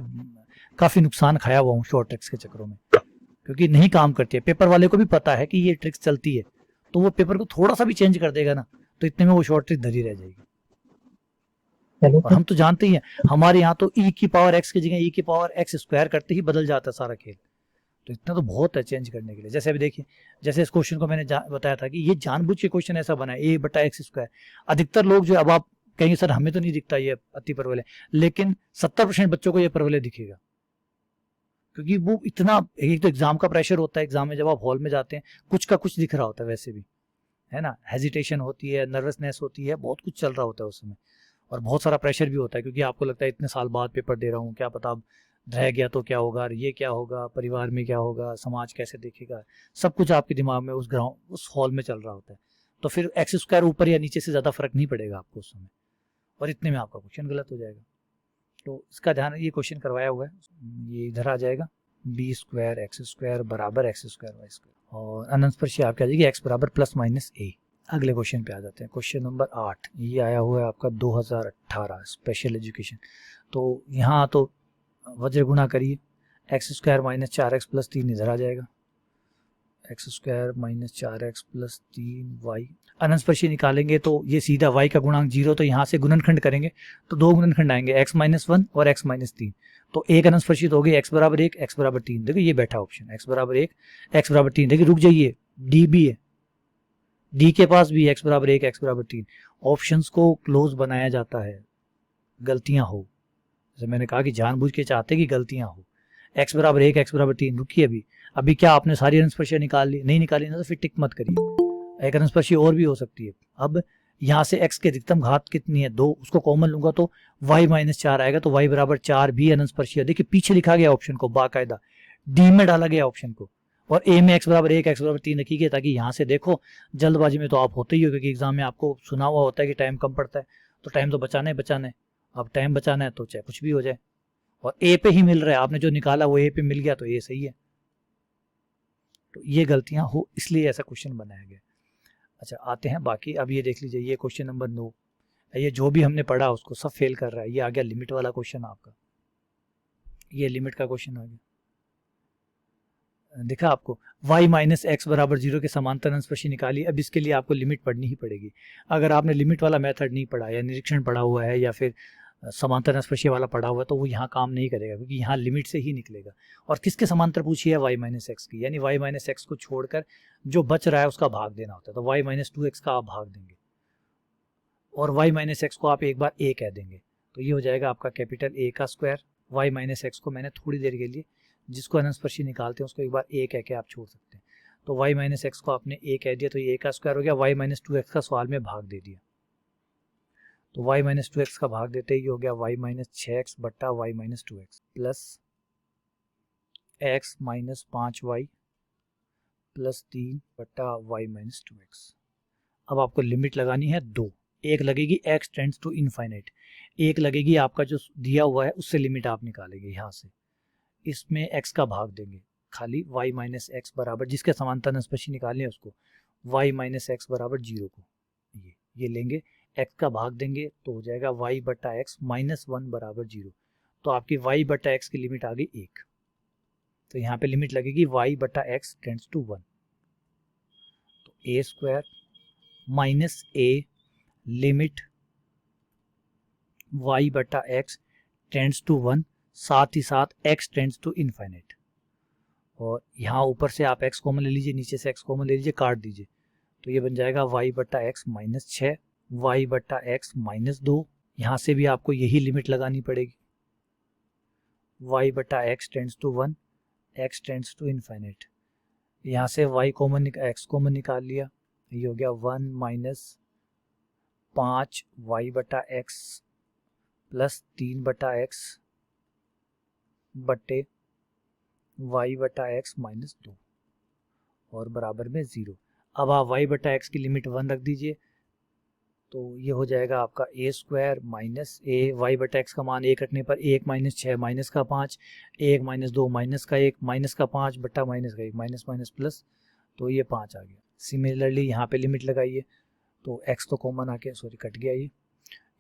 A: काफ़ी नुकसान खाया हुआ हूँ शॉर्ट ट्रिक्स के चक्करों में, क्योंकि नहीं काम करती है। पेपर वाले को भी पता है कि ये ट्रिक्स चलती है, तो वो पेपर को थोड़ा सा भी चेंज कर देगा ना तो इतने में वो शॉर्ट ट्रिक धरी रह जाएगी। और हम तो जानते ही हैं, हमारे यहाँ तो e की पावर x की जगह e की पावर x स्क्वायर करते ही बदल जाता है सारा खेल। तो इतना तो बहुत है चेंज करने के लिए। जैसे अभी देखिए, जैसे इस क्वेश्चन को मैंने बताया था कि ये जानबूझ के क्वेश्चन ऐसा बना है a बटा एक्स स्क्वायर। अधिकतर लोग जो, अब आप कहेंगे सर हमें तो नहीं दिखता ये अति परवलय, लेकिन 70% बच्चों को ये परवलय दिखेगा, क्योंकि वो इतना, एक तो एग्जाम का प्रेशर होता है, एग्जाम में जब आप हॉल में जाते हैं कुछ का कुछ दिख रहा होता है वैसे भी, है ना, हेजिटेशन होती है, नर्वसनेस होती है, बहुत कुछ चल रहा होता है उस समय, और बहुत सारा प्रेशर भी होता है, क्योंकि आपको लगता है इतने साल बाद पेपर दे रहा हूँ, क्या पता अब रह गया तो क्या होगा, ये क्या होगा, परिवार में क्या होगा, समाज कैसे देखेगा, सब कुछ आपके दिमाग में उस हॉल में चल रहा होता है। तो फिर एक्स स्क्वायर ऊपर या नीचे से ज़्यादा फर्क नहीं पड़ेगा आपको उस समय, और इतने में आपका क्वेश्चन गलत हो जाएगा। तो इसका ध्यान, ये क्वेश्चन करवाया हुआ है, ये इधर आ जाएगा, बी स्क्वायर एक्स स्क्वायर बराबर एक्स स्क्वायर वाई स्क्वायर, और अनंतस्पर्शी आपकी आ जाएगी एक्स बराबर प्लस माइनस ए। अगले क्वेश्चन पे आ जाते हैं, क्वेश्चन नंबर 8। ये आया हुआ है आपका 2018 स्पेशल एजुकेशन। तो यहाँ तो वज्र गुणा करिए, x square minus 4x plus 3 इधर आ जाएगा, x square minus 4x plus 3 y. अनंतस्पर्शी निकालेंगे तो ये सीधा y का गुणांक 0, तो यहाँ से गुणनखंड करेंगे तो 2 गुणनखंड आएंगे, x माइनस 1 और x माइनस 3, तो एक अनंतस्पर्शी तो हो गई x बराबर 1 x बराबर 3। देखो ये बैठा ऑप्शन x बराबर 1 x बराबर 3, देखिए रुक जाइए, डी भी है, डी के पास भी x बराबर 1 x बराबर 3। ऑप्शंस को क्लोज बनाया जाता है, गलतियां हो, जैसे मैंने कहा कि जानबूझ के चाहते कि गलतियां हो। x बराबर 1 x बराबर 3, रुकिए अभी क्या आपने सारी अनंतस्पर्शियां निकाल ली? नहीं निकाली ना, तो फिर टिक मत करिए, एक अनंतस्पर्शी और भी हो सकती है। अब यहाँ से x की अधिकतम घात कितनी है? 2, उसको कॉमन लूंगा तो y माइनस 4 आएगा, तो y बराबर 4 भी अनंतस्पर्शी है। देखिए पीछे लिखा गया ऑप्शन को, बाकायदा डी में डाला गया ऑप्शन को, और ए में x बराबर 1 x बराबर 3 रखिए, ताकि यहाँ से देखो, जल्दबाजी में तो आप होते ही हो, क्योंकि एग्जाम में आपको सुना हुआ होता है कि टाइम कम पड़ता है, तो टाइम तो बचाना है बचाना है, अब टाइम बचाना है तो चाहे कुछ भी हो जाए, और ए पे ही मिल रहा है, आपने जो निकाला वो ए पे मिल गया तो ये सही है। तो ये गलतियां हो, इसलिए ऐसा क्वेश्चन बनाया गया। अच्छा आते हैं बाकी, अब ये देख लीजिए, ये क्वेश्चन नंबर 9, ये जो भी हमने पढ़ा उसको सब फेल कर रहा है। ये आ गया लिमिट वाला क्वेश्चन आपका, ये लिमिट का क्वेश्चन आ गया, देखा आपको, y माइनस एक्स बराबर 0 के समांतर अनंतस्पर्शी निकाली। अब इसके लिए आपको लिमिट पढ़नी ही पड़ेगी। अगर आपने लिमिट वाला मेथड नहीं पढ़ा, या निरीक्षण पढ़ा हुआ है, या फिर समांतर अनंतस्पर्शी वाला पढ़ा हुआ है, तो वो यहाँ काम नहीं करेगा, क्योंकि यहाँ लिमिट से ही निकलेगा। और किसके समांतर पूछी है? y माइनस एक्स की, यानी y माइनस एक्स को छोड़कर जो बच रहा है उसका भाग देना होता है, तो y माइनस 2x का आप भाग देंगे, और y माइनस एक्स को आप एक बार a कह देंगे, तो ये हो जाएगा आपका कैपिटल A का स्क्वायर। y माइनस एक्स को मैंने थोड़ी देर के लिए, जिसको अनंतस्पर्शी निकालते हैं उसको एक बार a कह के आप छोड़ सकते हैं, तो y माइनस एक्स को आपने a कह दिया, तो ये a का स्क्वायर हो गया, y माइनस 2x का सवाल में भाग दे दिया, तो y माइनस 2x का भाग देते ही हो गया y माइनस 6x बट्टा y minus 2x plus x minus 5y plus 3 बट्टा y माइनस 2x। अब आपको लिमिट लगानी है 2, एक लगेगी x टेंड्स टू इनफाइनाइट, एक लगेगी आपका जो दिया हुआ है उससे लिमिट आप निकालेंगे यहाँ से, इसमें x का भाग देंगे, खाली y माइनस एक्स बराबर, जिसके समांतर अनंतस्पर्शी निकालनी है उसको, y माइनस एक्स बराबर 0 को ये लेंगे, x का भाग देंगे तो हो जाएगा y बट्टा एक्स माइनस 1 बराबर 0, तो आपकी y बट्टा एक्स की लिमिट आ गई 1, तो यहाँ पे लिमिट लगेगी y बट्टा एक्स टेंड्स टू 1, तो a square minus a limit y बट्टा एक्स टेंड्स टू 1, साथ ही साथ x टेंड्स टू इनफाइनाइट, और यहाँ ऊपर से आप x कॉमन ले लीजिए, नीचे से x कॉमन ले लीजिए, काट दीजिए, तो ये बन जाएगा y बट्टा एक्स माइनस 6, y बट्टा एक्स माइनस 2, यहाँ से भी आपको यही लिमिट लगानी पड़ेगी, y बट्टा x tends to 1, x tends to infinite, यहाँ से y कॉमन x कॉमन निकाल लिया, ये हो गया 1 माइनस 5 y बट्टा एक्स प्लस 3 बट्टा एक्स बट्टे y बटा एक्स माइनस 2 और बराबर में 0। अब आप y बटा एक्स की लिमिट 1 रख दीजिए, तो ये हो जाएगा आपका a square minus a, y बटा एक्स का मान 1 रखने पर 1 माइनस 6 माइनस का 5, 1 माइनस 2 माइनस का 1 माइनस का 5 बटा माइनस का 1 माइनस माइनस प्लस, तो ये 5 आ गया। सिमिलरली यहाँ पे लिमिट लगाइए, तो x तो कॉमन आके सॉरी कट गया, ये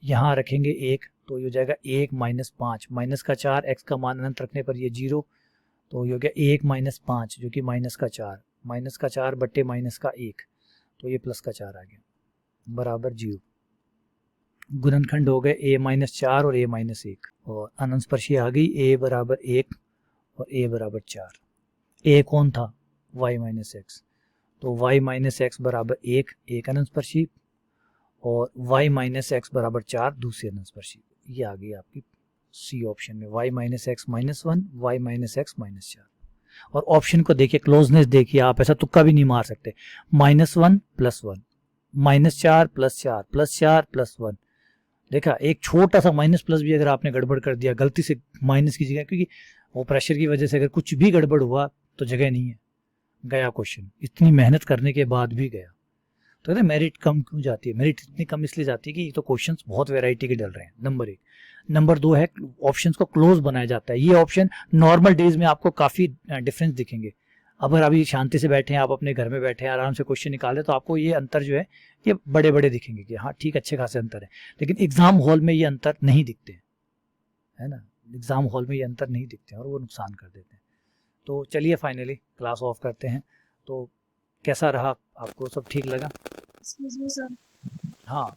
A: यहाँ रखेंगे 1, तो ये हो जाएगा 1 माइनस 5 माइनस का 4, x का मान अनंत रखने पर ये 0, तो ये हो गया 1 माइनस 5 जो कि माइनस का 4 बट्टे माइनस का 1, तो ये प्लस का 4 आ गया बराबर 0। गुणनखंड हो गए a माइनस 4 और a माइनस 1, और अनंतस्पर्शी आ गई a बराबर 1 और a बराबर 4। a कौन था? y माइनस एक्स, तो y माइनस एक्स बराबर 1 एक अनंतस्पर्शी, और y माइनस एक्स बराबर 4 दूसरी अनंतस्पर्शी। ये आ गई आपकी सी ऑप्शन में, y minus x minus 1, y minus x minus 4। और ऑप्शन को देखिए, क्लोजनेस देखिए, आप ऐसा तुक्का भी नहीं मार सकते, -1 +1 -4 +4 +4 +1, देखा एक छोटा सा माइनस प्लस भी अगर आपने गड़बड़ कर दिया गलती से माइनस की जगह, क्योंकि वो प्रेशर की वजह से अगर कुछ भी गड़बड़ हुआ तो जगह नहीं है, गया क्वेश्चन, इतनी मेहनत करने के बाद भी गया। तो कहते हैं मेरिट कम क्यों जाती है? मेरिट इतनी कम इसलिए जाती है कि तो क्वेश्चंस बहुत वैरायटी के डल रहे हैं, नंबर 1। नंबर 2 है ऑप्शंस को क्लोज बनाया जाता है। ये ऑप्शन नॉर्मल डेज में आपको काफ़ी डिफरेंस दिखेंगे। अगर अभी शांति से बैठे हैं, आप अपने घर में बैठे हैं, आराम से क्वेश्चन निकाले, तो आपको ये अंतर जो है ये बड़े बड़े दिखेंगे कि हाँ ठीक, अच्छे खासे अंतर है। लेकिन एग्जाम हॉल में ये अंतर नहीं दिखते हैं, है ना, एग्जाम हॉल में ये अंतर नहीं दिखते हैं और वो नुकसान कर देते हैं। तो चलिए फाइनली क्लास ऑफ करते हैं। तो कैसा रहा आपको, सब ठीक लगा?
D: Excuse me, sir.
A: हाँ,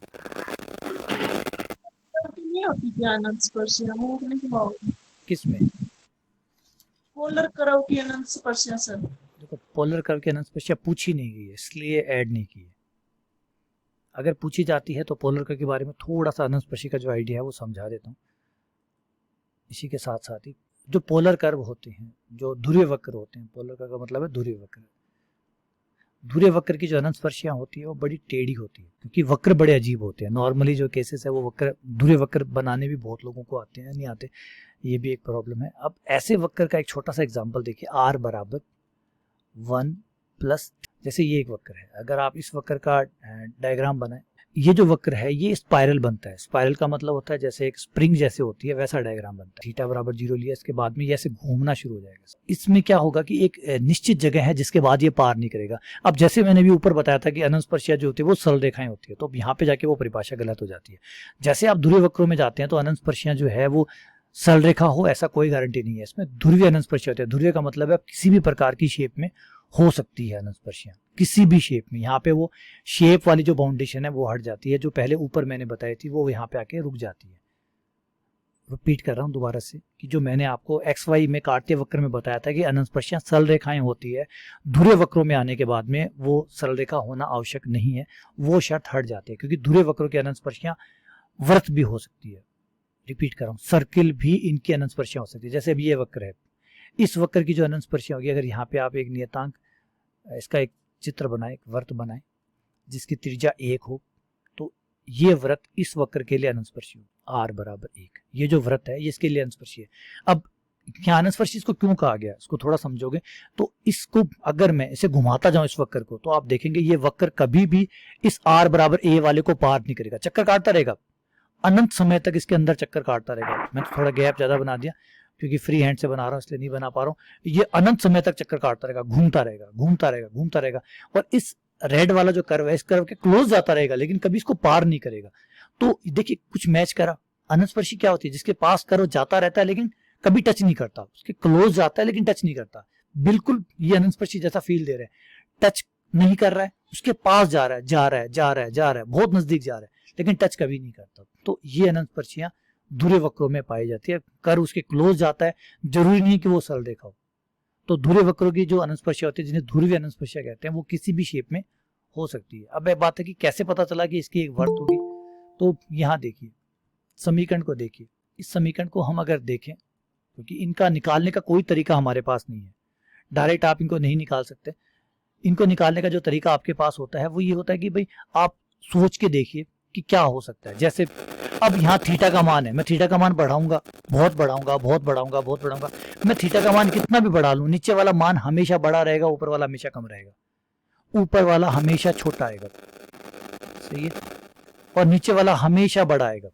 D: नहीं होती क्या अनंत स्पर्शिया मूव नहीं हुआ?
A: किस में?
D: पोलर कर्व की अनंत स्पर्शिया सर।
A: देखो पोलर कर्व की अनंत स्पर्शिया पूछी नहीं गई है, इसलिए ऐड नहीं की है। अगर पूछी जाती है तो पोलर कर्व के बारे में थोड़ा सा अनंत स्पर्शिया का जो आइडिया है वो समझा देता हूँ। इसी के साथ साथ ही जो पोलर कर्व होते हैं, जो ध्रुवीय वक्र होते हैं, पोलर कर्व का मतलब है ध्रुवीय वक्र। ध्रुवीय वक्र की जो अनंत स्पर्शियां होती है वो बड़ी टेढ़ी होती है, क्योंकि वक्र बड़े अजीब होते हैं। नॉर्मली जो केसेस है वो वक्र, ध्रुवीय वक्र बनाने भी बहुत लोगों को आते हैं, नहीं आते, ये भी एक प्रॉब्लम है। अब ऐसे वक्र का एक छोटा सा एग्जांपल देखिए, r = 1 + जैसे ये एक वक्र है, अगर आप इस वक्र का डायग्राम बनाएं, ये जो वक्र है ये स्पाइरल बनता है। स्पाइरल का मतलब होता है जैसे एक स्प्रिंग जैसे होती है, वैसा डायग्राम बनता है। थीटा = 0 लिया, इसके बाद में ये ऐसे घूमना शुरू हो जाएगा। इसमें क्या होगा कि एक निश्चित जगह है जिसके बाद ये पार नहीं करेगा। अब जैसे मैंने भी ऊपर बताया था कि अनंत स्पर्शिया जो होती है वो सरल रेखाएं होती है, तो अब यहाँ पे जाके वो परिभाषा गलत हो जाती है। जैसे आप ध्रुवीय वक्रों में जाते हैं तो अनंत स्पर्शियां जो है वो सरल रेखा हो ऐसा कोई गारंटी नहीं है। इसमें ध्रुवीय अनंत स्पर्शिया होती है। ध्रुवीय का मतलब है किसी भी प्रकार की शेप में हो सकती है अनंत स्पर्शियां, किसी भी शेप में। यहाँ पे वो शेप वाली जो बाउंडेशन है वो हट जाती है, जो पहले ऊपर मैंने बताई थी वो यहाँ पे आके रुक जाती है। रिपीट कर रहा हूँ दोबारा से कि जो मैंने आपको XY में काटते वक्र में बताया था कि अनंत स्पर्शियां सरल रेखाएं होती है, ध्रुवीय वक्रों में आने के बाद में वो सरल रेखा होना आवश्यक नहीं है, वो शर्त हट जाती है, क्योंकि ध्रुवीय वक्रों की अनंत स्पर्शियां वृत्त भी हो सकती है। रिपीट कर रहा हूँ, सर्किल भी इनकी अनंत स्पर्शियां हो सकती है। जैसे अभी ये वक्र है, इस वक्र की जो अनंत स्पर्शियां होगी, अगर यहाँ पे आप एक नियतांक, इसका एक चित्र बनाए, एक वृत्त बनाए जिसकी त्रिज्या 1 हो, तो ये वृत्त इस वक्र के लिए अनंतस्पर्शी हो, r = 1। ये जो वृत्त है ये इसके लिए अनंतस्पर्शी है। अब यहाँ अनंतस्पर्शी इसको क्यों कहा गया, इसको थोड़ा समझोगे तो, इसको अगर मैं इसे घुमाता जाऊं इस वक्र को, तो आप देखेंगे ये वक्र कभी भी इस r = a वाले को पार नहीं करेगा, चक्कर काटता रहेगा, अनंत समय तक इसके अंदर चक्कर काटता रहेगा। मैं थोड़ा गैप ज्यादा बना दिया क्योंकि फ्री हैंड से बना रहा हूँ इसलिए नहीं बना पा रहा हूँ। ये अनंत समय तक चक्कर काटता रहेगा, घूमता रहेगा, घूमता रहेगा, घूमता रहेगा, और इस रेड वाला जो कर्व है इस कर्व के क्लोज जाता रहेगा, लेकिन कभी इसको पार नहीं करेगा। तो देखिए कुछ मैच करा। अनंतस्पर्शी क्या होती है, जिसके पास कर्व जाता रहता है लेकिन कभी टच नहीं करता, उसके क्लोज जाता है लेकिन टच नहीं करता। बिल्कुल ये अनंतस्पर्शी जैसा फील दे रहे हैं, टच नहीं कर रहा है, उसके पास जा रहा है, जा रहा है, जा रहा है, जा रहा है, बहुत नजदीक जा रहा है, लेकिन टच कभी नहीं करता। तो ये अनंतस्पर्शियां ध्रुवीय वक्रों में पाई जाती है, कर्व उसके क्लोज जाता है, जरूरी नहीं कि वो सरल रेखा हो। तो ध्रुवीय वक्रों की जो अनंतस्पर्शियां होती है, जिन्हें ध्रुवीय अनंतस्पर्शियां कहते हैं, वो किसी भी शेप में हो सकती है। अब एक बात है कि कैसे पता चला कि इसकी एक वृत्त होगी, तो यहाँ देखिए समीकरण को देखिए, इस समीकरण को हम अगर देखें, क्योंकि इनका निकालने का कोई तरीका हमारे पास नहीं है, डायरेक्ट आप इनको नहीं निकाल सकते। इनको निकालने का जो तरीका आपके पास होता है वो ये होता है कि भाई आप सोच के देखिए कि क्या हो सकता है। जैसे अब यहाँ थीटा का मान है, मैं थीटा का मान बढ़ाऊंगा, बहुत बढ़ाऊंगा, बहुत बढ़ाऊंगा, बहुत बढ़ाऊंगा, मैं थीटा का मान कितना भी बढ़ा लूं, नीचे वाला मान हमेशा बड़ा रहेगा, ऊपर वाला हमेशा कम रहेगा, ऊपर वाला हमेशा छोटा आएगा, सही है, और नीचे वाला हमेशा बड़ा आएगा।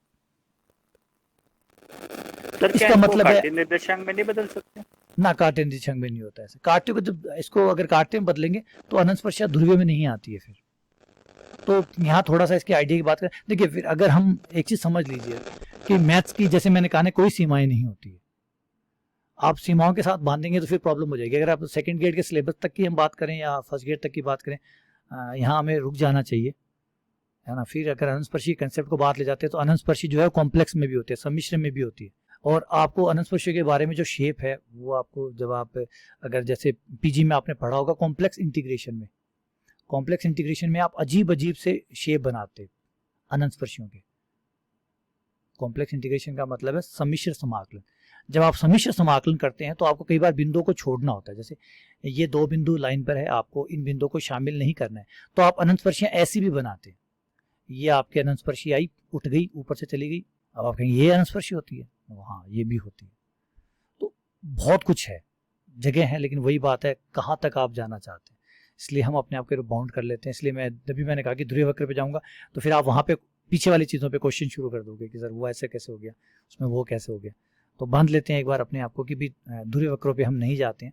C: इसका मतलब है निर्देशांक में नहीं बदल सकते
A: ना, काटे निर्देशांक में नहीं होता ऐसे। काटे को जब इसको अगर काटे में बदलेंगे तो अनंतस्पर्शियां ध्रुवीय में नहीं आती है फिर। तो यहाँ थोड़ा सा इसके आइडिया की बात करें, देखिए फिर अगर हम एक चीज समझ लीजिए कि मैथ्स की, जैसे मैंने कहा ना, कोई सीमाएं नहीं होती है। आप सीमाओं के साथ बांधेंगे तो फिर प्रॉब्लम हो जाएगी। अगर आप सेकंड ग्रेड के सिलेबस तक की हम बात करें या फर्स्ट ग्रेड तक की बात करें, यहाँ हमें रुक जाना चाहिए, है ना। फिर अगर अनंतस्पर्शी कंसेप्ट को बात ले जाते हैं तो अनंतस्पर्शी जो है कॉम्प्लेक्स में भी होती है, सम्मिश्र में भी होती है। और आपको अनंतस्पर्शी के बारे में जो शेप है वो आपको, जब आप अगर जैसे पीजी में आपने पढ़ा होगा कॉम्प्लेक्स इंटीग्रेशन में, कॉम्प्लेक्स इंटीग्रेशन में आप अजीब अजीब से शेप बनाते अनंतस्पर्शियों के। कॉम्प्लेक्स इंटीग्रेशन का मतलब है सम्मिश्र समाकलन। जब आप सम्मिश्र समाकलन करते हैं तो आपको कई बार बिंदुओं को छोड़ना होता है। जैसे ये 2 बिंदु लाइन पर है, आपको इन बिंदुओं को शामिल नहीं करना है, तो आप अनंतस्पर्शियां ऐसी भी बनाते हैं। ये आपके अनंतस्पर्शी आई, उठ गई, ऊपर से चली गई, अब आप कहेंगे ये अनंतस्पर्शी होती है, हाँ ये भी होती है। तो बहुत कुछ है, जगह है, लेकिन वही बात है कहाँ तक आप जाना चाहते हैं, इसलिए हम अपने आप को बाउंड कर लेते हैं। इसलिए मैंने कहा कि ध्रुवीय वक्र पे जाऊंगा तो फिर आप वहाँ पे पीछे वाली चीज़ों पे क्वेश्चन शुरू कर दोगे कि सर वो ऐसे कैसे हो गया, उसमें वो कैसे हो गया। तो बांध लेते हैं एक बार अपने आप को कि भी ध्रुवीय वक्रों पे हम नहीं जाते हैं,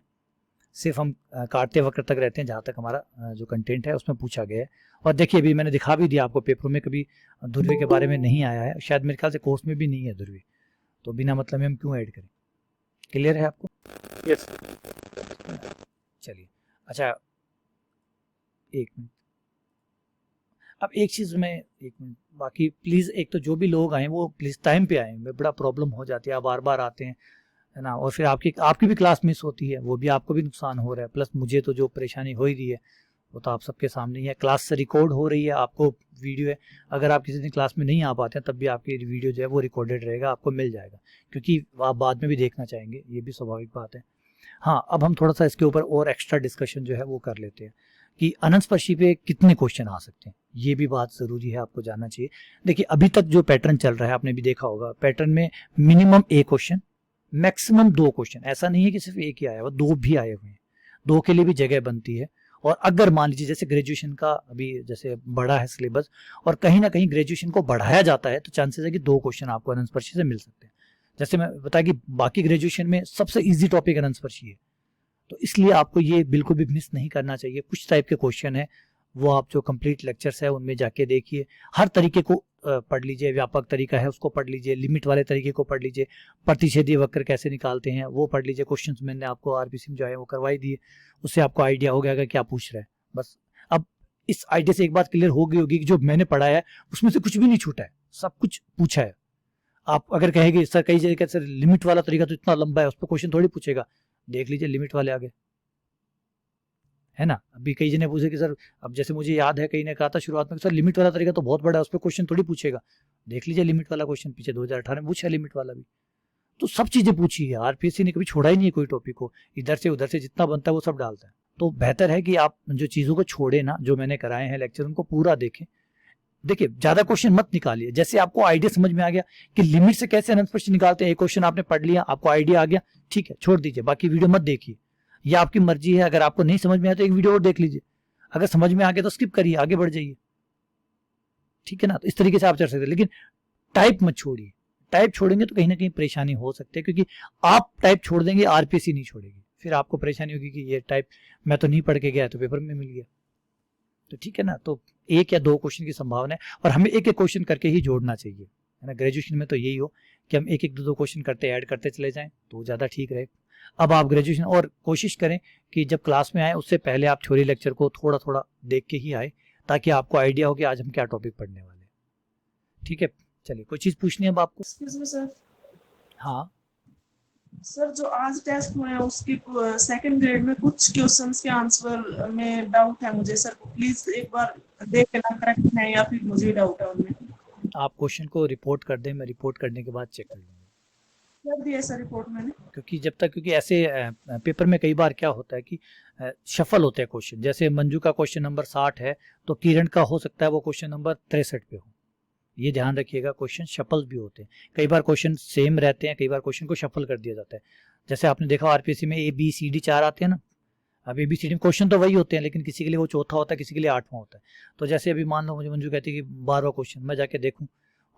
A: सिर्फ हम काटते वक्र तक रहते हैं जहाँ तक हमारा जो कंटेंट है उसमें पूछा गया है। और देखिए अभी मैंने दिखा भी दिया आपको, पेपरों में कभी ध्रुवीय के बारे में नहीं आया है, शायद मेरे ख्याल से कोर्स में भी नहीं है ध्रुवीय, तो बिना मतलब में हम क्यों ऐड करें। क्लियर है आपको?
C: यस।
A: चलिए अच्छा, एक मिनट, अब एक चीज़ मैं, एक मिनट, बाकी प्लीज़ एक तो जो भी लोग आए वो प्लीज़ टाइम पे आए, बड़ा प्रॉब्लम हो जाती है, आप बार बार आते हैं है ना, और फिर आपकी भी क्लास मिस होती है, वो भी आपको भी नुकसान हो रहा है, प्लस मुझे तो जो परेशानी हो ही रही है वो तो आप सबके सामने ही है। क्लास से रिकॉर्ड हो रही है, आपको वीडियो है, अगर आप किसी दिन क्लास में नहीं आ पाते हैं तब भी आपकी वीडियो जो है वो रिकॉर्डेड रहेगा, आपको मिल जाएगा, क्योंकि आप बाद में भी देखना चाहेंगे, ये भी स्वाभाविक बात है। हाँ, अब हम थोड़ा सा इसके ऊपर और एक्स्ट्रा डिस्कशन जो है वो कर लेते हैं कि अनंतस्पर्शी पे कितने क्वेश्चन आ सकते हैं, ये भी बात ज़रूरी है, आपको जानना चाहिए। देखिए अभी तक जो पैटर्न चल रहा है आपने भी देखा होगा, पैटर्न में मिनिमम 1 क्वेश्चन, मैक्सिमम 2 क्वेश्चन, ऐसा नहीं है कि सिर्फ एक ही आया हुआ, 2 भी आए हुए हैं, 2 के लिए भी जगह बनती है। और अगर मान लीजिए जैसे ग्रेजुएशन का अभी जैसे बड़ा है सिलेबस और कहीं ना कहीं ग्रेजुएशन को बढ़ाया जाता है, तो चांसेस है कि 2 क्वेश्चन आपको अनंतस्पर्शी से मिल सकते हैं। जैसे मैं बताया कि बाकी ग्रेजुएशन में सबसे ईजी टॉपिक अनंतस्पर्शी है, तो इसलिए आपको ये बिल्कुल भी मिस नहीं करना चाहिए। कुछ टाइप के क्वेश्चन है वो आप जो कंप्लीट लेक्चर्स है उनमें जाके देखिए, हर तरीके को पढ़ लीजिए, व्यापक तरीका है उसको पढ़ लीजिए, लिमिट वाले तरीके को पढ़ लीजिए, प्रतिच्छेदी वक्र कैसे निकालते हैं वो पढ़ लीजिए, क्वेश्चंस मैंने आपको आरपीसी में जो है वो करवाई दिए, उससे आपको आइडिया हो गया कि क्या पूछ रहा है। बस अब इस आइडिया से एक बात क्लियर हो गई होगी कि जो मैंने पढ़ाया है उसमें से कुछ भी नहीं छूटा है, सब कुछ पूछा है। आप अगर कहेंगे सर कई जगह सर लिमिट वाला तरीका तो इतना लंबा है, उस पर क्वेश्चन थोड़ी पूछेगा, देख लीजिए लिमिट वाले आगे है ना। अभी कई जने पूछे कि सर, अब जैसे मुझे याद है कहीं ने कहा था शुरुआत में सर लिमिट वाला तरीका तो बहुत बड़ा है, उस पर क्वेश्चन थोड़ी पूछेगा, देख लीजिए लिमिट वाला क्वेश्चन पीछे 2018 में पूछा लिमिट वाला भी। तो सब चीजें पूछी है, आरपीएससी ने कभी छोड़ा ही नहीं है कोई टॉपिक को, इधर से उधर से जितना बनता है वो सब डालता है। तो बेहतर है कि आप जो चीजों को छोड़े ना, जो मैंने कराए हैं लेक्चर उनको पूरा देखें। देखिए ज्यादा क्वेश्चन मत निकालिए, जैसे आपको आइडिया समझ में आ गया कि लिमिट से कैसे अनंतस्पर्शी निकालते हैं, एक क्वेश्चन आपने पढ़ लिया, आपको आइडिया आ गया, ठीक है छोड़ दीजिए, बाकी वीडियो मत देखिए, ये आपकी मर्जी है। अगर आपको नहीं समझ में आया तो एक वीडियो और देख लीजिए, अगर समझ में आ गया तो स्किप करिए, आगे बढ़ जाइए, ठीक है ना। तो इस तरीके से आप चल सकते हैं, लेकिन टाइप मत छोड़िए, टाइप छोड़ेंगे तो कहीं ना कहीं परेशानी हो सकती है, क्योंकि आप टाइप छोड़ देंगे आरपीएससी नहीं छोड़ेगी, फिर आपको परेशानी होगी कि ये टाइप मैं तो नहीं पढ़ के गया तो पेपर में मिल गया, तो ठीक है ना। तो 1 या 2 क्वेश्चन की संभावना है, और हमें एक एक क्वेश्चन करके ही जोड़ना चाहिए, है ना। ग्रेजुएशन में तो यही हो कि हम 1-1, 2-2 क्वेश्चन करते ऐड करते चले जाएं तो ज़्यादा ठीक रहे। अब आप ग्रेजुएशन और कोशिश करें कि जब क्लास में आए उससे पहले आप थ्योरी लेक्चर को थोड़ा थोड़ा देख के ही आए, ताकि आपको आइडिया हो कि आज हम क्या टॉपिक पढ़ने वाले हैं, ठीक है। चलिए कोई चीज़ पूछनी है अब आपको?
D: Excuse me sir.
A: हाँ
D: सर जो आज टेस्ट हुए हैं उसकी सेकंड ग्रेड में कुछ क्वेश्चंस के आंसर में डाउट है मुझे, सर प्लीज एक बार देख लेना करेक्ट है या फिर मुझे डाउट है उनमें।
A: आप क्वेश्चन को रिपोर्ट कर दें, मैं रिपोर्ट करने के बाद चेक कर लूँगा।
D: कर दिया सर रिपोर्ट मैंने।
A: क्योंकि ऐसे पेपर में कई बार क्या होता है कि शफल होते हैं क्वेश्चन, जैसे मंजू का क्वेश्चन नंबर 60 है तो किरण का हो सकता है वो क्वेश्चन नंबर 63 पे हो, ये ध्यान रखिएगा। क्वेश्चन शफल भी होते हैं, कई बार क्वेश्चन सेम रहते हैं, कई बार क्वेश्चन को शफल कर दिया जाता है। जैसे आपने देखा आरपीएससी में ABCD 4 आते हैं ना, अब ABCD में क्वेश्चन तो वही होते हैं, लेकिन किसी के लिए वो चौथा होता है, किसी के लिए 8वां होता है। तो जैसे अभी मान लो मुझे मंजू कहती है कि 12वां क्वेश्चन, मैं जाके देखूँ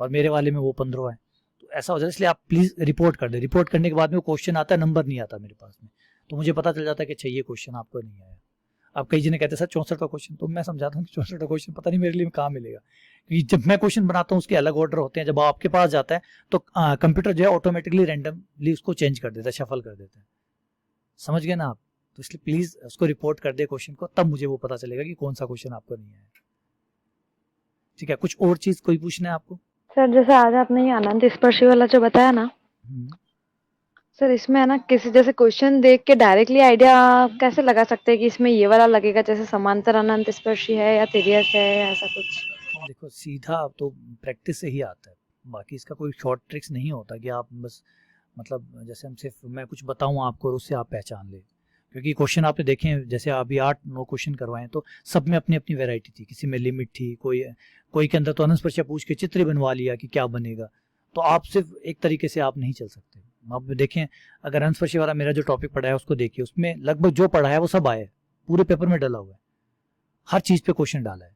A: और मेरे वाले में वो 15वां है, तो ऐसा हो जाता है। इसलिए आप प्लीज़ रिपोर्ट कर दें, रिपोर्ट करने के बाद में वो क्वेश्चन आता है, नंबर नहीं आता मेरे पास में, तो मुझे पता चल जाता है कि अच्छा ये क्वेश्चन आपको नहीं आया। अब कई जने कहते हैं सर 64 का क्वेश्चन, तो मैं समझाता हूँ कि 64 का क्वेश्चन पता नहीं मेरे लिए कहाँ मिलेगा, क्योंकि जब मैं क्वेश्चन बनाता हूँ उसके अलग ऑर्डर होते हैं, जब आपके पास जाता है तो कंप्यूटर जो है ऑटोमेटिकली रैंडमली उसको चेंज कर देता है, शफल कर देता है, समझ गए ना आप। तो इसलिए प्लीज उसको रिपोर्ट कर दे क्वेश्चन को, तब मुझे वो पता चलेगा कि कौन सा क्वेश्चन आपको नहीं आया, ठीक है। कुछ और चीज कोई पूछना है आपको?
G: सर जैसे आज आपने ये अनंत स्पर्शी वाला जो बताया ना सर, इसमें है ना किसी जैसे क्वेश्चन देख के डायरेक्टली आइडिया कैसे लगा सकते हैं कि इसमें ये वाला लगेगा, जैसे समांतर अनंत स्पर्शी है या तिर्यक है या ऐसा कुछ?
A: देखो सीधा तो प्रैक्टिस से ही आता है, बाकी इसका कोई शॉर्ट ट्रिक्स नहीं होता कि आप बस मतलब जैसे हम सिर्फ मैं कुछ बताऊं आपको और उससे आप पहचान ले, क्योंकि क्वेश्चन आपने देखे हैं, जैसे अभी 8-9 क्वेश्चन करवाए तो सब में अपनी अपनी वैरायटी थी, किसी में लिमिट थी, कोई के अंदर तो अनस्पर्शा पूछ के चित्र बनवा लिया कि क्या बनेगा। तो आप सिर्फ एक तरीके से आप नहीं चल सकते। आप देखें, अगर अनस्पर्शा वाला मेरा जो टॉपिक पढ़ा है उसको देखिए, उसमें लगभग जो पढ़ा है वो सब आया है, पूरे पेपर में डला हुआ है, हर चीज़ पे क्वेश्चन डाला है।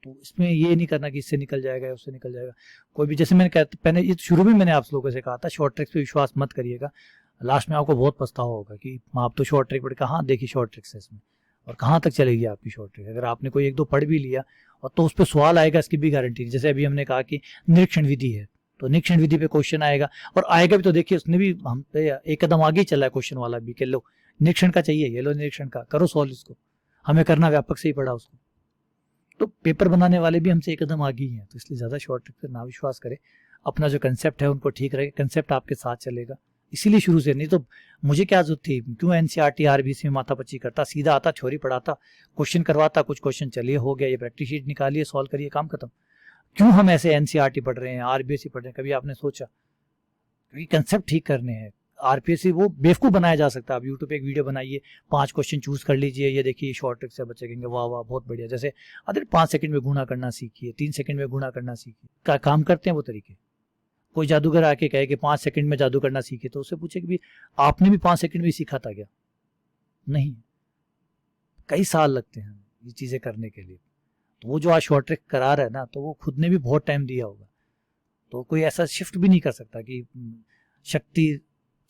A: तो इसमें ये नहीं करना कि इससे निकल जाएगा उससे निकल जाएगा। कोई भी, जैसे मैंने कहता पहले ये शुरू में मैंने आप लोगों से कहा था, शॉर्ट ट्रिक्स पे विश्वास मत करिएगा, लास्ट में आपको बहुत पछतावा होगा कि आप तो शॉर्ट ट्रिक पढ़, कहाँ देखी शॉर्ट ट्रिक्स है इसमें, और कहाँ तक चलेगी आपकी शॉर्ट ट्रिक। अगर आपने कोई 1-2 पढ़ भी लिया और तो उस पर सवाल आएगा, इसकी भी गारंटी नहीं। जैसे अभी हमने कहा कि निरीक्षण विधि है, तो निरीक्षण विधि पे क्वेश्चन आएगा, और आएगा भी तो देखिए उसने भी हम पे एक कदम आगे चला है क्वेश्चन वाला भी, कि लो निरीक्षण का चाहिए, ये लो निरीक्षण का, करो सॉल्व इसको, हमें करना व्यापक से ही पड़ा उसको। तो पेपर बनाने वाले भी हमसे एक कदम आगे ही हैं, तो इसलिए ज़्यादा शॉर्ट ट्रिक पर ना विश्वास करें। अपना जो कंसेप्ट है उनको ठीक रहे, कंसेप्ट आपके साथ चलेगा, इसीलिए शुरू से। नहीं तो मुझे क्या जरूरत थी, क्यों एनसीईआरटी आरबीसी में माथापच्ची करता, सीधा आता, थ्योरी पढ़ाता, क्वेश्चन करवाता, कुछ क्वेश्चन चलिए हो गया, ये प्रैक्टिस शीट निकालिए, सॉल्व करिए, काम खत्म। क्यों हम ऐसे एनसीईआरटी पढ़ रहे हैं, आरबीएससी पढ़ रहे हैं, कभी आपने सोचा? क्योंकि कंसेप्ट ठीक करने हैं। आरपीएससी वो बेवकूफ़ बनाया जा सकता है। आप यूट्यूब पे एक वीडियो बनाइए, 5 क्वेश्चन चूज कर लीजिए, ये देखिए शॉर्ट ट्रिक से बच्चे कहेंगे वाह वाह बहुत बढ़िया। जैसे अरे 5 सेकंड में गुणा करना सीखिए, 3 सेकंड में गुणा करना सीखिए, काम करते हैं वो तरीके। कोई जादूगर आके कहे कि 5 सेकंड में जादू करना सीखे, तो उससे पूछे कि भी आपने भी 5 सेकंड में सीखा था क्या? नहीं, कई साल लगते हैं ये चीज़ें करने के लिए। तो वो जो आज शॉर्ट ट्रिक करा रहा है ना, तो वो खुद ने भी बहुत टाइम दिया होगा, तो कोई ऐसा शिफ्ट भी नहीं कर सकता कि शक्ति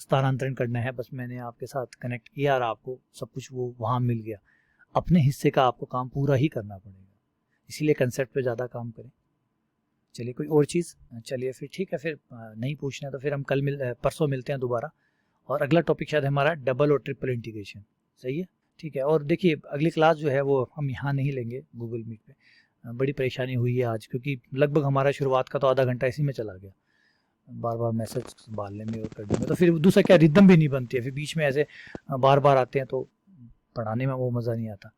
A: स्थानांतरण करना है, बस मैंने आपके साथ कनेक्ट किया और आपको सब कुछ वो वहाँ मिल गया। अपने हिस्से का आपको काम पूरा ही करना पड़ेगा, इसीलिए कंसेप्ट पे ज़्यादा काम करें। चलिए कोई और चीज़, चलिए फिर ठीक है, फिर नहीं पूछना तो फिर हम परसों मिलते हैं दोबारा, और अगला टॉपिक शायद हमारा डबल और ट्रिपल इंटीग्रेशन। सही है, ठीक है। और देखिए अगली क्लास जो है वो हम यहाँ नहीं लेंगे, गूगल मीट पे। बड़ी परेशानी हुई है आज, क्योंकि लगभग हमारा शुरुआत का तो आधा घंटा इसी में चला गया, बार बार मैसेज संभालने में और करने में। तो फिर दूसरा क्या, रिदम भी नहीं बनती है, फिर बीच में ऐसे बार बार आते हैं, तो पढ़ाने में वो मज़ा नहीं आता।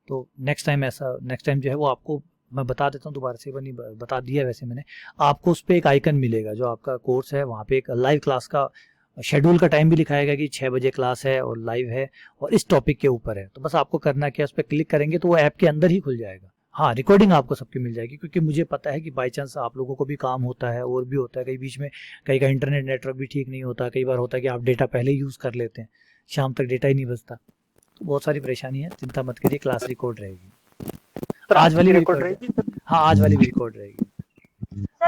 A: तो नेक्स्ट टाइम जो है वो आपको मैं बता देता हूँ दोबारा से, बनी बता दिया वैसे मैंने आपको। उस पर एक आइकन मिलेगा, जो आपका कोर्स है, वहाँ पे एक लाइव क्लास का शेड्यूल का टाइम भी लिखाएगा कि 6 बजे क्लास है और लाइव है और इस टॉपिक के ऊपर है। तो बस आपको करना क्या, उस पर क्लिक करेंगे तो वो ऐप के अंदर ही खुल जाएगा। हाँ, रिकॉर्डिंग आपको सबकी मिल जाएगी, क्योंकि मुझे पता है कि बाई चांस आप लोगों को भी काम होता है और भी होता है, कई बीच में कई का इंटरनेट नेटवर्क भी ठीक नहीं होता, कई बार होता है कि आप डेटा पहले ही यूज़ कर लेते हैं, शाम तक डेटा ही नहीं बचता, तो बहुत सारी परेशानी है। चिंता मत करिए, क्लास रिकॉर्ड रहेगी, आज वाली रिकॉर्ड रहेगी। हाँ, आज वाली भी रिकॉर्ड रहेगी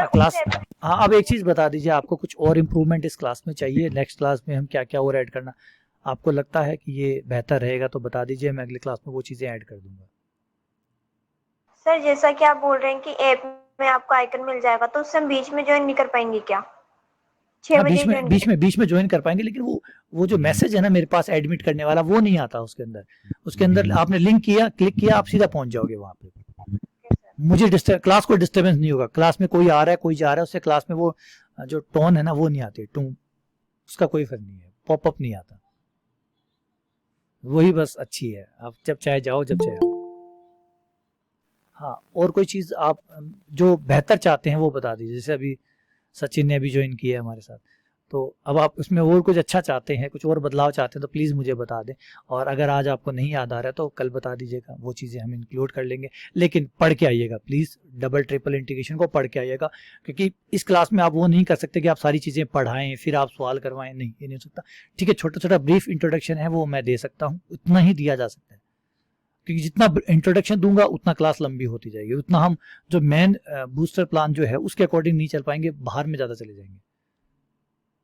A: क्लास। हाँ, अब एक चीज़ बता दीजिए, आपको कुछ और इम्प्रूवमेंट इस क्लास में चाहिए? नेक्स्ट क्लास में हम क्या क्या और ऐड करना आपको लगता है कि ये बेहतर रहेगा, तो बता दीजिए, मैं अगली क्लास में वो चीज़ें ऐड कर दूंगा।
F: सर जैसा कि आप बोल रहे हैं कि ऐप में आपको आइकन मिल जाएगा, तो उससे हम बीच में ज्वाइन नहीं कर पाएंगे क्या? 6 बजे
A: बीच में ज्वाइन कर पाएंगे, लेकिन वो जो मैसेज है ना मेरे पास एडमिट करने वाला, वो नहीं आता उसके अंदर आपने लिंक किया, क्लिक किया, आप सीधा पहुंच जाओगे वहां पे। मुझे क्लास को डिस्टर्बेंस नहीं होगा, क्लास में कोई आ रहा है कोई जा रहा है, उससे क्लास में वो जो टोन है ना वो नहीं आती, टून, उसका कोई फर्क नहीं है, पॉपअप नहीं आता, वही बस अच्छी है। आप जब चाहे जाओ, जब चाहे आओ। हाँ, और कोई चीज़ आप जो बेहतर चाहते हैं वो बता दीजिए। जैसे अभी सचिन ने अभी ज्वाइन किया है हमारे साथ, तो अब आप उसमें और कुछ अच्छा चाहते हैं, कुछ और बदलाव चाहते हैं, तो प्लीज़ मुझे बता दें। और अगर आज आपको नहीं याद आ रहा है तो कल बता दीजिएगा, वो चीज़ें हम इंक्लूड कर लेंगे। लेकिन पढ़ के आइएगा प्लीज़, डबल ट्रिपल इंटीग्रेशन को पढ़ के आइएगा, क्योंकि इस क्लास में आप वो नहीं कर सकते कि आप सारी चीज़ें पढ़ाएं फिर आप सवाल करवाएं, नहीं, ये नहीं हो सकता। ठीक है, छोटा छोटा ब्रीफ इंट्रोडक्शन है वो मैं दे सकता हूँ, उतना ही दिया जा सकता है, क्योंकि जितना इंट्रोडक्शन दूंगा उतना क्लास लंबी होती जाएगी, उतना हम जो मेन बूस्टर प्लान जो है उसके अकॉर्डिंग नहीं चल पाएंगे, बाहर में ज़्यादा चले जाएंगे।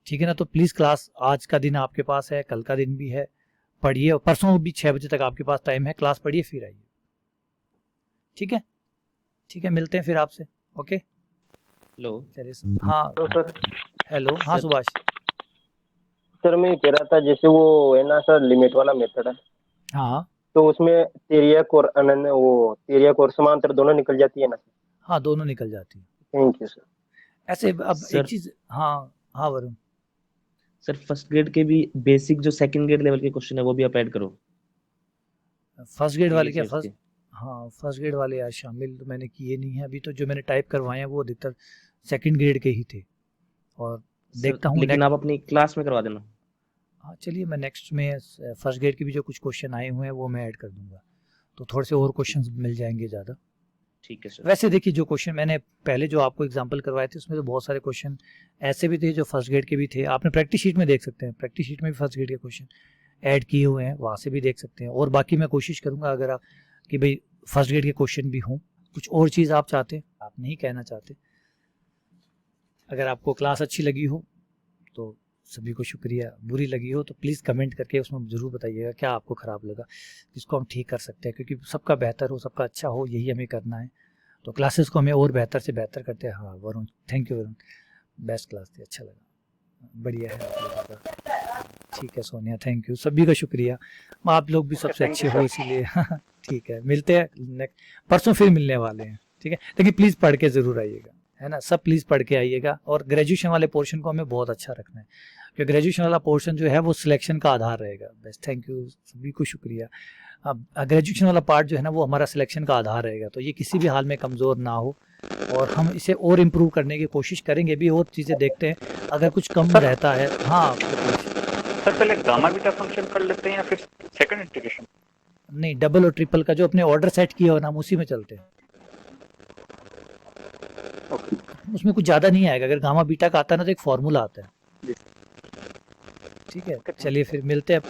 A: ठीक है ना? तो प्लीज़ क्लास आज का दिन आपके पास है, कल का दिन भी है, पढ़िए, और परसों भी 6 बजे तक आपके पास टाइम है, क्लास पढ़िए फिर आइए। ठीक है, ठीक है, मिलते हैं फिर आपसे। Okay,
H: hello.
A: चलिए। हाँ
B: सर,
A: हेलो, हाँ सुभाष।
B: सर मैं कह रहा था, जैसे वो है ना सर लिमिट वाला मेथड है,
A: हाँ
B: तो उसमें तिर्यक और अनन्य, वो तिर्यक और समांतर दोनों निकल जाती है ना?
A: हाँ, दोनों निकल जाती है।
B: Thank you sir.
A: ऐसे अब
H: सर,
A: एक चीज़, हाँ हाँ वरुण।
H: सर फर्स्ट ग्रेड के भी बेसिक जो सेकंड ग्रेड लेवल के क्वेश्चन है वो भी आप ऐड करो।
A: फर्स्ट ग्रेड वाले क्या,
H: ECS
A: फर्स्ट,
H: के।
A: हाँ फर्स्ट ग्रेड वाले यार शामिल तो मैंने किए नहीं है अभी, तो जो मैंने टाइप करवाए हैं वो अधिकतर सेकंड ग्रेड के ही थे, और देखता हूँ
H: लेकिन आप अपनी क्लास में करवा देना।
A: हाँ चलिए, मैं नेक्स्ट में फर्स्ट ग्रेड के भी जो कुछ क्वेश्चन आए हुए हैं वो मैं ऐड कर दूंगा, तो थोड़े से और क्वेश्चंस मिल जाएंगे ज़्यादा।
H: ठीक है सर।
A: वैसे देखिए, जो क्वेश्चन मैंने पहले जो आपको एग्जांपल करवाए थे उसमें तो बहुत सारे क्वेश्चन ऐसे भी थे जो फर्स्ट ग्रेड के भी थे। आपने प्रैक्टिस शीट में देख सकते हैं, प्रैक्टिस शीट में भी फर्स्ट ग्रेड के क्वेश्चन ऐड किए हुए हैं, वहाँ से भी देख सकते हैं। और बाकी मैं कोशिश करूँगा अगर आप कि भाई फर्स्ट ग्रेड के क्वेश्चन भी हों, कुछ और चीज़ आप चाहते हैं, आप नहीं कहना चाहते, अगर आपको क्लास अच्छी लगी हो तो सभी को शुक्रिया, बुरी लगी हो तो प्लीज़ कमेंट करके उसमें ज़रूर बताइएगा क्या आपको ख़राब लगा, जिसको हम ठीक कर सकते हैं, क्योंकि सबका बेहतर हो, सबका अच्छा हो, यही हमें करना है। तो क्लासेस को हमें और बेहतर से बेहतर करते हैं। हाँ Varun, thank you Varun, best class थी, अच्छा लगा, बढ़िया है आप लोगों का। ठीक है सोनिया, थैंक यू, सभी का शुक्रिया, आप लोग भी सबसे
C: thank
A: अच्छे
C: you,
A: हो
C: sir.
A: इसीलिए। ठीक है, मिलते हैं नेक्स्ट परसों, फिर मिलने वाले हैं। ठीक है, लेकिन प्लीज़ पढ़ के ज़रूर आइएगा, है ना, सब प्लीज़ पढ़ के आइएगा। और ग्रेजुएशन वाले पोर्शन को हमें बहुत अच्छा रखना है, क्योंकि ग्रेजुएशन वाला पोर्शन जो है वो सिलेक्शन का आधार रहेगा। बेस्ट, थैंक यू, सभी को शुक्रिया। अब ग्रेजुएशन वाला पार्ट जो है ना वो हमारा सिलेक्शन का आधार रहेगा, तो ये किसी भी हाल में कमज़ोर ना हो, और हम इसे और इम्प्रूव करने की कोशिश करेंगे भी, और चीज़ें देखते हैं अगर कुछ कम रहता है। हाँ
C: सर पहले गामा बीटा फंक्शन कर लेते हैं या फिर सेकंड इंटीग्रेशन?
A: नहीं, डबल और ट्रिपल का जो अपने ऑर्डर सेट किया हो ना, हम उसी में चलते हैं, उसमें कुछ ज़्यादा नहीं आएगा। अगर गामा बीटा का आता है ना तो एक फॉर्मूला आता है। ठीक है, चलिए फिर मिलते हैं।